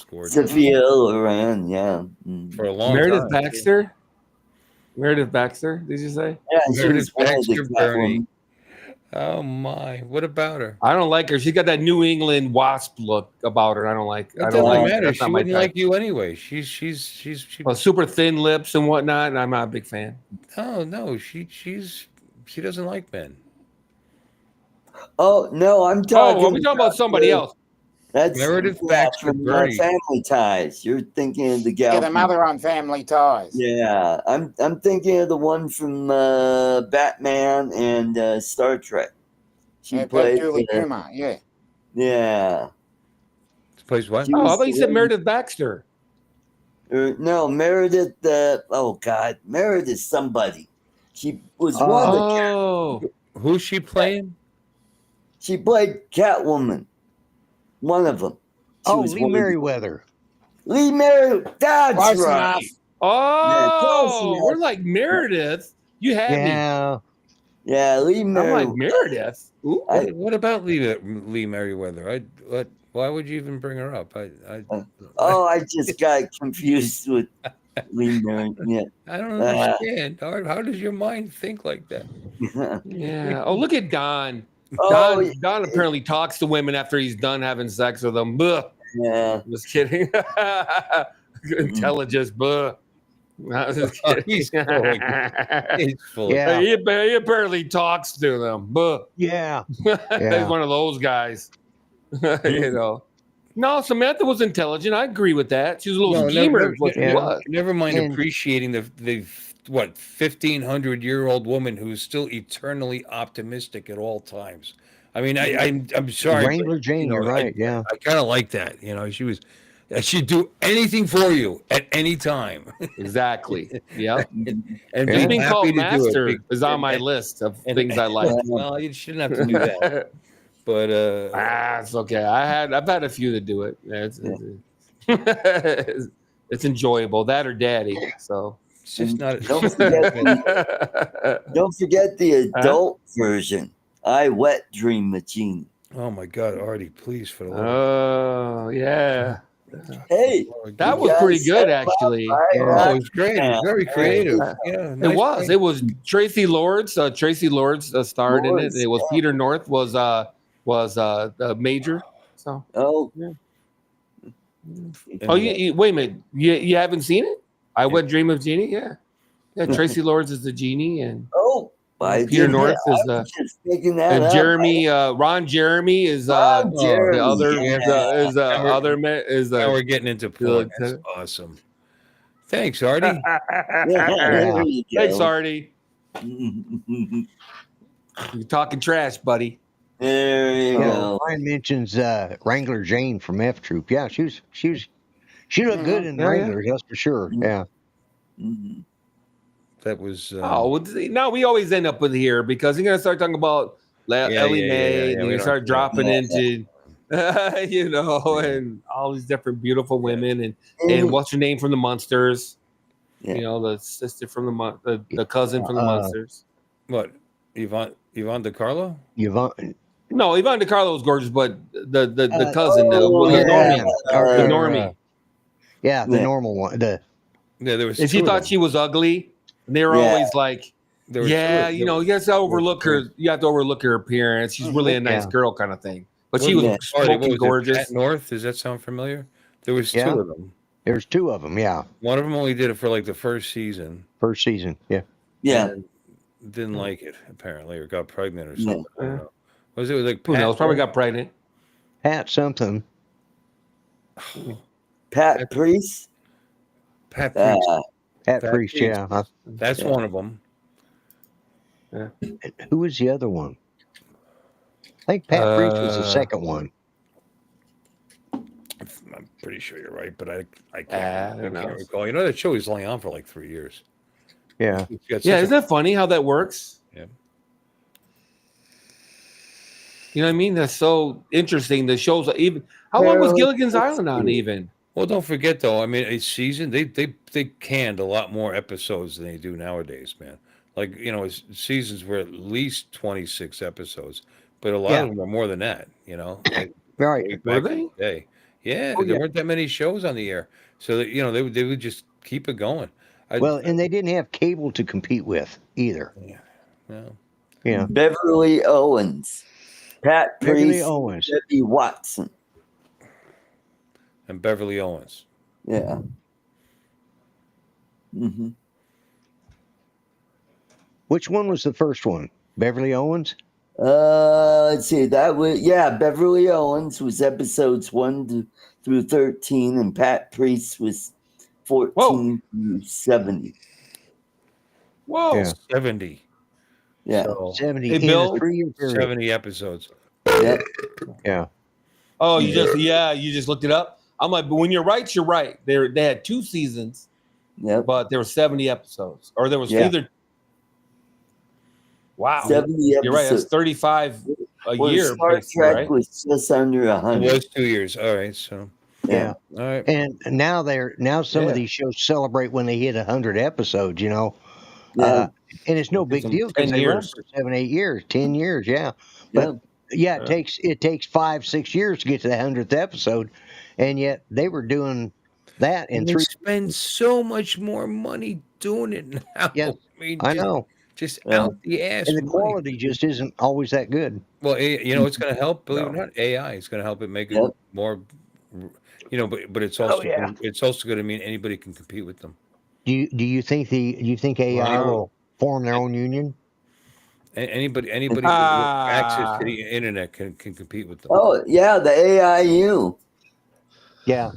gorgeous Sophia Loren. Yeah. Mm. for a long Meredith time. Baxter. Meredith Baxter. Did you say? Yeah, she Meredith was one of the Baxter Bernie. Catwoman. Oh my! What about her? I don't like her. She's got that New England wasp look about her. I don't like. It I doesn't don't like. matter. That's She not my wouldn't type. like you anyway. She. Well, super thin lips and whatnot. And I'm not a big fan. No. She doesn't like men. Oh no, I'm talking. Oh, we're talking about somebody else. That's Meredith yeah, Baxter from Bernie. Family Ties. You're thinking of the gal. Yeah, the from- mother on Family Ties. Yeah, I'm thinking of the one from Batman and Star Trek. She Yeah, played. Julie Newmar. Yeah. Yeah. Plays what? She Oh, I was thought you the said one- Meredith Baxter. No, Meredith. Oh God, Meredith. Somebody. She was one of the. Oh, Who's she playing? She played Catwoman. One of them. She Oh, was Lee one of the- Merriweather. Lee Merriweather. That's Close right. enough. oh, enough. we're like Meredith. You had me. Yeah. Yeah, Lee I'm like Merriweather. Meredith. Ooh. What about Lee Merriweather? Why would you even bring her up? Oh, I just got confused with Lee Merriweather. Yeah. I don't understand. How does your mind think like that? Yeah. Oh, look at Don. Oh, Don apparently talks to women after he's done having sex with them. Buh. yeah. Just kidding. Intelligence. Buh. I was just kidding. He's full. Yeah. He apparently talks to them. Buh. Yeah. He's one of those guys. You know. No, Samantha was intelligent. I agree with that. She was a little schemer. Never mind And- appreciating the 1,500-year-old woman who's still eternally optimistic at all times. I mean, I'm sorry, Wrangler Jane, you're right. Yeah. I kind of like that. You know, she'd do anything for you at any time. Exactly. Yeah. And Being be called happy to do master it. is on my list of things I like. Well, you shouldn't have to do that. But It's okay. I've had a few that do it. It's enjoyable. That or daddy. So it's just not. Don't forget the adult version. I Wet Dream of Jeannie. Oh my God, Artie, please for the love. Oh yeah. Hey, That was pretty good actually. Oh, it was great. It was very creative. Yeah, It was. It was Tracy Lords. Tracy Lords starred in it. It was Peter North was the major. So. Oh. Oh, you wait a minute. You haven't seen it? I Wet Dream of Jeannie. Yeah. Tracy Lords is the genie, and Peter North is the. And Jeremy, Ron Jeremy is the other. Now we're getting into porn. That's awesome. Thanks, Artie. Thanks, Artie. You're talking trash, buddy. There you go. Ryan mentions Wrangler Jane from F Troop. Yeah, she looked good in Wranglers, that's for sure. Yeah. That was. Oh, well, now we always end up with here because you're gonna start talking about Ellie Mae, and we you don't- start dropping Yeah. into, and all these different beautiful women, and what's her name from the Munsters? Yeah. You know, the sister from the cousin from the Munsters. What? Yvonne DiCarlo? Yvonne. No, Yvonne DiCarlo was gorgeous, but the cousin, the yeah. normie, Or- the or, normie, Yeah, the Yeah. normal one. Yeah, there was. and she two of thought them. she was ugly, and they were Yeah. always like. There were Yeah, two, you know, you have to overlook her. You have to overlook her appearance. She's really a nice Yeah. girl, kind of thing. But she was Yeah. smoking gorgeous. Pat North. Does that sound familiar? There was Yeah. two of them. There's two of them. Yeah, One of them only did it for like the first season. first season. Yeah. Yeah. And didn't like it apparently, or got pregnant or Yeah. something. I don't know. Was it like Who Pat knows? Probably North? got pregnant. Pat something. Pat Priest. Pat Priest. Pat Pat Priest. Priest. Yeah. That's Yeah. one of them. Who was the other one? I think Pat Priest was the second one. I'm pretty sure you're right, but I who can't knows? recall. You know that show was only on for like 3 years. Yeah. It's got Yeah, such isn't that funny how that works? Yeah. You know what I mean? That's so interesting. The shows even how long was Well, Gilligan's it's Island on true. even? Well, don't forget though. I mean, a season they canned a lot more episodes than they do nowadays, man. Like seasons were at least 26 episodes, but a lot of them are more than that. Like, Right. way Were back in they? the day. Yeah, Oh, there yeah. weren't that many shows on the air, so that they would just keep it going. Well, and they didn't have cable to compete with either. Well, Yeah. Beverly Owens. Pat Beverly Priest. Owens. Debbie Watson. and Beverly Owens. Yeah. Mm-hmm. Which one was the first one? Beverly Owens? Let's see. That was Beverly Owens was episodes 1 through 13, and Pat Priest was 14 through 70. Whoa. Yeah. 70. Yeah. So, 70 Hey, in Bill? a 3-year period. 70 episodes. Yeah. Yeah. Oh, you just looked it up? I'm like, but when you're right, you're right. They had 2 seasons, Yep. but there were 70 episodes. Or there was Yeah. either wow. 70 episodes. You're right, that's 35 a Well, year, Star basically, Trek right? was just under It 100. was 2 years. All right. So, Yeah. all right. And now some Yeah. of these shows celebrate when they hit 100 episodes, Yeah. and it's no big Some deal 10 because they run years. for 7, 8 years, 10 years. Yeah. But Yeah. it takes 5, 6 years to get to the 100th episode. And yet they were doing that in And they 3. spend so much more money doing it now. Yeah, I mean, I know. just Yeah. out the ass. And the money. quality just isn't always that good. Well, it's going to help. Believe it or not, AI is going to help it make it Yep. more. But it's also yeah. it's also going to mean anybody can compete with them. Do you think AI Wow. will form their own union? Anybody with access to the internet can compete with them. Oh, yeah, the AIU. Yeah.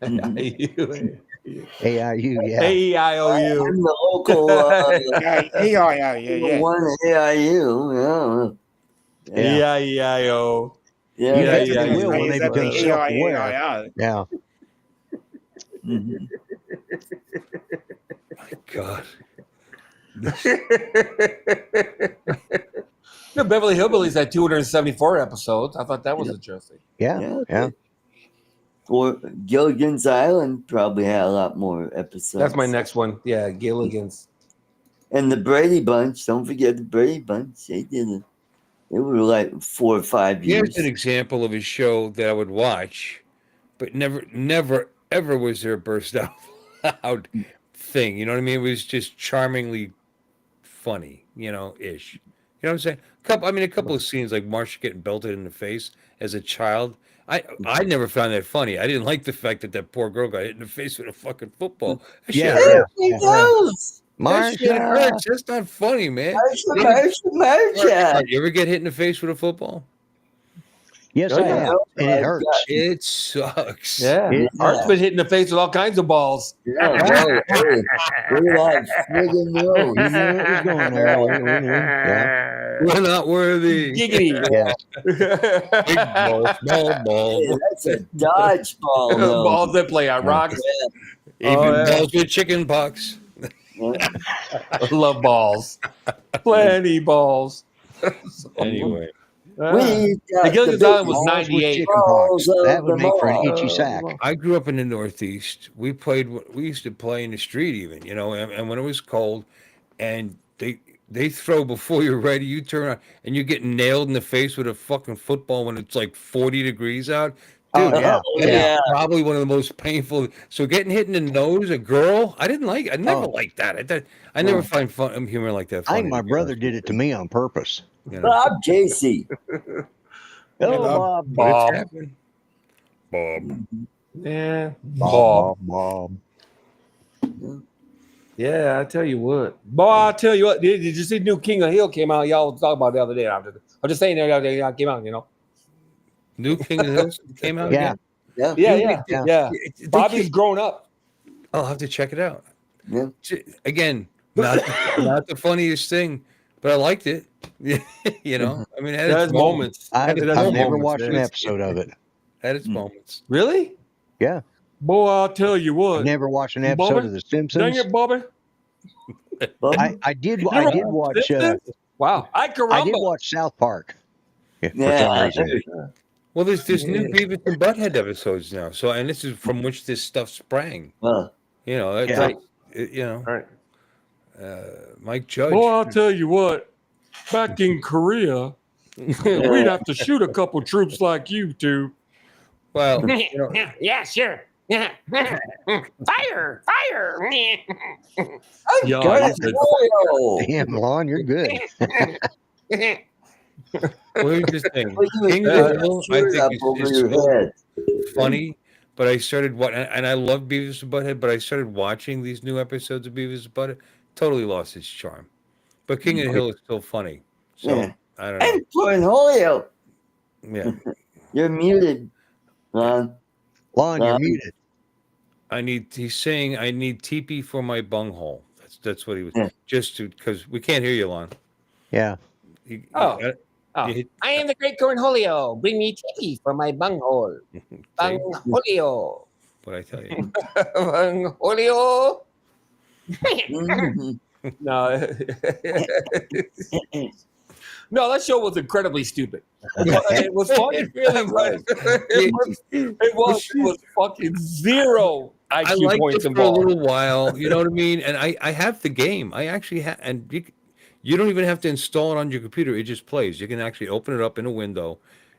Mhm. AIU, yeah. AIOU. I'm the local Yeah. one AIU. Yeah. AIO. Yeah. You Yeah, bet yeah, they will when they Is that become the self-aware. AIAI? Yeah. Mhm. God, No, Beverly Hillbillies had 274 episodes. I thought that was interesting. Yeah. Yeah. Or Gilligan's Island probably had a lot more episodes. That's my next one. Yeah, Gilligan's. And the Brady Bunch. Don't forget the Brady Bunch. They did it. They were like 4 or 5 years. here's an example of a show that I would watch, but never, ever was there a burst out loud thing. You know what I mean? It was just charmingly funny, ish. You know what I'm saying? A couple of scenes like Marsha getting belted in the face as a child. I never found that funny. I didn't like the fact that poor girl got hit in the face with a fucking football. That shit Yeah. hurts. He knows. That shit Marsha. hurts. That's not funny, man. Marsha. You ever get hit in the face with a football? Yes, Oh, I yeah. have. And it hurts. It sucks. Yeah. Yeah. Art's been hit in the face with all kinds of balls. Yeah, no, hey, look at that friggin' We nose. knew it was going there. We knew. Yeah. We're not worthy. Giggity. Yeah. Big ball, small ball. Hey, that's a dodgeball nose. Balls that play on rocks. Even Oh, yeah. balls with chicken pox. I love balls. Plenty balls. Anyway, We The got Gilligan's the Island was Balls with 98. chicken pox. balls That of would them make for an all. itchy sack. I grew up in the Northeast. We used to play in the street even, and when it was cold, and they throw before you're ready, you turn around and you're getting nailed in the face with a fucking football when it's like 40 degrees out. Oh Dude, yeah, Oh, that is yeah. probably one of the most painful. So getting hit in the nose, a girl, I didn't like. I never Oh. liked that. I never find humor like that I funny. think my to be brother honest did with it to me on purpose. you, Bob Casey. Hello, Bob. Bob. But it's Bob. happened. Bob. Yeah. Bob. Bob. Yeah, I tell you what. Boy, I tell you what. Did you see new King of Hill came out? Y'all was talking about it the other day. I'm just saying the other day it came out, you know. New King of the Hills came out Yeah. again. Yeah. Yeah. They Bobby's keep- grown up. I'll have to check it out. Yeah. Again, not the funniest thing, but I liked it. I mean, it had There's its moments. I've It has never moments, watched man. an episode of it. Had its moments. Really? Yeah. Boy, I'll tell you I've what. never watched an episode Bobby? of The Dang Simpsons. it, Bobby. I did You watch. Simpsons? Wow. I I did caramba. watch South Park. Yeah, for Yeah. some reason. Well, there's new Beavis and Butthead episodes now. So, and this is from which this stuff sprang. Well, It's Yeah. like, Right. Mike Judge. Boy, I'll tell you what. Back in Korea, we'd have to shoot a couple troops like you two. Well, Yeah, sure. Yeah. Fire! Fire! Yeah, guys, Mario. Damn, Lon, you're good. well, here's the thing. Well, you King of got the a Hill, I shirt think up is over so your head. funny. But I started and I love Beavis and Butthead. But I started watching these new episodes of Beavis and Butthead. Totally lost its charm. But King of the Hill is still funny. So Yeah. I don't know. And Cornholio. Yeah, You're muted, Ron. Lon, you're muted. he's saying I need teepee for my bunghole. That's what he was Yeah. just because we can't hear you, Lon. Yeah. Oh. You hit- I am the great Cornholio. Bring me tea for my bunghole. see? Bunghole. What I tell you. Bunghole. Mhm. No. No, that show was incredibly stupid. It was funny. It really was. It was fucking zero I IQ liked points it for a involved. little while. You know what I mean? And I have the game. I actually have, and you don't even have to install it on your computer. It just plays. You can actually open it up in a window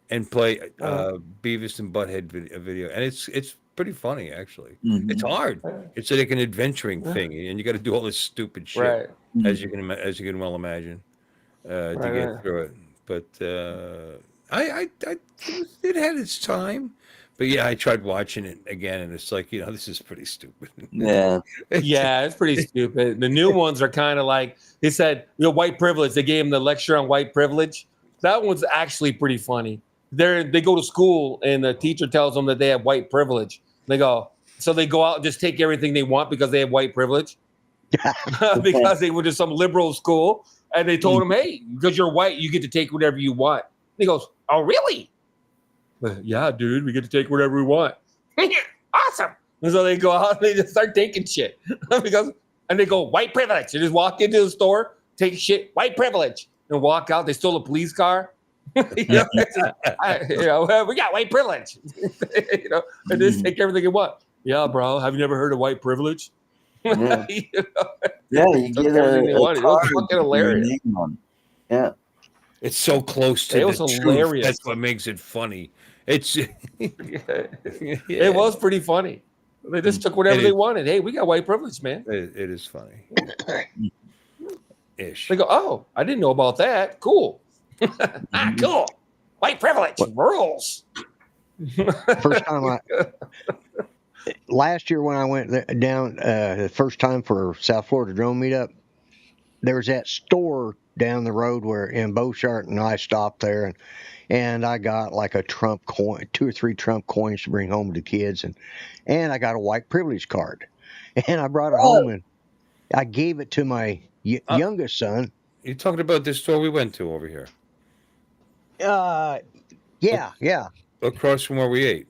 and play Beavis and Butthead video, and it's pretty funny actually. Mhm. It's hard. It's like an adventuring thing, and you got to do all this stupid shit Right. as you can well imagine to Right, get right. through it. But it had its time. But yeah, I tried watching it again, and it's like, this is pretty stupid. Yeah. Yeah, it's pretty stupid. The new ones are kind of like they said, white privilege. They gave him the lecture on white privilege. That one's actually pretty funny. They go to school and the teacher tells them that they have white privilege. They go out and just take everything they want because they have white privilege. Because they went to some liberal school and they told him, hey, because you're white, you get to take whatever you want. And he goes, oh, really? Yeah, dude, we get to take whatever we want. Awesome. And so they go out and they just start taking shit. And they go, white privilege. They just walk into the store, take shit, white privilege, and walk out. They stole a police car. We got white privilege. And just take everything you want. Yeah, bro. Have you never heard of white privilege? Yeah. You Yeah, you Took get everything they a wanted. It was card fucking with your hilarious. name on it. Yeah. It's so close to It was the truth. hilarious. That's what makes it funny. It's It was pretty funny. They just took whatever It they is. wanted. Hey, we got white privilege, man. It is funny. Ish. They go, oh, I didn't know about that. Cool. Cool. White privilege. Rules. First time last year when I went down the first time for South Florida Drone Meetup, there was that store down the road where in Beauchart, and I stopped there and I got like a Trump coin, 2 or 3 Trump coins to bring home to the kids, and I got a white privilege card, and I brought it home and I gave it to my youngest son. You're talking about this store we went to over here, Yeah, across from where we ate.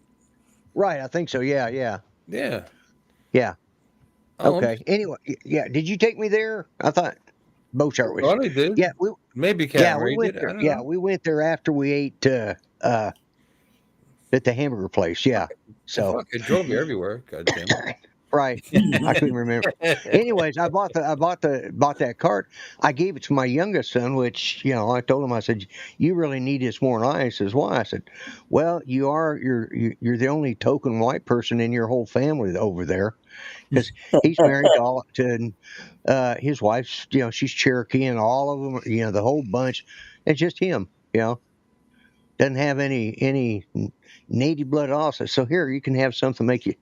right. I think so. Yeah. Yeah. Okay. Anyway, yeah. Did you take me there? I thought Bochart was. Probably did. Yeah, Maybe yeah, Captain we Ray went did. there. I don't Yeah, know. we went there after we ate at the hamburger place. Yeah. So Fuck, it drove you everywhere. Goddamn. right, I couldn't remember. Anyways, I bought that cart. I gave it to my youngest son, which I told him, I said, "You really need this more than I." He says, "Why?" I said, "Well, you're the only token white person in your whole family over there, because he's married to his wife's. She's Cherokee, and all of them. The whole bunch. It's just him. Doesn't have any native blood also. So here, you can have something make you."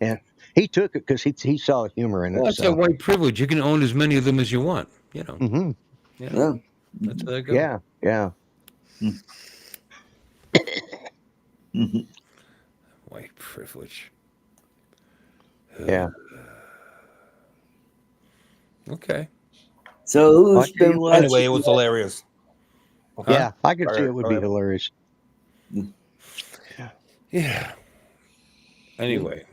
And he took it because he saw the humor in it. Well, that's So that white privilege. You can own as many of them as you want. hmm Yeah. That's how that goes. yeah. Mhm. White privilege. Yeah. Okay. So who's Like, been watching? Anyway, it was hilarious. Yeah, I could see Alright, it would go be ahead. hilarious. Yeah. Anyway,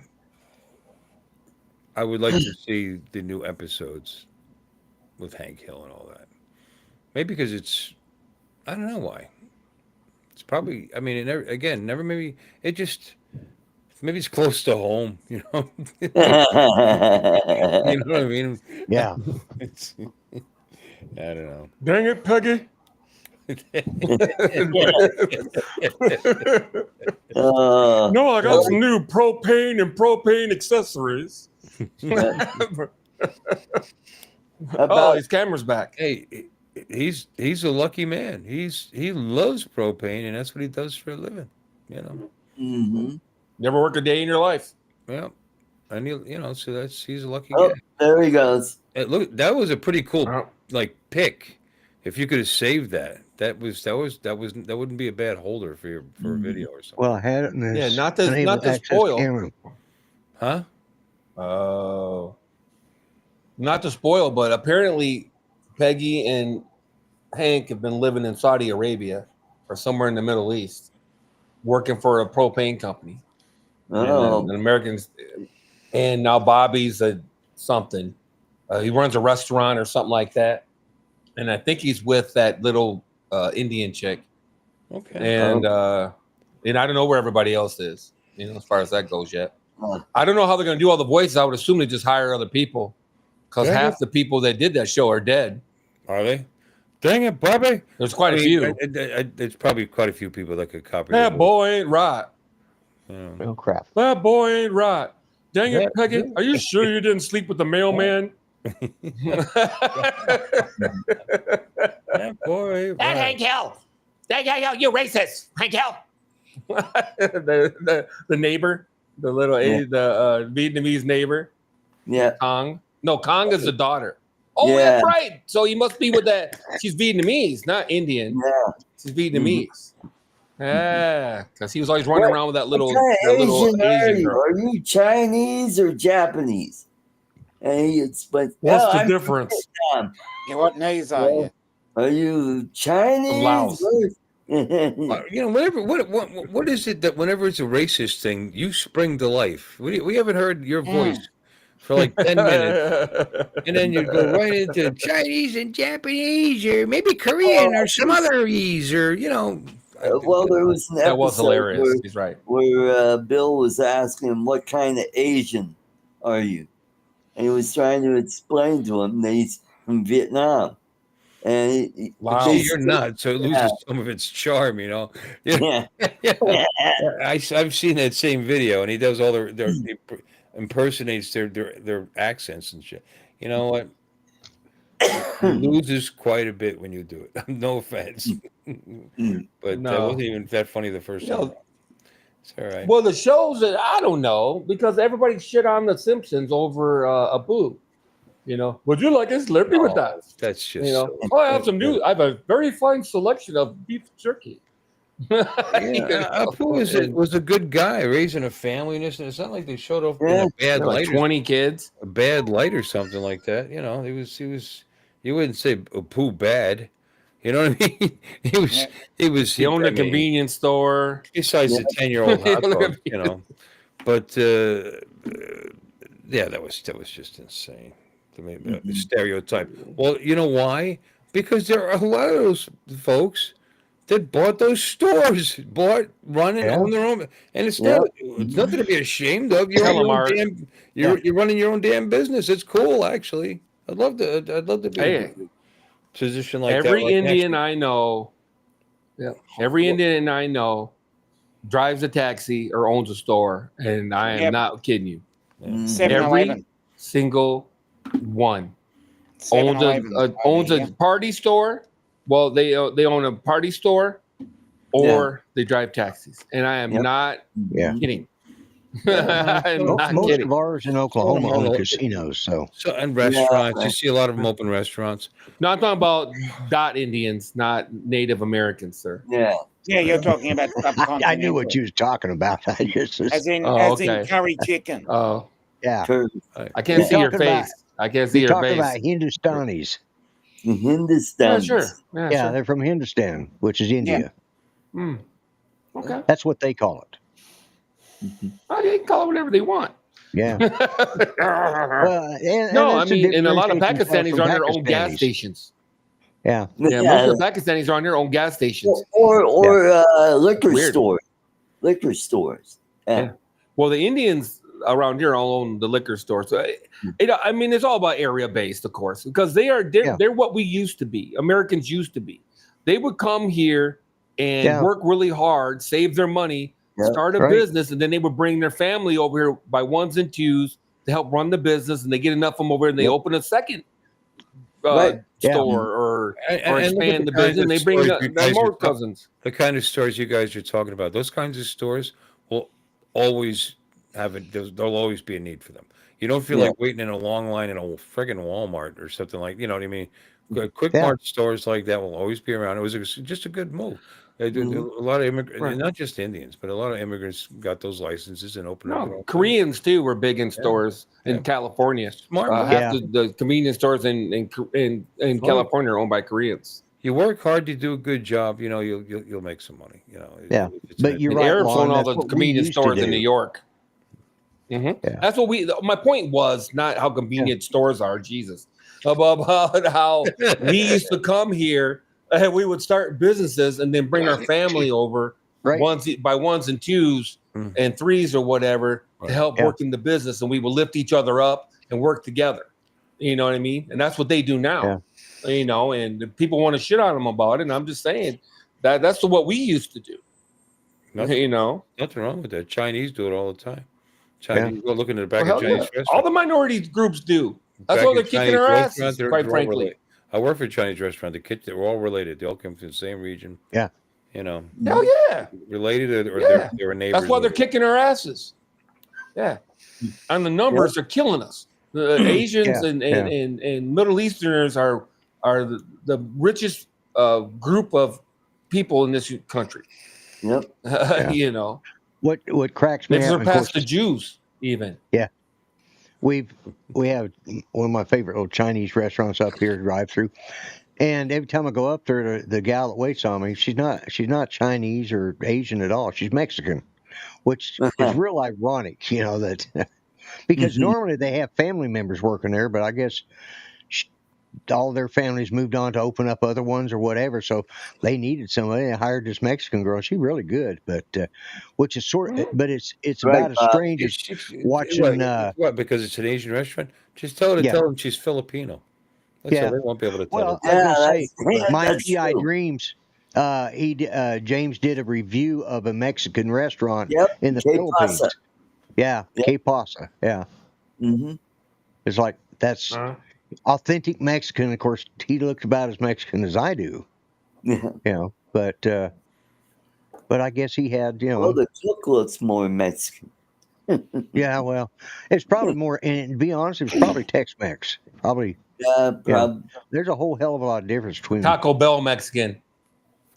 I would like to see the new episodes with Hank Hill and all that. Maybe because I don't know why. It's probably, I mean, never maybe, maybe it's close to home, you know? You know what I mean? Yeah. It's, I don't know. Dang it, Peggy. No, I got some new propane and propane accessories. Oh, his camera's back. Hey, he's a lucky man. He loves propane, and that's what he does for a living. Mm-hmm. Never worked a day in your life. Yeah, and so he's a lucky Oh, guy. there he goes. Hey, look, that was a pretty cool pick. If you could have saved that wouldn't be a bad holder for a video or something. Well, I had it in this. Yeah, not to unable access spoil. camera. Huh? Oh. Not to spoil, but apparently Peggy and Hank have been living in Saudi Arabia or somewhere in the Middle East, working for a propane company. Oh, And Americans, and now Bobby's something. He runs a restaurant or something like that, and I think he's with that little Indian chick. Okay. And I don't know where everybody else is, as far as that goes yet. Oh. I don't know how they're going to do all the voices. I would assume they just hire other people, because half the people that did that show are dead. Are they? Dang it, Bobby! There's quite a few. There's probably quite a few people that could copy. That boy ain't right. Oh crap! That boy ain't right. Dang it, Peggy! Are you sure you didn't sleep with the mailman? That boy. That Hank Hill. You racist, Hank Hill. the neighbor, the little the Vietnamese neighbor. Yeah. Kong. No, Kong is the daughter. Oh, Yeah. that's right. So he must be with that. She's Vietnamese, not Indian. Yeah. She's Vietnamese. Yeah, because he was always running around with that little, What kind of Asian are Asian you? girl. Are you Chinese or Japanese? And he explained, What's "Oh, the I'm difference? Vietnam." Yeah, what knees are you? Are you Chinese? Laos. What is it that whenever it's a racist thing, you spring to life? We haven't heard your voice for like 10 minutes, and then you go right into Chinese and Japanese, or maybe Korean, or some other ease, or Well, there was an That was episode hilarious. He's right. where Bill was asking him, "What kind of Asian are you?" And he was trying to explain to him that he's from Vietnam. And Wow. See, you're not, so it loses some of its charm, Yeah. I've seen that same video, and he does all he impersonates their accents and shit. You know what? He loses quite a bit when you do it. No offense, but that wasn't even that funny the first time. It's all right. Well, the shows that I don't know, because everybody shit on The Simpsons over Abu. Would you like a Slurpee with that? That's just I have some new. I have a very fine selection of beef jerky. Apu was a good guy raising a family, and it's not like they showed up in a bad light, 20 kids, a bad light or something like that. He was. You wouldn't say Apu bad. You know what I mean? He was. He owned a convenience store. Besides the 10-year-old hot dog, but Yeah, that was just insane. The stereotype. Well, you know why? Because there are a lot of those folks that bought those stores, run and Yeah. own their own, and it's Yeah. it's nothing to be ashamed of. You own your own Telemark. damn, you're running your own damn business. It's cool, actually. I'd love to be in Hey, a position like that. every Like Indian actually, I know, yeah, every Indian I know drives a taxi or owns a store, and I am Yep. not kidding you. Mhm. 7-Eleven. Every single one 7-Eleven. owns a party store. Well, they own a party store, or they drive taxis, and I am Yep. not Yeah. kidding. Uh-huh. I'm not Most kidding. of ours in Oklahoma own casinos, so and restaurants. You see a lot of them open restaurants. No, I'm talking about dot Indians, not Native Americans, sir. Yeah. Yeah, you're talking about I knew what subcontinental. you was talking about. I just was, As in, Oh, as in okay. curry chicken. Oh, yeah. Curves. I can't You're see your talking about- face. I can't see You're your talking face. about Hindustanis. The Yeah, Hindustans. sure. Yeah, Yeah, sure. they're from Hindustan, which is India. Hmm. Okay. That's what they call it. Oh, they can call it whatever they want. Yeah. no, Well, and I that's the mean, and a lot of differentiation Pakistanis are on their from own gas Pakistanis. stations. Yeah. Yeah, most of the Pakistanis are on their own gas stations. Or liquor Weird. stores. Liquor stores. Yeah. Well, the Indians around here all own the liquor store. So, I mean, it's all about area based, of course, because they're what we used to be. Americans used to be. They would come here and work really hard, save their money, start a business, and then they would bring their family over here by ones and twos to help run the business. And they get enough of them over here, and they open a second store or expand the business. And they bring their more cousins. The kind of stores you guys are talking about, those kinds of stores will always have it. There'll always be a need for them. You don't feel like waiting in a long line in a friggin' Walmart or something like, you know what I mean? Quick mart stores like that will always be around. It was just a good move. A lot of immigrants, not just Indians, but a lot of immigrants got those licenses and opened up. No, Koreans too were big in stores in California. Smart. Half the convenience stores in California are owned by Koreans. You work hard, you do a good job, you know, you'll make some money. You know. Yeah, but you're right. Arabs own all that's the what we convenience used to stores in do. New York. Mm-hmm. That's what my point was not how convenient stores are, Jesus, about how we used to come here and we would start businesses and then bring our family over ones and twos and threes or whatever to help work in the business, and we would lift each other up and work together. You know what I mean? And that's what they do now. You know, and people want to shit on them about it. And I'm just saying that's what we used to do. Nothing, you know, nothing wrong with that. Chinese do it all the time. Chinese go looking at the back of Chinese restaurants. All the minority groups do. That's why they're kicking our asses, quite frankly. I work for a Chinese restaurant. They're all related. They all come from the same region. Yeah. You know. Hell yeah. Related or they're neighbors. That's why they're kicking our asses. Yeah. And the numbers are killing us. The Asians and Middle Easterners are the richest group of people in this country. Yep. You know. What cracks me up? They up, surpassed the Jews even. Yeah. We have one of my favorite little Chinese restaurants up here, drive through. And every time I go up there, the gal that waits on me, she's not Chinese or Asian at all. She's Mexican, which is real ironic, you know, that because normally they have family members working there, but I guess all their families moved on to open up other ones or whatever. So they needed somebody. They hired this Mexican girl. She's really good, but which is but it's about as strange as watching. What? Because it's an Asian restaurant? Just tell her to tell them she's Filipino. That's how they won't be able to tell. Well, I was gonna say, my PI Dreams. James did a review of a Mexican restaurant in the Philippines. Pasa. Yeah, Que Pasa. Yeah. Mm-hmm. It's like that's authentic Mexican. Of course, he looked about as Mexican as I do. Yeah. You know, but I guess he had, you know. Well, the cook looks more Mexican. Yeah, well, it's probably more. And to be honest, it was probably Tex-Mex. Probably. Yeah, probably. There's a whole hell of a lot of difference between Taco Bell Mexican.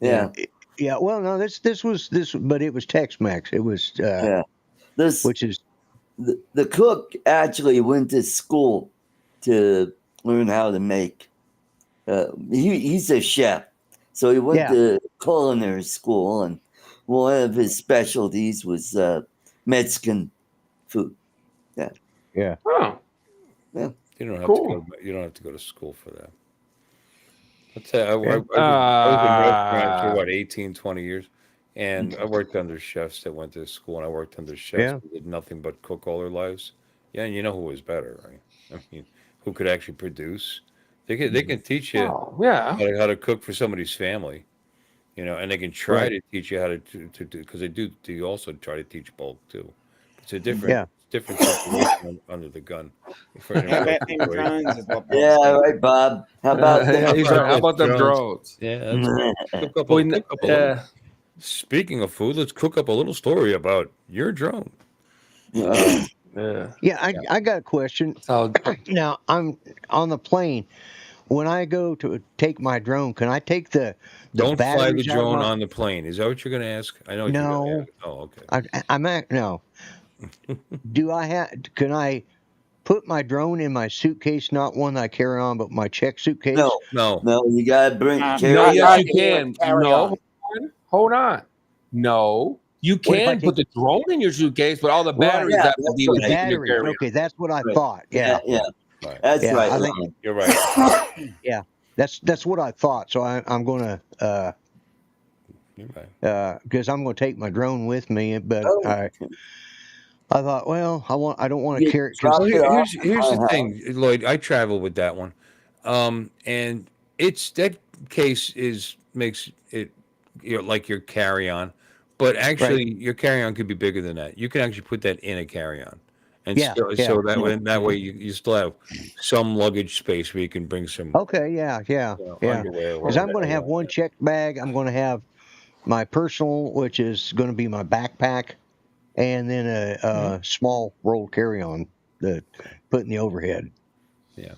Yeah. Yeah. Well, no, this was, but it was Tex-Mex. It was. Which is. The cook actually went to school to learn how to make. He's a chef, so he went to culinary school, and one of his specialties was Mexican food. Yeah. Yeah. Oh, You don't have Cool. to go. You don't have to go to school for that. I'll tell you, Yeah. I was in restaurants for what 18, 20 years, and I worked under chefs that went to school, and I worked under chefs Yeah. who did nothing but cook all their lives. Yeah, and you know who was better, right? I mean, who could actually produce? They can teach you oh, yeah. how to cook for somebody's family, and they can try Right. to teach you how to do because they do. They also try to teach bulk too. It's a Yeah. different situation under the gun. For in a How real about them situation. drones is what Bob's Yeah, saying. right, Bob. How about Yeah, them? he's right. How about them drones? Yeah, that's good. Cook up a little. Yeah. Speaking of food, let's cook up a little story about your drone. Yeah. Yeah. I got a question. So Now I'm on the plane. When I go to take my drone, can I take the Don't fly the batteries out of drone my? on the plane. Is that what you're going to ask? I know what you're going to No. ask. Oh, okay. I'm at no. Do I have? Can I put my drone in my suitcase? Not one that I carry on, but my check suitcase. No, No. no, you gotta carry no, it yes, on. you can. Carry No, on. hold on. No, you What if I can put the drone in your suitcase, but all the Right. batteries Yeah, have to that's be right. with The you in your batteries? carry-on. Okay, that's what I Right. thought. Yeah. Yeah, Right. that's Yeah, right. I think- Lon. You're right. Yeah. That's what I thought. So I'm gonna You're right. because I'm gonna take my drone with me, but Oh, I thought, well, I don't want to you carry it drop because it off. Here's the thing, Lloyd. I travel with that one, and it's that case makes it like your carry on, but actually your carry on could be bigger than that. You can actually put that in a carry on, and Yeah, still, yeah. so that way you still have some luggage space where you can bring some okay, yeah. underwear. Or Because I'm going to whatever. have one checked bag. I'm going to have my personal, which is going to be my backpack, and then a small roll carry-on to put in the overhead. Yeah,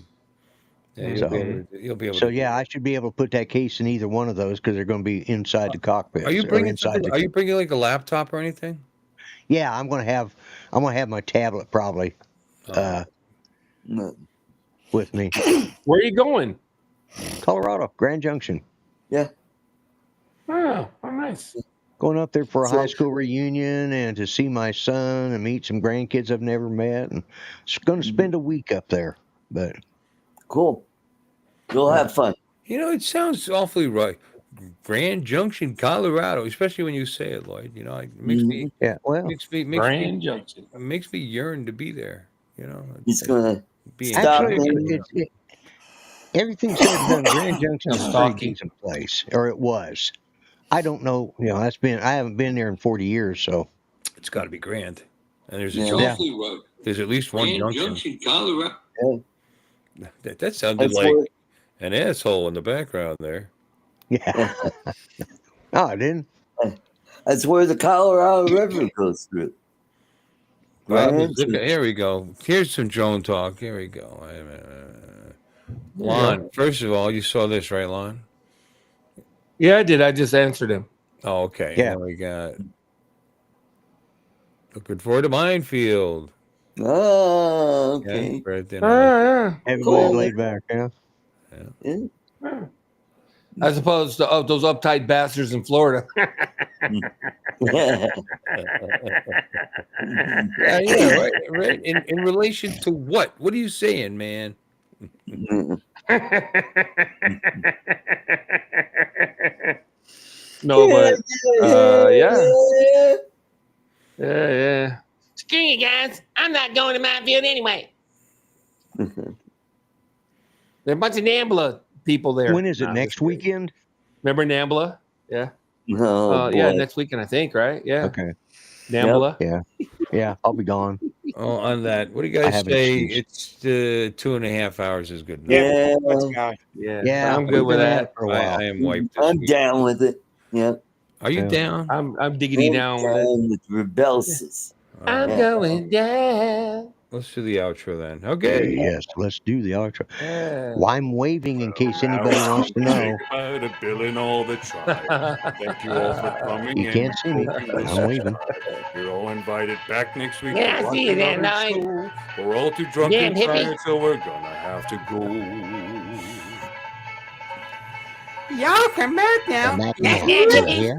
you'll So- be able to. You'll be able So to. yeah, I should be able to put that case in either one of those because they're going to be inside the cockpit. Are you or bringing inside something? Are you bringing like a laptop or anything? Yeah, I'm going to have my tablet probably No. with me. Where are you going? Colorado, Grand Junction. Yeah. Oh, nice. Going up there for a So- high school reunion and to see my son and meet some grandkids I've never met, and just going to spend a week up there. But Cool. You'll have fun. It sounds awfully right. Grand Junction, Colorado, especially when you say it, Lloyd. It makes me yeah, well, Grand Junction. it makes me yearn to be there. He's gonna be stop actually, in. everything said and done. Grand Junction's a pretty Stalking. decent place, or it was. I don't know. I haven't been there in 40 years, so It's got to be grand. And there's Yeah. there's at least one junction. Colorado. That sounded That's like where- an asshole in the background there. yeah. Oh, I didn't. That's where the Colorado River goes through. Grand Here we go. Here's some drone talk. Here we go. Lon, first of all, you saw this, right, Lon? Yeah, I did. I just answered him. Oh, okay. Yeah. And then we got looking for the minefield. Oh, Yeah, okay. right there. Yeah. Everybody Cool. laid back. Yeah. Yeah. As opposed to those uptight bastards in Florida. Yeah. Yeah, right. In relation to what? What are you saying, man? No, but yeah. Yeah. Yeah. Screw you guys. I'm not going to my field anyway. There are a bunch of Nambla people there. When is it? Nah, Next just kidding. weekend? Remember Nambla? Yeah. Oh, Yeah, boy. next weekend, I think, right? Yeah. Okay. Nambla. Yeah, I'll be gone. Oh, on that. What do you I guys have an say? excuse. It's 2.5 hours is good enough. Yeah, Yeah. let's go. Yeah. Yeah, I'm good we've with been at that. it for a while. I am wiped. This I'm week. down with it. Yeah. Are you Yeah. down? I'm diggity down with it. Down with Rebelsis. All I'm right. going down. Let's do the outro then. Okay. Yes, let's do the outro. Yeah. Well, I'm waving in case anybody wants to know. Hi to Bill and all the tribe. Thank you all for coming. You can't see me, but I'm waving. You're all invited back next week. Yeah, to watch see you then, another Lloyd. show. We're all too drunk Damn and hippie. tired, so we're gonna have to go. Y'all come back now. I'm back now. Yeah.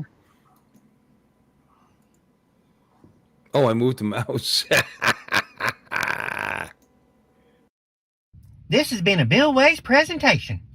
Oh, I moved the mouse. This has been a Bill Ways presentation.